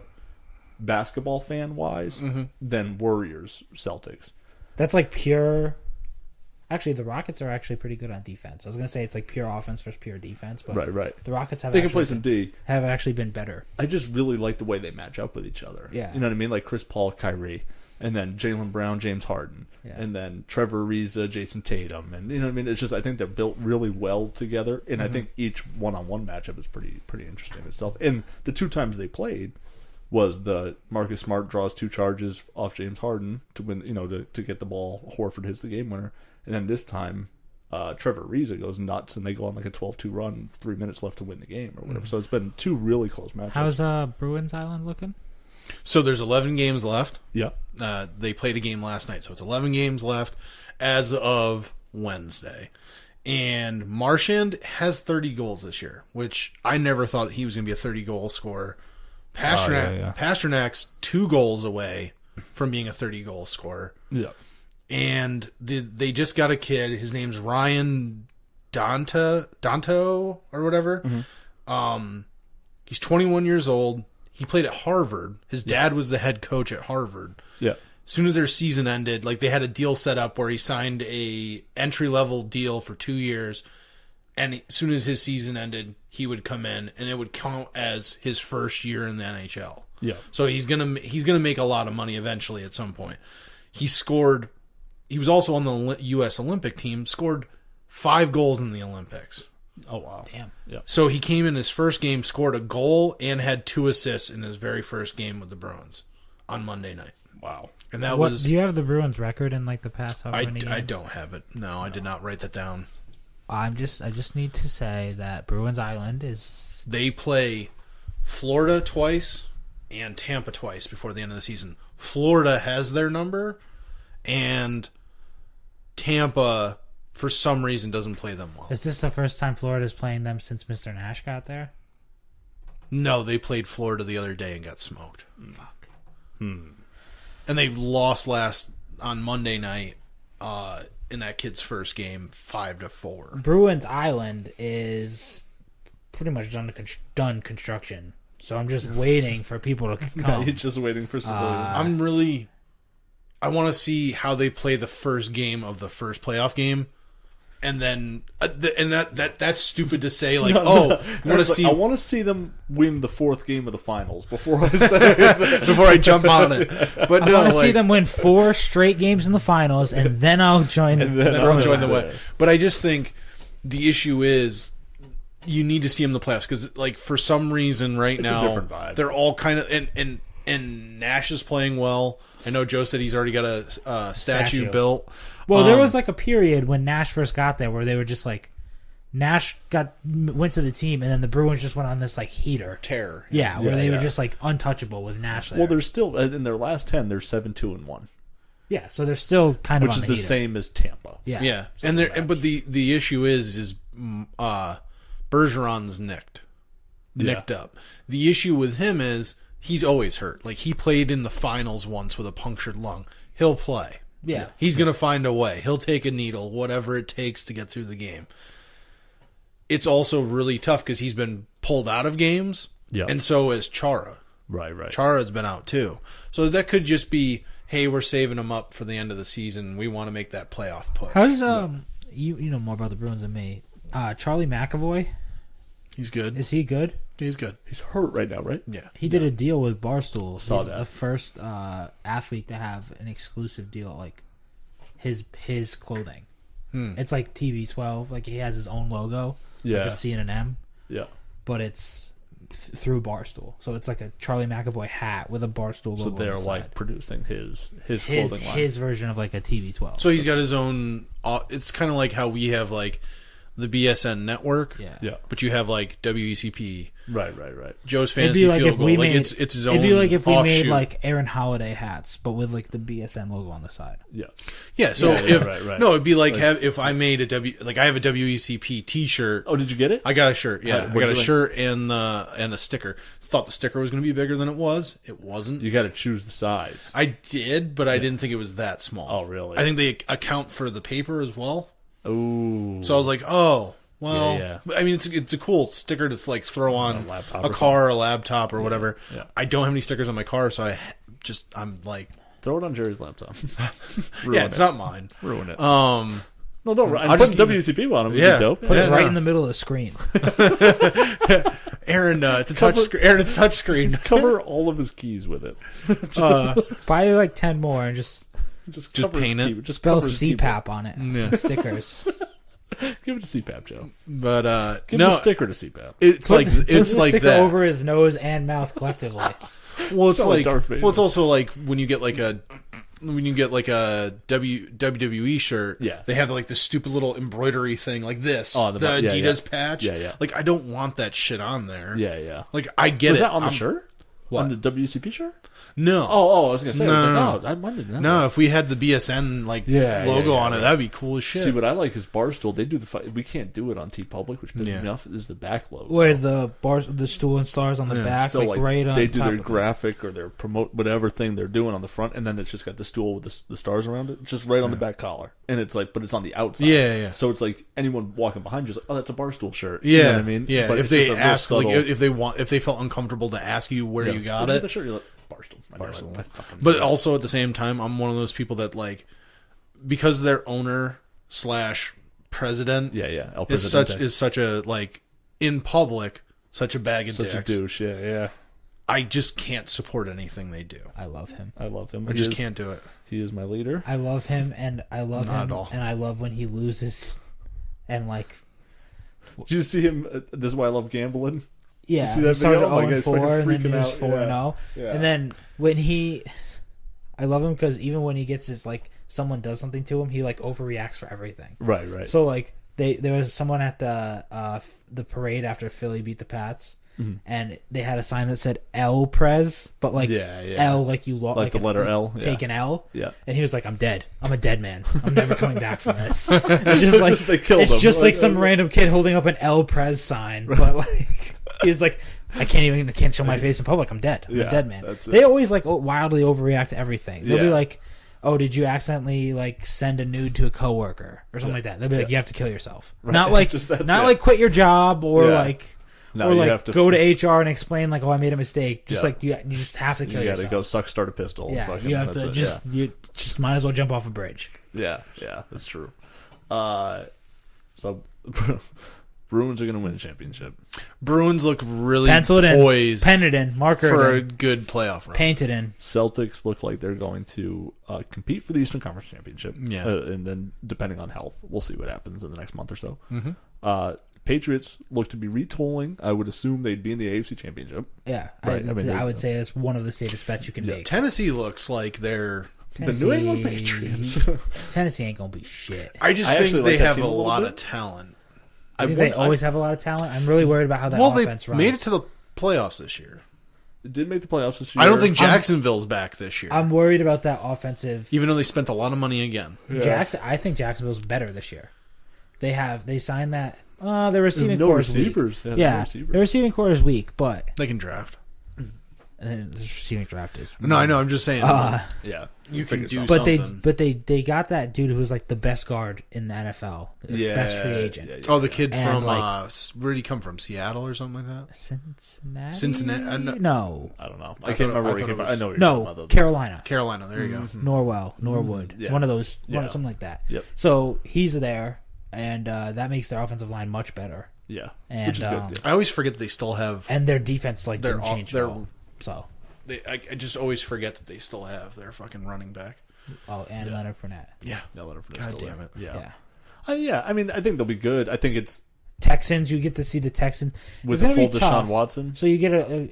basketball fan-wise than Warriors-Celtics. That's like pure. Actually, the Rockets are actually pretty good on defense. I was gonna say it's like pure offense versus pure defense, but Right. the Rockets have They can actually play some D. have actually been better. I just really like the way they match up with each other. Yeah. You know what I mean? Like Chris Paul, Kyrie, and then Jaylen Brown, James Harden, Yeah. and then Trevor Ariza, Jason Tatum, and you know what I mean? It's just I think they're built really well together, and I think each one-on-one matchup is pretty interesting itself. And the 2 times they played was the Marcus Smart draws 2 charges off James Harden to win, to get the ball. Horford hits the game winner, and then this time Trevor Ariza goes nuts, and they go on like a 12-2 run, 3 minutes left to win the game or whatever. So it's been 2 really close matchups. How's Bruins Island looking? So there's 11 games left. Yeah. They played a game last night, so it's 11 games left as of Wednesday. And Marchand has 30 goals this year, which I never thought he was going to be a 30-goal scorer. Pasternak's 2 goals away from being a 30-goal scorer. Yeah. And they just got a kid. His name's Ryan Danto or whatever. He's 21 years old. He played at Harvard. His dad was the head coach at Harvard. Yeah. As soon as their season ended, they had a deal set up where he signed a entry-level deal for 2 years, and as soon as his season ended, he would come in, and it would count as his first year in the NHL. Yeah. So he's gonna make a lot of money eventually at some point. He was also on the U.S. Olympic team, scored 5 goals in the Olympics. Oh, wow. Damn. Yeah. So he came in his first game, scored a goal, and had 2 assists in his very first game with the Bruins on Monday night. Wow. And that What was... do you have the Bruins record in the past however many games? I don't have it. No, I did not write that down. I just need to say that Bruins Island is They play Florida twice and Tampa twice before the end of the season. Florida has their number, and Tampa, for some reason, doesn't play them well. Is this the first time Florida's playing them since Mr. Nash got there? No, they played Florida the other day and got smoked. Fuck. And they lost on Monday night in that kid's first game, 5-4. Bruins Island is pretty much done construction, so I'm just waiting for people to Yeah, come. you're just waiting for civilians. I want to see how they play the first game of the first playoff game, and then that's stupid to say. Like, you want to see? I want to see them win the 4th game of the finals before I say before I jump on it. But I no, want to see them win 4 straight games in the finals, and then I'll join. then I'll Bruins join the Island. way. But I just think the issue is you need to see them in the playoffs because, for some reason, right It's a now different vibe. they're all kind of and Nash is playing well. I know Joe said he's already got a statue built. Well, there was a period when Nash first got there where they were just Nash went to the team, and then the Bruins just went on this like heater. Terror. Yeah, where Yeah, they were yeah. just like untouchable with Nash there. Well, they're still in their last 10. They're 7-2-1, yeah, so they're still kind of which on is the the heater. same as Tampa. Yeah, Yeah, and but the issue is Bergeron's nicked up. The issue with him is he's always hurt. Like he played in the finals once with a punctured lung. He'll play. Yeah. He's gonna find a way. He'll take a needle, whatever it takes to get through the game. It's also really tough because he's been pulled out of games, and so is Chara. Right. Chara's been out too, so that could just be, hey, we're saving him up for the end of the season. We want to make that playoff push. How's you know more about the Bruins than me? Charlie McAvoy, He's good. is he good? He's good. He's hurt right now, right? Yeah. He did a deal with Barstool. Saw He's that. the first athlete to have an exclusive deal, like his clothing. It's like TB12, like he has his own logo, Yeah. like a C and an M, Yeah. but it's through Barstool. So it's like a Charlie McAvoy hat with a Barstool logo. So on they're the like side. producing his his clothing line. his version of like a TB12. So he's got his own. It's kind of like how we have like the B.S.N network. Yeah. But you have like WECP, Right. Joe's It'd Fantasy be like Field if Goal. we Like made, it's his own. It'd be like if we made offshoot. like Aaron Holiday hats, but with like the BSN logo on the side. Yeah. Yeah. So Yeah, if right. no, it'd be like if I made I have a WECP T-shirt. Oh, did you get it? I got a shirt. Yeah, I what'd got a you like? shirt and a sticker. Thought the sticker was going to be bigger than it was. It wasn't. You got to choose the size. I did, but I didn't think it was that small. Oh, really? I think they account for the paper as well. Oh. So I was like, oh, well. Yeah. I mean, it's a cool sticker to like throw on laptop a or car, a laptop, or whatever. Yeah. I don't have any stickers on my car, so I'm like, Throw it on Jerry's laptop. yeah, it's not mine. Ruin it. Um, No, don't. I'll I'll just put WCP on him. Yeah. Yeah. Dope. Put Yeah, it right no. in the middle of the screen. Aaron, it's a touch screen. Aaron, it's a touch screen. Cover all of his keys with it. Buy like 10 more and just Just Just cover his paint it. keyboard. Just spell cover his keyboard. CPAP on it. Yeah. Stickers. Give it to CPAP, Joe. But Give no, him a sticker to CPAP. it's like Put it's the like sticker that. over his nose and mouth collectively. Well, it's Sound like like Darth Vader. well, it's also like when you get like a WWE shirt. Yeah. they have like this stupid little embroidery thing like this. Oh, the the- yeah, Adidas yeah. patch. Yeah, yeah. Like I don't want that shit on there. Yeah. Like I get Was it. that on the I'm- shirt? What? On the WCP shirt? No. Oh, I was gonna say. I was No. like, I wanted to know. No, if we had the BSN like Yeah, logo yeah, on it, yeah. that'd be cool as shit. See, what I like is Barstool. They do the fight. We can't do it on TeePublic, which pisses Yeah. me off. Is the back logo. Where the stool and stars on the back, So like right on they do top their of graphic or their promote whatever thing they're doing on the front, and then it's just got the stool with the stars around it, just right on the back collar, and it's like, but it's on the outside. Yeah. So it's like anyone walking behind you is like, oh, that's a Barstool shirt. Yeah, You know what I mean? yeah. But If it's they just a real ask, like, subtle- if they felt uncomfortable to ask you where you got Where'd it, the shirt? You're like, Barstool. Barstool. I fucking but also at the same time, I'm one of those people that like because their owner / president yeah. El is such a like in public such a bag of such dicks. a douche. Yeah. I just can't support anything they do. I love him. I love him. I just can't do it. He is my leader. I love him, and I love Not him, at all. and I love when he loses, and like Did you see him? This is why I love gambling. yeah, see that he started video? Oh my 0 God, and he's fucking 4, and then he freaking was out. 4 and 0, Yeah. and then when I love him because even when he gets his like someone does something to him, he like overreacts for everything. Right. So like there was someone at the parade after Philly beat the Pats, and they had a sign that said L Prez, but like Yeah. L like you lost Like the letter L, yeah. take an L. Yeah. And he was like, I'm dead. I'm a dead man. I'm never coming back from this. It's just like They killed it's him. just like some Like, random kid holding up an L Prez sign, but like he's like, I can't show my face in public. I'm dead. I'm Yeah, a dead man. that's it. They always like wildly overreact to everything. They'll be Yeah. like, oh, did you accidentally like send a nude to a coworker or something like that? They'll be like, you have to kill yourself. Not like Just that's not it. like quit your job or Yeah. like. No, or you like have to go to HR and explain like, oh, I made a mistake. Just Yeah. like you just have to kill You got to yourself. go suck, start a pistol. Yeah, Fucking, you have that's to it, just you just might as well jump off a bridge. Yeah, that's true. So Bruins are going to win the championship. Bruins look really Pencil it in, poised pen it in, marker for it a in, good playoff run. paint it in. Celtics look like they're going to compete for the Eastern Conference Championship. Yeah. And then depending on health, we'll see what happens in the next month or so. Mm-hmm. Patriots look to be retooling. I would assume they'd be in the AFC Championship. Yeah, Right, I mean, I there's- would say it's one of the safest bets you can make. Tennessee looks like they're. The New England Patriots. Tennessee ain't gonna be shit. I just I think actually they like that have team a a little lot bit. of talent. I think they always have a lot of talent. I'm really worried about how that offense runs. They made it to the playoffs this year. It did make the playoffs this year. I don't think Jacksonville's back this year. I'm worried about that offensive. Even though they spent a lot of money again. Yeah. I think Jacksonville's better this year. They signed that. Their receiving no core is weak. receivers. Yeah, their receiving core is weak, but They can draft. the receiving draft is. No, I know. I'm just saying. Yeah. you can do But something. they got that dude who's like the best guard in the NFL, the best free agent. Oh, the kid And, from like- where did he come from? Seattle or something like that? Cincinnati. No. I don't know. I I can't thought- remember I where he thought came it from. was- I know what you're talking No, about, though. Carolina. Carolina. There you go. Norwell. Yeah. One of those. Yeah. Something like that. Yep. So he's there, and that makes their offensive line much better. Yeah. And, Which is good. Yeah. I always forget that they still have. And their defense They're didn't all- change they're- at all. So. I just always forget that they still have their fucking running back. Oh, and Leonard Fournette. Yeah. Yeah, Leonard Fournette's God still damn there. it. Yeah. Yeah. I mean, I think they'll be good. I think it's Texans, you get to see the Texans. with It's a gonna full be tough. Deshaun Watson. So you get a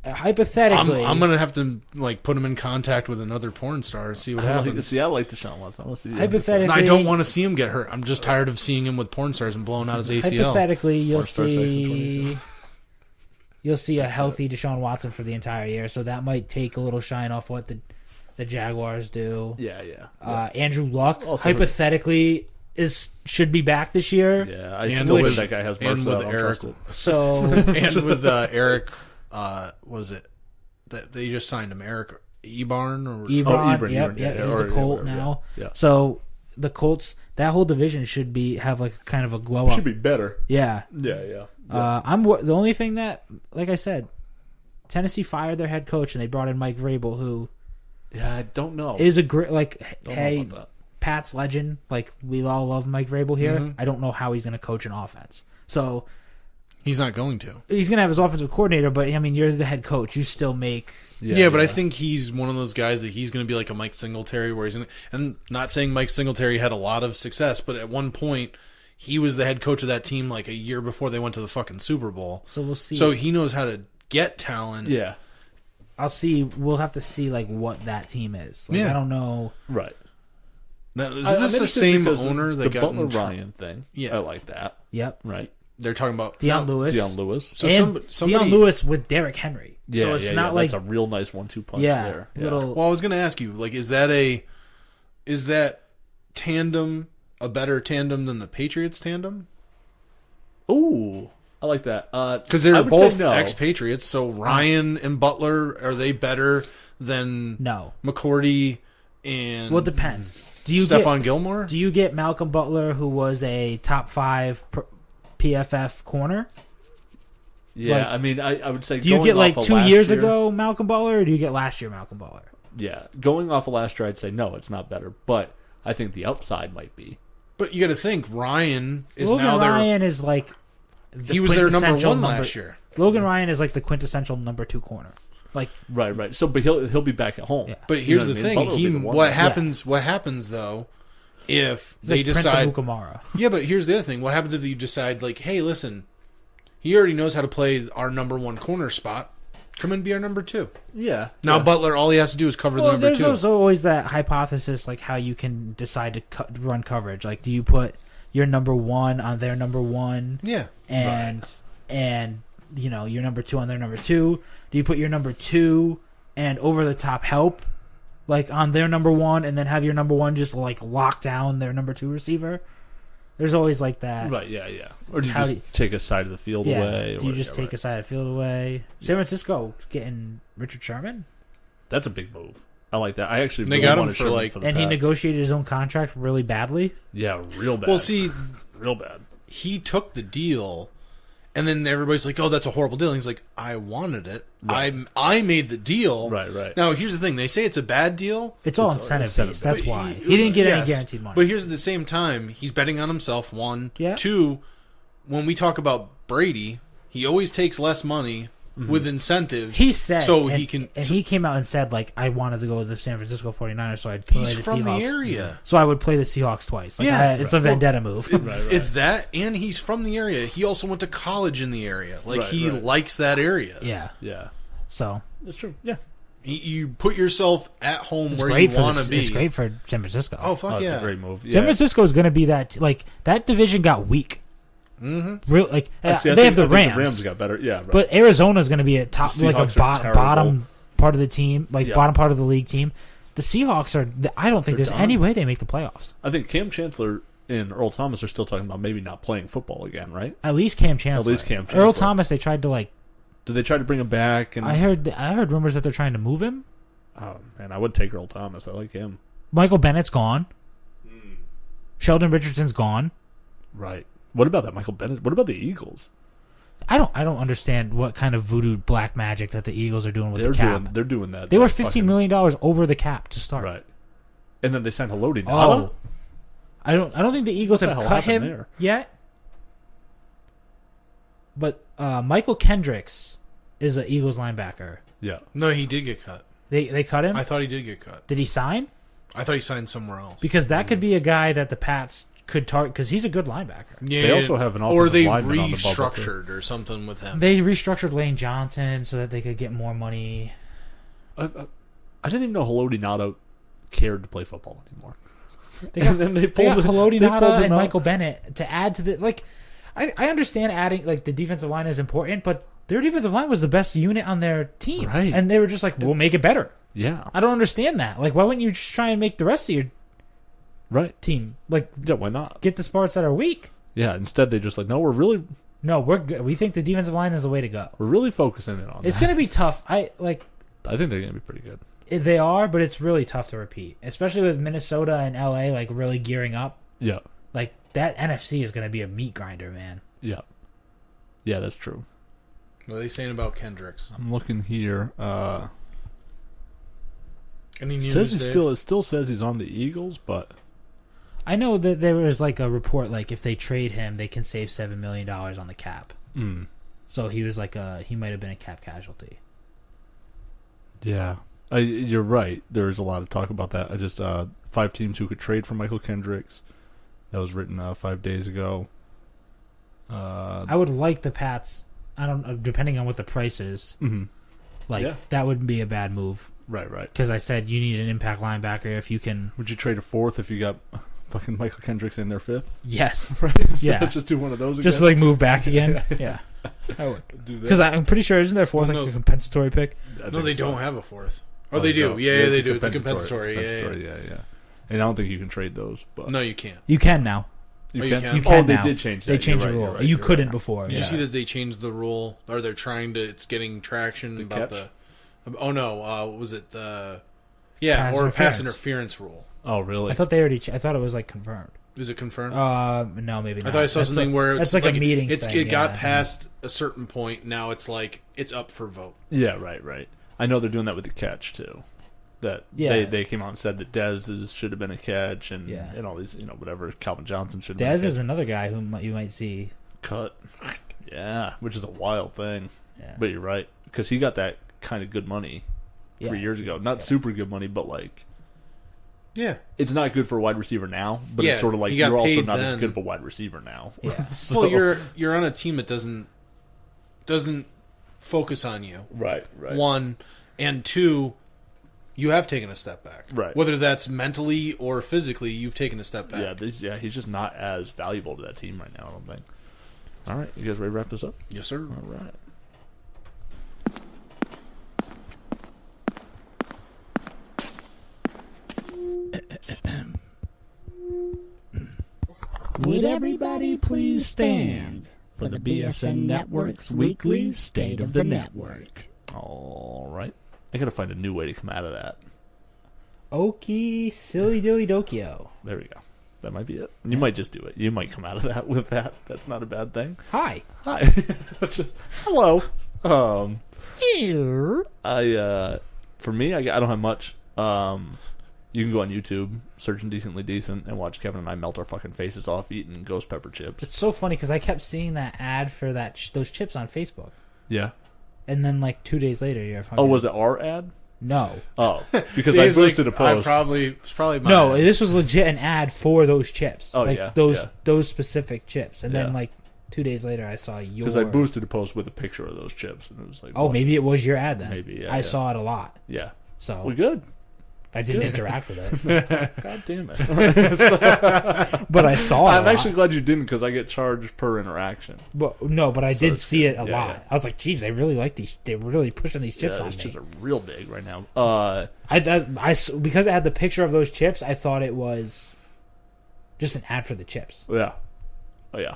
hypothetically. I'm gonna have to like put him in contact with another porn star and see what I like, happens. see, I like Deshaun Watson. I want to see Hypothetically, I don't want to see him get hurt. I'm just tired of seeing him with porn stars and blowing out his ACL. hypothetically, you'll Porn star sex in see 27. you'll see a healthy Deshaun Watson for the entire year. So that might take a little shine off what the Jaguars do. Yeah, yeah. Andrew Luck Also- hypothetically should be back this year. Yeah, I And still with- think that guy has and Mercer. I with don't Eric- trust it. So And with Eric, was it that they just signed him? Eric Ebarn or Ebron, Ebron, yep, Ebron, yeah, yeah, he's a or- Colt yeah, now. yeah. So the Colts, that whole division should have like kind of a glow up. Should be better. Yeah. Yeah, yeah. The only thing that, like I said, Tennessee fired their head coach and they brought in Mike Vrabel, who Yeah, I don't know. is a great Don't know hey, about that. Pat's legend. Like we all love Mike Vrabel here. Mm-hmm. I don't know how he's going to coach an offense. So he's not going to. he's going to have his offensive coordinator, but I mean, you're the head coach. You still make. Yeah, but I think he's one of those guys that he's going to be like a Mike Singletary, where he's going to. And not saying Mike Singletary had a lot of success, but at one point he was the head coach of that team like a year before they went to the fucking Super Bowl. So we'll see. So he knows how to get talent. Yeah, I'll see. We'll have to see like what that team is. Like, Yeah. I don't know. right. Now, is I'm this the interested same because owner the that got Butler in tr- Ryan thing? Yeah. I like that. Yep. Right. They're talking about Deion Lewis. Deion Lewis. So and somebody. Deion Lewis with Derrick Henry. Yeah, so it's yeah, not yeah. like That's a real nice 1-2 punch yeah, there. Yeah. little. Well, I was going to ask you, like, is that tandem a better tandem than the Patriots tandem? Ooh, I like that. Because I they're would both say no. ex-Patriots, so Ryan and Butler, are they better than No. McCourty and Well, it depends. Do you Stephon Gilmore? Do you get Malcolm Butler, who was a top 5 PFF corner? Yeah, like- I mean, I would say. Do you going get like off of 2 last years year- ago Malcolm Butler, or do you get last year Malcolm Butler? Yeah, going off of last year, I'd say no, it's not better. But I think the upside might be. But you got to think, Ryan is Logan now their... Ryan is like the He was their number quintessential one last year. Logan Ryan is like the quintessential number 2 corner. Like Right. So, but he'll be back at home. Yeah. But You here's know the what I mean? thing, Butler will be the one what guy. happens, what happens, though, if he's they like Prince decide... of Mukamara. Yeah, but here's the other thing. What happens if you decide, like, hey, listen, he already knows how to play our number 1 corner spot. Come and be our number 2. Yeah. Now yeah. Butler, all he has to do is cover the Well, number there's 2. also always that hypothesis, like how you can decide to run coverage. Like, do you put your number 1 on their number 1, Yeah. and you know your number 2 on their number 2? Do you put your number 2 and over the top help, like on their number 1, and then have your number 1 just like lock down their number 2 receiver? There's always like that. Right. Yeah. Or do you How just do you- take a side of the field Yeah. away? Do you or- just yeah, take a side of field away? San Francisco getting Richard Sherman, That's a big move. I like that. I actually They really got him wanted for, Sherman like- the and he Pats. negotiated his own contract really badly. Yeah, real bad. Well, see, real bad. he took the deal, and then everybody's like, "Oh, that's a horrible deal." And he's like, "I wanted it. Right. I made the deal." Right. Now, here's the thing: they say it's a bad deal. It's all It's all incentive incentive based. That's but why he didn't get any yes, guaranteed money. But here's at the same time, he's betting on himself. 1, Yeah. 2. When we talk about Brady, he always takes less money with incentives. He said, so and, he can. and so he came out and said, like, I wanted to go to the San Francisco 49ers, so I'd play he's the from Seahawks. the area. So I would play the Seahawks twice. Like, Yeah, it's a vendetta move. It's that, and he's from the area. He also went to college in the area. Like Right, he right. likes that area. Yeah. Yeah, So that's true. Yeah. You put yourself at home it's where great you for want to be. It's great for San Francisco. Oh fuck Oh, it's yeah! a great move. San Yeah. Francisco is going to be that. Like that division got weak. Real like I they think have the Rams. The Rams got better. Yeah, right. But Arizona's going to be a top, The like a Seahawks are terrible. bottom part of the team, like Yeah. bottom part of the league team. The Seahawks are. I don't think They're there's done. any way they make the playoffs. I think Cam Chancellor and Earl Thomas are still talking about maybe not playing football again, right? At least Cam Chancellor. Cam Earl Chancellor. Thomas, they tried to like. Did they try to bring him back? And I heard rumors that they're trying to move him. oh man, I would take Earl Thomas. I like him. Michael Bennett's gone. Sheldon Richardson's gone. Right. What about that Michael Bennett? What about the Eagles? I don't understand what kind of voodoo black magic that the Eagles are doing with the cap. They're doing that. They were that $15 million over the cap to start. Right. And then they signed Haloti. Oh, I don't think the Eagles What have the hell cut happened him there? yet. But Michael Kendricks is an Eagles linebacker. Yeah. No, he did get cut. They cut him. I thought he did get cut. Did he sign? I thought he signed somewhere else. Because that could be a guy that the Pats could target because he's a good linebacker. Yeah, They also have an or offensive they lineman on the bubble, too. restructured or something with him. They restructured Lane Johnson so that they could get more money. I didn't even know Haloti Nato cared to play football anymore. They got, And then they they got pulled it- Haloti they pulled Ngata him and out. Michael Bennett to add to the like. I understand adding like the defensive line is important, but their defensive line was the best unit on their team, Right. and they were just like, "We'll make it better." Yeah. I don't understand that. Like, why wouldn't you just try and make the rest of your Right. team like Yeah, why not? get the parts that are weak? Yeah, instead they just like, no, we're really No, we're good. We think the defensive line is the way to go. focusing in on It's that. going to be tough. I think they're going to be pretty good. they are, but it's really tough to repeat, especially with Minnesota and LA like really gearing up. Yeah. Like that NFC is going to be a meat grinder, man. Yeah. Yeah, that's true. What are they saying about Kendricks? I'm looking here. Any news? Says he Dave? it still says he's on the Eagles, but I know that there was like a report like if they trade him, they can save $7 million on the cap. So he was like he might have been a cap casualty. yeah. You're right. There's a lot of talk about that. I just 5 teams who could trade for Michael Kendricks. That was written 5 days ago. I would like the Pats. I don't depending on what the price is. Like Yeah. that wouldn't be a bad move Right. because I said you need an impact linebacker if you can. Would you trade a 4th if you got fucking Michael Kendricks in their 5th? Yes, Yeah. yeah. Just do one of those Just again. like move back again. Yeah, I would do that. because I'm pretty sure isn't there fourth Well, like no. a compensatory pick? I No, think they so. don't have a fourth. Oh, Oh, they do. don't. Yeah, they do. It's a compensatory. Yeah. And I don't think you can trade those. But No, you can't. You can now. you Oh, you can. can? You can Oh, they now. did change that. They changed You're the right, rule. you're right, You you're couldn't right. before. Did Yeah. you see that they changed the rule? Or they're trying to? It's getting traction about catch? the. Oh no! What was it? The yeah, Pass or pass interference. interference rule. Oh, really? I thought they already. I thought it was like confirmed. Is it confirmed? No, maybe not. I thought I saw That's something like, where that's it's like a meeting. It thing, got yeah. past a certain point. Now it's like it's up for vote. Yeah, right. I know they're doing that with the catch too. That Yeah. they came out and said that Dez should have been a catch and Yeah. and all these whatever Calvin Johnson should have Dez been is another guy who you might see. cut. Yeah, which is a wild thing. Yeah. But you're right because he got that kind of good money 3 Yeah. years ago. Not super good money, but like Yeah, it's not good for a wide receiver now. But Yeah, it's sort of like he got you're also paid not as then. good of a wide receiver now. Yeah. So- well, you're on a team that doesn't focus on you. right. One and two, you have taken a step back. Right. Whether that's mentally or physically, you've taken a step back. Yeah, he's just not as valuable to that team right now. I don't think. All right, you guys ready to wrap this up? Yes, sir. All right. Would everybody please stand for the B.S.N. Network's weekly State of the Network? All right. I gotta find a new way to come out of that. Okie silly dilly dokio. There we go. That might be it. You might just do it. You might come out of that with that. That's not a bad thing. Hi. Hi. Hello. Here. For me, I don't have much. You can go on YouTube, search Indecently Decent, and watch Kevin and I melt our fucking faces off eating ghost pepper chips. It's so funny because I kept seeing that ad for those chips on Facebook, Yeah. and then like 2 days later, you're fucking. Oh, was it our ad? No. Oh, because I Dave's boosted like, a post. It's probably my No, ad. this was legit an ad for those chips. Oh, like yeah, those specific chips, and Yeah. then like 2 days later, I saw your. Because I boosted a post with a picture of those chips, and it was like, Oh, what? maybe it was your ad then. Maybe, yeah, I yeah. saw it a lot. Yeah. So Well, good. I didn't interact with it, God damn it. but I saw it. I'm actually glad you didn't because I get charged per interaction. but I did it's see good. it a Yeah, lot. yeah. I was like, geez, they really like these. They're really pushing these chips Yeah, on these me. chips are real big right now. Because I had the picture of those chips, I thought it was just an ad for the chips. Yeah. Oh, yeah.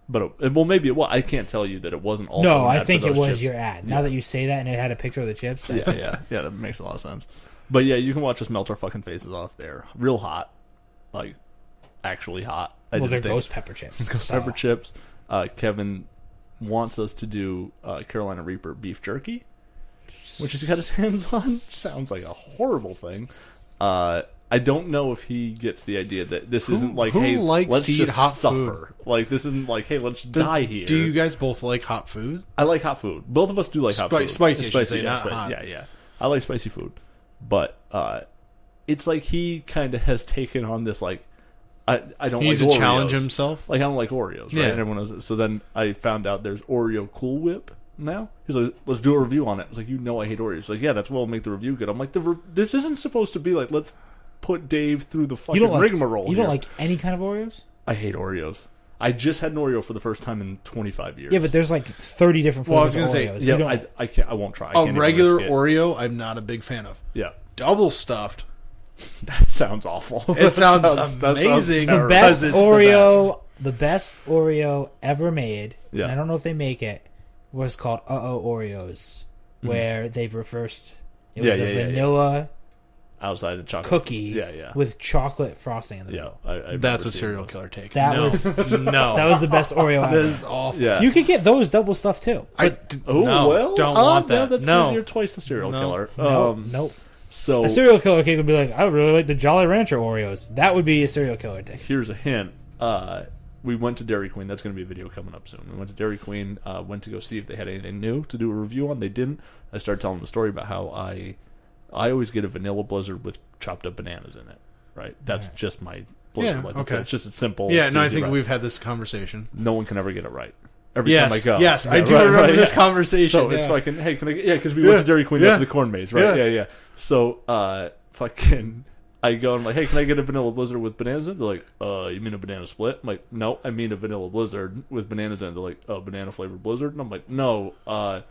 But, maybe it was. I can't tell you that it wasn't also No, an ad I for think it those was chips. your ad. Now that you say that and it had a picture of the chips. Yeah, that makes a lot of sense. But yeah, you can watch us melt our fucking faces off there. Real hot. Like, actually hot. Well, they're ghost pepper chips. Ghost pepper chips. Kevin wants us to do Carolina Reaper beef jerky, which he's got his hands on. Sounds like a horrible thing. I don't know if he gets the idea that this isn't like, who hey, likes let's to eat just hot suffer. Like, this isn't like, hey, let's die here. Do you guys both like hot food? I like hot food. Both of us do like hot food. Spicy, I should say, not hot. Yeah. I like spicy food. But it's like he kind of has taken on this, like, I don't He like needs to Oreos. challenge himself. Like, I don't like Oreos, right? Yeah. And everyone knows it. So then I found out there's Oreo Cool Whip now. He's like, let's do a review on it. I was like, I hate Oreos. He's like, yeah, that's what'll make the review good. I'm like, this isn't supposed to be like, let's put Dave through the fucking rigmarole. You don't like any kind of Oreos? I hate Oreos. I just had an Oreo for the first time in 25 years. Yeah, but there's like 30 different Well, I was flavors gonna of say, Oreos. yeah, You don't- I can't. I won't try. I A can't even regular risk it. Oreo, I'm not a big fan of. Yeah, Double stuffed. that sounds awful. It sounds that amazing. terrible. best Because it's Oreo, the best Oreo ever made. Yeah. And I don't know if they make it. Was called Oreos, where they reversed. It was a vanilla outside of chocolate cookie Yeah. with chocolate frosting in the Yeah, middle. I've That's never a seen serial those. killer take. That no. was no. that was the best Oreo That ever. is awful. Yeah. You could get those double stuff too. Oh no, well, don't want that. That's No. you're twice the serial No. killer. Nope. So A serial killer cake would be like, I really like the Jolly Rancher Oreos. That would be a serial killer cake. here's a hint. We went to Dairy Queen. That's going to be a video coming up soon. We went to Dairy Queen. Went to go see if they had anything new to do a review on. They didn't. I started telling them the story about how I always get a vanilla blizzard with chopped up bananas in it. Right. That's just my blizzard. Yeah, Like, okay. It's just a simple. Yeah, it's no, I easy, think right? we've had this conversation. No one can ever get it right. Every Yes, time I go. yes, I Yeah, do right, remember right, this yeah. conversation. So it's yeah. fucking, hey, can I get, because we went to Dairy Queen Yeah. after the corn maze, right? Yeah. Yeah. So, fucking, I go and I'm like, hey, can I get a vanilla blizzard with bananas in it? They're like, you mean a banana split? I'm like, no, I mean a vanilla blizzard with bananas in it. They're like, banana flavored blizzard? And I'm like, no, a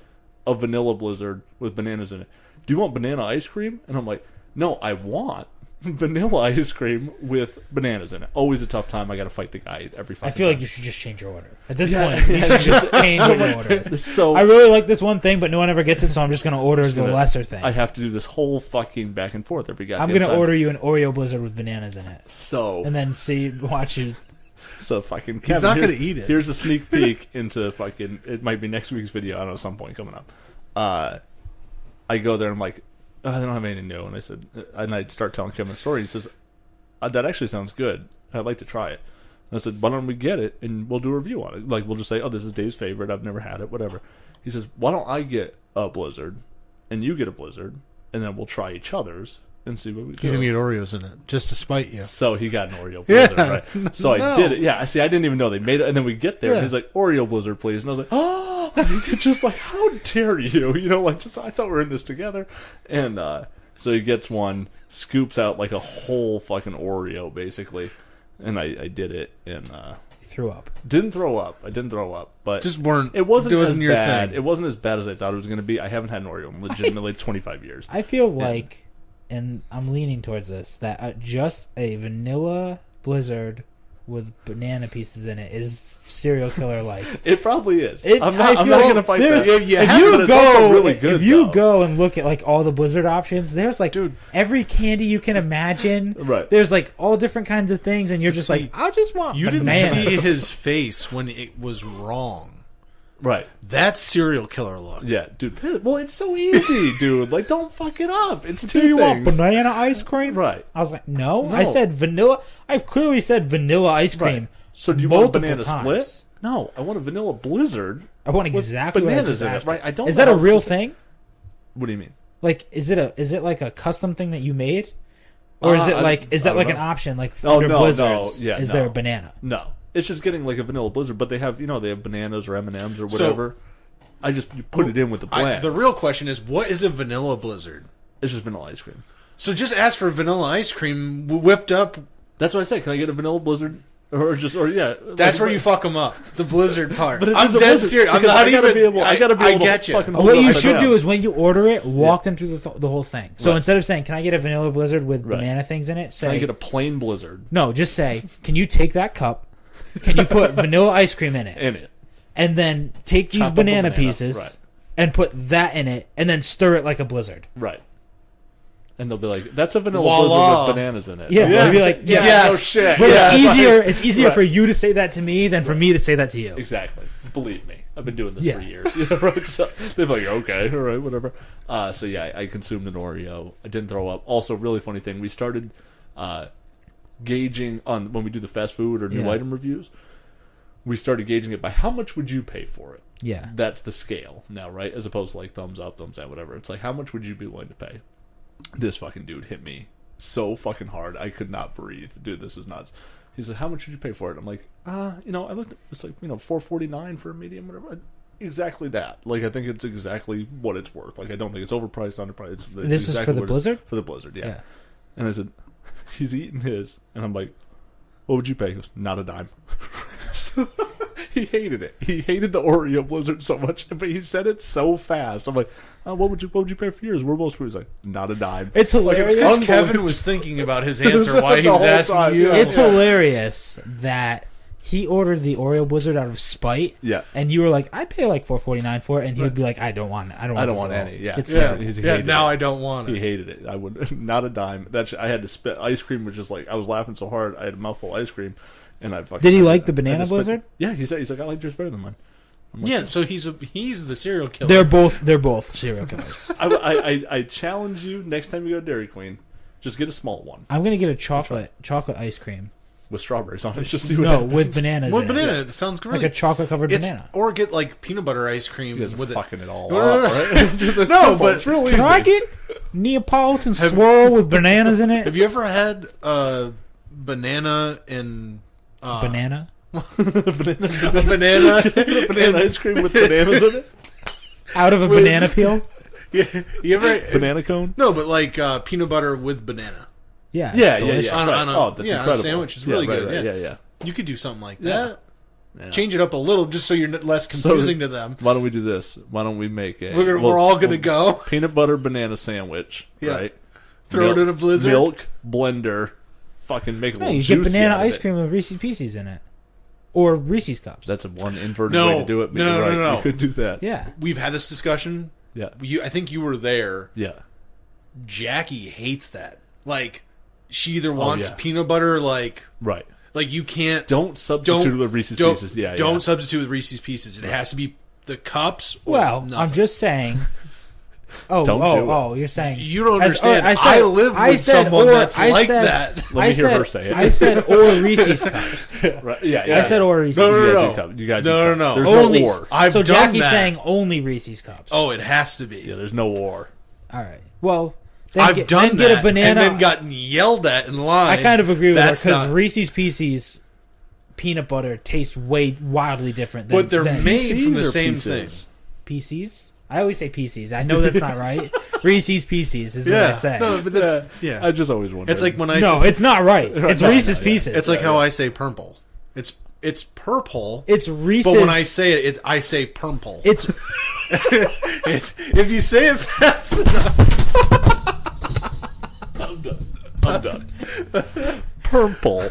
vanilla blizzard with bananas in it. Do you want banana ice cream? And I'm like, no, I want vanilla ice cream with bananas in it. Always a tough time. I got to fight the guy every fucking I feel like time. you should just change your order. At this Yeah. point, you should just change what your order is. So I really like this one thing, but no one ever gets it, so I'm just going to order the gonna- lesser thing. I have to do this whole fucking back and forth every goddamn I'm going to time. order you an Oreo Blizzard with bananas in it. So And then watch you. So fucking He's Kevin, not here's- gonna eat it. Here's a sneak peek into fucking. It might be next week's video. I don't know, some point coming up. I go there and I'm like, I don't have anything new. And I said, and I start telling Kevin a story. He says, that actually sounds good. I'd like to try it. And I said, why don't we get it and we'll do a review on it? Like, we'll just say, oh, this is Dave's favorite. I've never had it. Whatever. He says, why don't I get a Blizzard and you get a Blizzard, and then we'll try each other's and see what we He's go. going to get Oreos in it, just to spite you. So he got an Oreo Blizzard, Yeah. right? So I did it. Yeah, see, I didn't even know they made it. And then we get there, and Yeah. he's like, Oreo Blizzard, please. And I was like, oh, just like, how dare you? You know, like, just I thought we were in this together. And so he gets one, scoops out like a whole fucking Oreo, basically. And I did it, and Threw up. didn't throw up. I didn't throw up, but Just weren't. it wasn't as your bad. thing. It wasn't as bad as I thought it was going to be. I haven't had an Oreo in legitimately 25 years. I feel like, and I'm leaning towards this, that just a vanilla Blizzard with banana pieces in it is serial killer like. It probably is. It- I'm I not feel going like to fight there's- that. If you If have you but it's also go, really good, if you though. go and look at like all the Blizzard options, there's like Dude. every candy you can imagine. Right. There's like all different kinds of things, and you're just see, like, I just want You didn't bananas. see his face when it was wrong. Right. That's serial killer look. Yeah, dude. Well, it's so easy, dude. Like, don't fuck it up. It's two Do you things. want banana ice cream? Right. I was like, no. No. I said vanilla. I've clearly said vanilla ice cream. Right. So do you want a multiple banana times. split? No, I want a vanilla blizzard. I want with exactly what I bananas just in it. asked. Right. I don't. Is know that a how else real to say- thing? What do you mean? Like, is it like a custom thing that you made, or is it like I don't like know. an option like Oh, under no, Blizzards? no, yeah, is no. there a banana? No, it's just getting like a vanilla blizzard, but they have they have bananas or M&Ms or whatever. You put it in with the blend. The real question is, what is a vanilla blizzard? It's just vanilla ice cream. So just ask for vanilla ice cream whipped up. That's what I said. Can I get a vanilla blizzard? That's where you fuck them up. The blizzard part. But I'm dead serious. I'm not even. I gotta be able get to you. fucking hold What it you upside should down. do is when you order it, walk them through the whole thing. So Right. instead of saying, "Can I get a vanilla blizzard with Right. banana things in it?" Can I say, get a plain blizzard "No, just say, can you take that cup? Can you put vanilla ice cream in it, in it? and then take these Chop up a banana banana, pieces right. and put that in it, and then stir it like a blizzard." Right. And they'll be like, "That's a vanilla Voila. blizzard with bananas in it." Yeah, I'm they'll like, be like, "Yeah." Yes. No shit. But Yeah, it's easier. like- It's easier Right. for you to say that to me than for me to say that to you. Exactly. Believe me, I've been doing this Yeah. for years. Yeah, right. So they're like, "Okay, all right, whatever." So yeah, I consumed an Oreo. I didn't throw up. Also, really funny thing, we started gauging on when we do the fast food or new Yeah. item reviews. We started gauging it by how much would you pay for it. Yeah. That's the scale now, right? As opposed to like thumbs up, thumbs down, whatever. It's like, how much would you be willing to pay? This fucking dude hit me so fucking hard. I could not breathe. Dude, this is nuts. He said, "How much would you pay for it?" I'm like, I looked at it's like, $4.49 for a medium, whatever. Exactly that. Like, I think it's exactly what it's worth. Like, I don't think it's overpriced, underpriced. It's This is exactly for the what it- Blizzard? For the Blizzard, yeah. Yeah. And I said, he's eating his. And I'm like, "What would you pay?" He goes, "Not a dime." He hated it. He hated the Oreo Blizzard so much, but he said it so fast. I'm like, what would you pay for yours? We're both He's like, "Not a dime." It's hilarious. It's because Unbelievable. Kevin was thinking about his answer while he The was whole asking time, you. yeah. It's hilarious that he ordered the Oreo Blizzard out of spite. Yeah. And you were like, "I pay like $4.49 for it," and he would be like, "I don't want it. I don't want, I don't this want at all." any. Yeah, It's Yeah, terrible. He yeah. hated Now it. I don't want He it. hated it. I would not a dime. I had to spit. Ice cream was just like I was laughing so hard. I had a mouthful of ice cream, and I fucking. Did he like the I banana just spit- Blizzard? Yeah, he's like, "I like yours better than mine." I'm like, Yeah, so he's the serial killer. They're both serial killers. I challenge you next time you go to Dairy Queen, just get a small one I'm gonna get a chocolate ice cream. with strawberries on it. Just see what No, happens. with bananas. What in banana? It. It sounds Like great. a chocolate covered banana. Or get like peanut butter ice cream You guys are with it. fucking it all No, up, no, no. right? Just, it's No, simple. but it's real Can easy. I get Neapolitan swirl with bananas in it? Have you ever had banana and Banana? banana? banana ice cream with bananas in it? Out of a With- banana peel? Yeah, you ever? Banana cone? No, but like peanut butter with banana. Yeah. Yeah, it's yeah, delicious. yeah. On- Right. on a- Oh, that's yeah, on a incredible. sandwich. It's really good, Right, yeah. yeah. You could do something like Yeah. that. Yeah. Change it up a little just so you're less confusing to them. Why don't we do this? Why don't we make a? We're all gonna go. peanut butter banana sandwich, Yeah. right? Throw it in a blizzard. Milk blender, fucking make a No, little you get juicy banana out of ice it. cream with Reese's Pieces in it. Or Reese's Cups. That's a one inverted No. way to do it. But No, you're no, right. no. You could do that. Yeah. We've had this discussion. Yeah. I think you were there. Yeah. Jackie hates that. Like, she either wants yeah. peanut butter, like Right. you can't. Don't substitute with Reese's don't- Pieces. Yeah. Don't yeah. substitute with Reese's Pieces. It has to be the cups. Or Well, nothing. I'm just saying. Oh, Don't do it. You're saying You don't as- understand. or I live with someone that's like said, that. Let me hear her say it. I said or Reese's Cups. Right. Yeah. I said or Reese's. No, no, You no, gotta no. do cup. You gotta do No, cup. no, no. There's Only. no or. I've so done Jackie's that. saying only Reese's Cups. Oh, it has to be. Yeah. There's no or. All right. Well, then I've done then that get a banana. and then gotten yelled at in line. I kind of agree with her That's because not- Reese's Pieces peanut butter tastes way wildly different than But they're than made from the Pieces or same pieces? thing. PCs. I always say PCs. I know that's not right. Reese's Pieces is what I say. No, but that's I yeah. just always wondered. It's like when I No, say, it's not right. It's No, Reese's no, yeah. Pieces. it's like how I say Purnmple. It's purple. It's Reese's. But when I say it, I say Purnmple. it's If you say it fast enough, I'm done. Purnmple.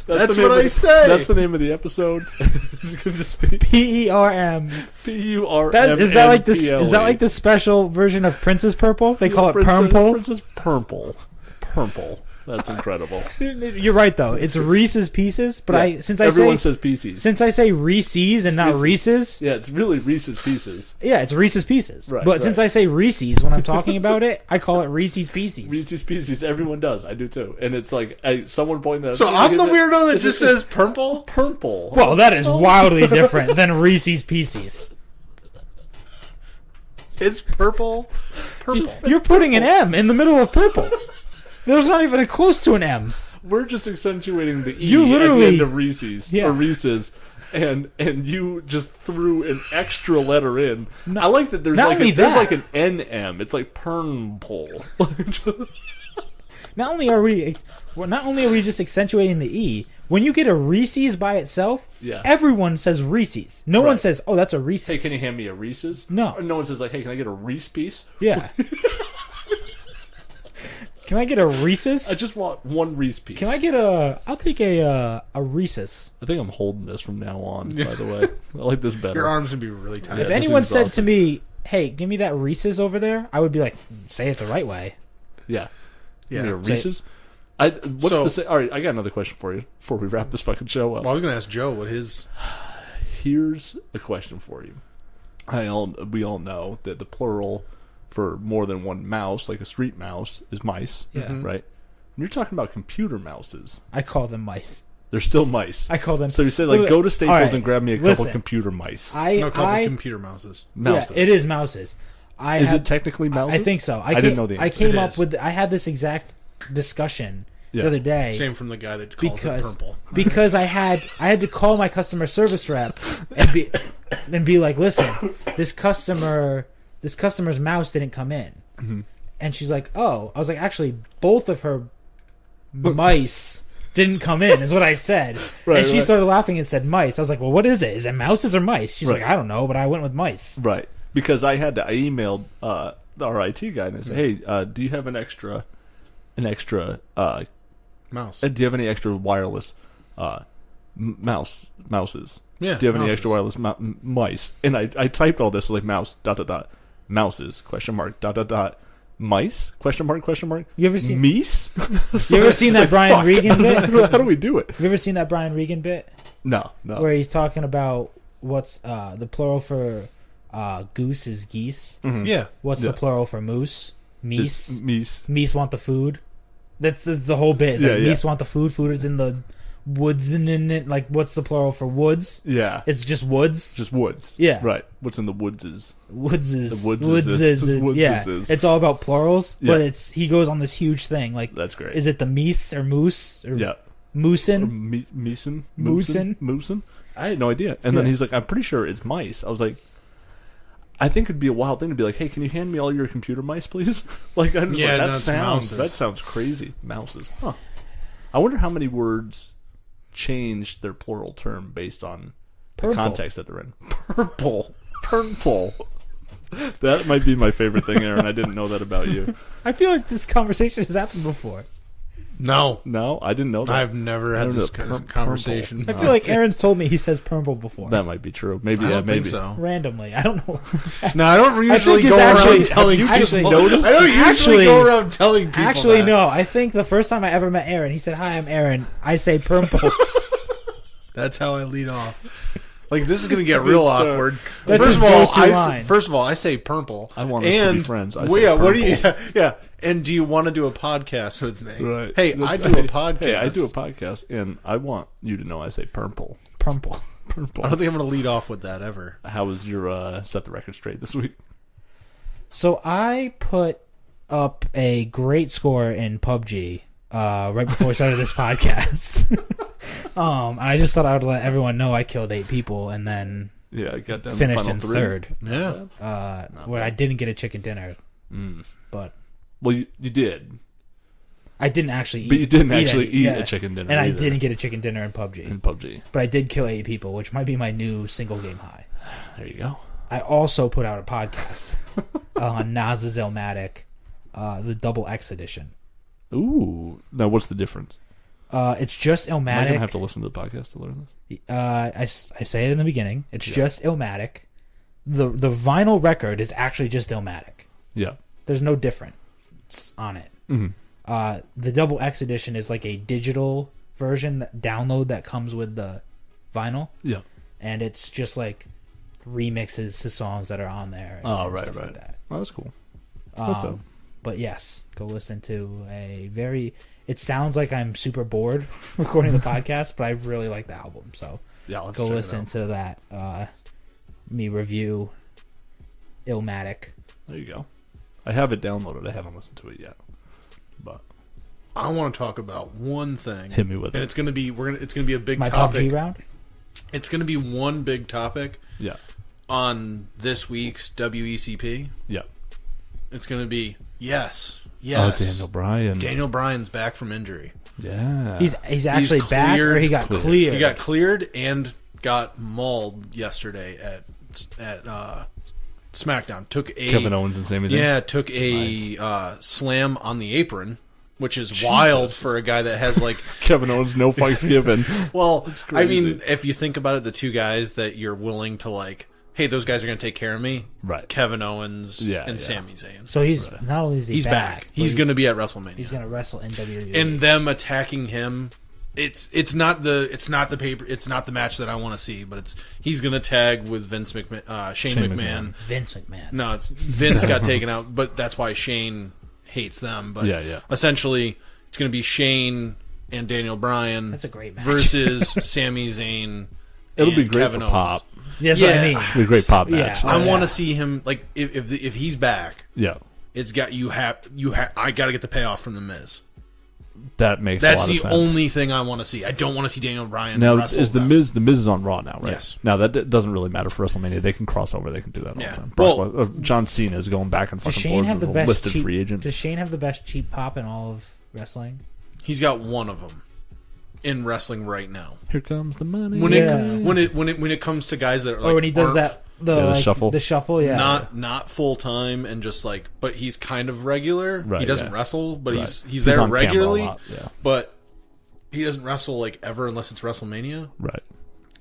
That's the name what of I say. That's the name of the episode. It's gonna just be PERM. PURM. Is that like this? Is that like the special version of Princess Purple? They call it Purnmple. Princess Purnmple. Purnple. That's incredible. You're right though. It's Reese's Pieces, but Yeah. since Everyone says Pieces. since I say Reese's and not Reese's, Yeah, it's really Reese's Pieces. yeah, it's Reese's Pieces. Right, but right. since I say Reese's when I'm talking about it, I call it Reese's Pieces. Reese's Pieces. Everyone does. I do too. And it's like someone pointed out. so I'm the weirdo that just says Purnmple. Purnple. Well, that is wildly different than Reese's Pieces. It's purple. Purple. You're putting an M in the middle of purple. There's not even close to an M. We're just accentuating the E You at literally- the end of Reese's Yeah. or Reese's, and you just threw an extra letter in. I like that there's not like only there's that. like an NM. It's like Purnmple. Not only are we just accentuating the E, when you get a Reese's by itself, everyone says Reese's. No one says, "Oh, that's a Reese's." Hey, can you hand me a Reese's? No. Or no one says like, "Hey, can I get a Reese piece?" Yeah. Can I get a Reese's? I just want one Reese piece. Can I get I'll take a Reese's. I think I'm holding this from now on. By the way, I like this better. Your arms would be really tight. If this anyone is said to awesome. me, "Hey, give me that Reese's over there," I would be like, "Say it the right way." Yeah. Yeah. Give me a Reese's. All right, I got another question for you before we wrap this fucking show up. Well, I was going to ask Joe what his... Here's a question for you. We all know that the plural for more than one mouse, like a street mouse, is mice. Yeah. Right? When you're talking about computer mouses, I call them mice. they're still mice. I call them. So you say, like, go to Staples All right, and grab me a couple listen. computer mice. No, called computer mouses. Mouses. Yeah, it is mouses. Is it technically mouses? I think so. I didn't know the answer. I came It up is. with. I had this exact discussion the other day. Same from the guy that calls it Purnmple. Because I had to call my customer service rep and be like, "Listen, this customer's mouse didn't come in," and she's like, "Oh," I was like, "Actually, both of her mice didn't come in," is what I said, and she started laughing and said mice. I was like, "Well, what is it? Is it mouses or mice?" She's like, "I don't know, but I went with mice." Right. Because I emailed our IT guy and I said, "Hey, do you have an extra Mouse. do you have any extra wireless mouses? Yeah, Do you have any mouses. extra wireless mice?" And I typed all this like mouse ... mouses ? Mice ? You ever seen Meese? You ever seen that Like, Brian fuck. Regan bit? How do we do it? You ever seen that Brian Regan bit No. where he's talking about what's the plural for goose is geese? Yeah. What's the plural for moose? Meese. Meese. Meese want the food. That's the whole bit. It's like meese want the food. Food is in the woods and in it. Like, what's the plural for woods? Yeah. It's just woods. Just woods. Yeah. Right. What's in the woods is... Woods is The woods is yeah. is. It's all about plurals, Yeah. but he goes on this huge thing. Like, That's great. is it the meese or moose or Yeah. moosin? Meeson? Moosin? I had no idea. And then Yeah. he's like, "I'm pretty sure it's mice." I was like, I think it'd be a wild thing to be like, "Hey, can you hand me all your computer mice, please?" Like, I'm just Yeah, like, no, it's mouses. that sounds crazy. Mouses. Huh. I wonder how many words change their plural term based on the Purnmple. context that they're in. Purnmple. That might be my favorite thing, Aaron. I didn't know that about you. I feel like this conversation has happened before. No. No, I didn't know that. I've never had this conversation. I feel like Aaron's told me he says Purnmple before. That might be true. Maybe. I Yeah, don't maybe. think so. Randomly. I don't know. No, I don't usually it's go actually- around telling you people. just I noticed? don't usually Actually- go around telling people Actually, that. no. I think the first time I ever met Aaron, he said, "Hi, I'm Aaron. I say Purnmple." That's how I lead off. Like, this is going to get real start. awkward. That's First his of all, go-to line. I say Purnmple. I want us to be friends. I Well, say yeah, what do you? Purnmple. Yeah, and do you want to do a podcast with me? Right. Hey, I do a podcast. Hey, I do a podcast, and I want you to know I say Purnmple. Purnmple. I don't think I'm going to lead off with that ever. How was your set the record straight this week? So I put up a great score in PUBG right before we started this podcast. And I just thought I would let everyone know I killed 8 people and then Yeah, I got down finished to the in final 3. third. Yeah. Where I didn't get a chicken dinner, but Well, you did, I didn't actually eat. but you didn't actually any- eat yeah. a chicken dinner. And I either didn't get a chicken dinner in PUBG. in PUBG. But I did kill 8 people, which might be my new single game high. There you go. I also put out a podcast on Naz's Illmatic, the Double X edition. Ooh, now what's the difference? It's just Am I Illmatic. gonna have to listen to the podcast to learn this? I say it in the beginning. It's just Illmatic. The vinyl record is actually just Illmatic. Yeah. There's no difference on it. Mm-hmm. The Double X edition is like a digital version download that comes with the vinyl, Yeah. and it's just like remixes to songs that are on there. And Oh, right, stuff right. Like that. Oh, that's cool. That's dope. But yes, go listen to a very. It sounds like I'm super bored recording the podcast, but I really like the album. So Yeah, let's go check it listen out. to that. Me review Illmatic. There you go. I have it downloaded. I haven't listened to it yet, but I want to talk about one thing. hit me with And it. it's going to be it's going to be a big My topic. PUBG round. It's going to be one big topic Yeah. on this week's WECP. Yeah. It's going to be, yes. Oh, Daniel Bryan. Daniel Bryan's back from injury. Yeah. He's actually back, or he got cleared? He got cleared and got mauled yesterday at SmackDown. Kevin Owens and Sami Zayn. Yeah, took a slam on the apron, which is wild for a guy that has like Kevin Owens, no fucks given. Well, I mean, if you think about it, the two guys that you're willing to like, hey, those guys are going to take care of me. Right. Kevin Owens and Sami Zayn. So he's not only is he's back. He's going to be at WrestleMania. He's going to wrestle in WWE. And them attacking him, it's not the paper. It's not the match that I want to see. But he's going to tag with Vince McMahon, Shane McMahon. Vince McMahon. No, Vince got taken out, but that's why Shane hates them. But essentially, it's going to be Shane and Daniel Bryan. That's a great match. Versus Sami Zayn. It'll be great Kevin for Owens. Pop. That's what I mean. It'll be a great Pop match. I want to see him like if he's back. Yeah. It's got I got to get the payoff from the Miz. That makes a lot of sense. That's the only thing I want to see. I don't want to see Daniel Bryan now wrestle. Is the Miz is on Raw now, right? Yes. Now that doesn't really matter for WrestleMania. They can cross over. They can do that all the time. John Cena is going back and Does fucking Shane forth have the as a best listed cheap, free agent. Does Shane have the best cheap pop in all of wrestling? He's got one of them in wrestling right now. Here comes the money. When it comes to guys that are like, when he does the shuffle, not full time and just like, but he's kind of regular. Right, he doesn't wrestle, but he's there there on regularly. Camera a lot, but he doesn't wrestle like ever unless it's WrestleMania. Right.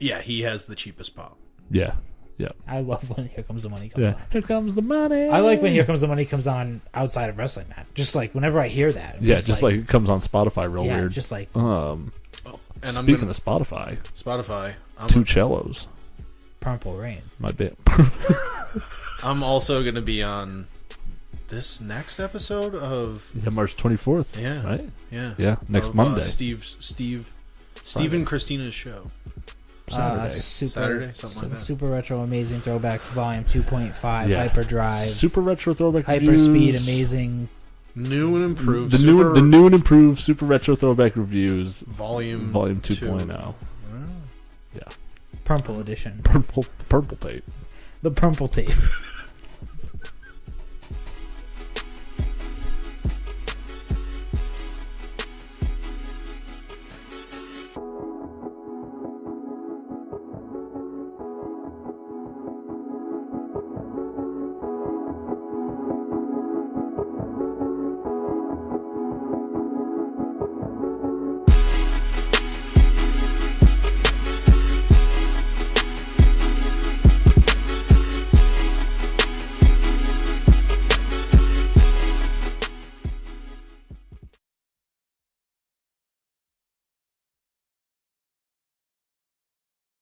Yeah, he has the cheapest pop. Yeah. Yeah. I love when Here Comes the Money comes on. Here comes the money. I like when Here Comes the Money comes on outside of wrestling, man. Just like whenever I hear that. I'm just like it comes on Spotify real weird. Just like and speaking of Spotify, two cellos. Purnmple Rain. My bit. I'm also going to be on this next episode of March 24th. Yeah. Right? Yeah. Next Monday. Steve and Christina's show. Saturday, something like that. Super Retro Amazing Throwbacks Volume 2.5 Hyperdrive. Super Retro Throwback Hyperspeed reviews. Amazing. New and improved. The new and improved Super Retro Throwback Reviews. Volume 2.0. Purnmple edition. Purple tape. The Purnmple tape.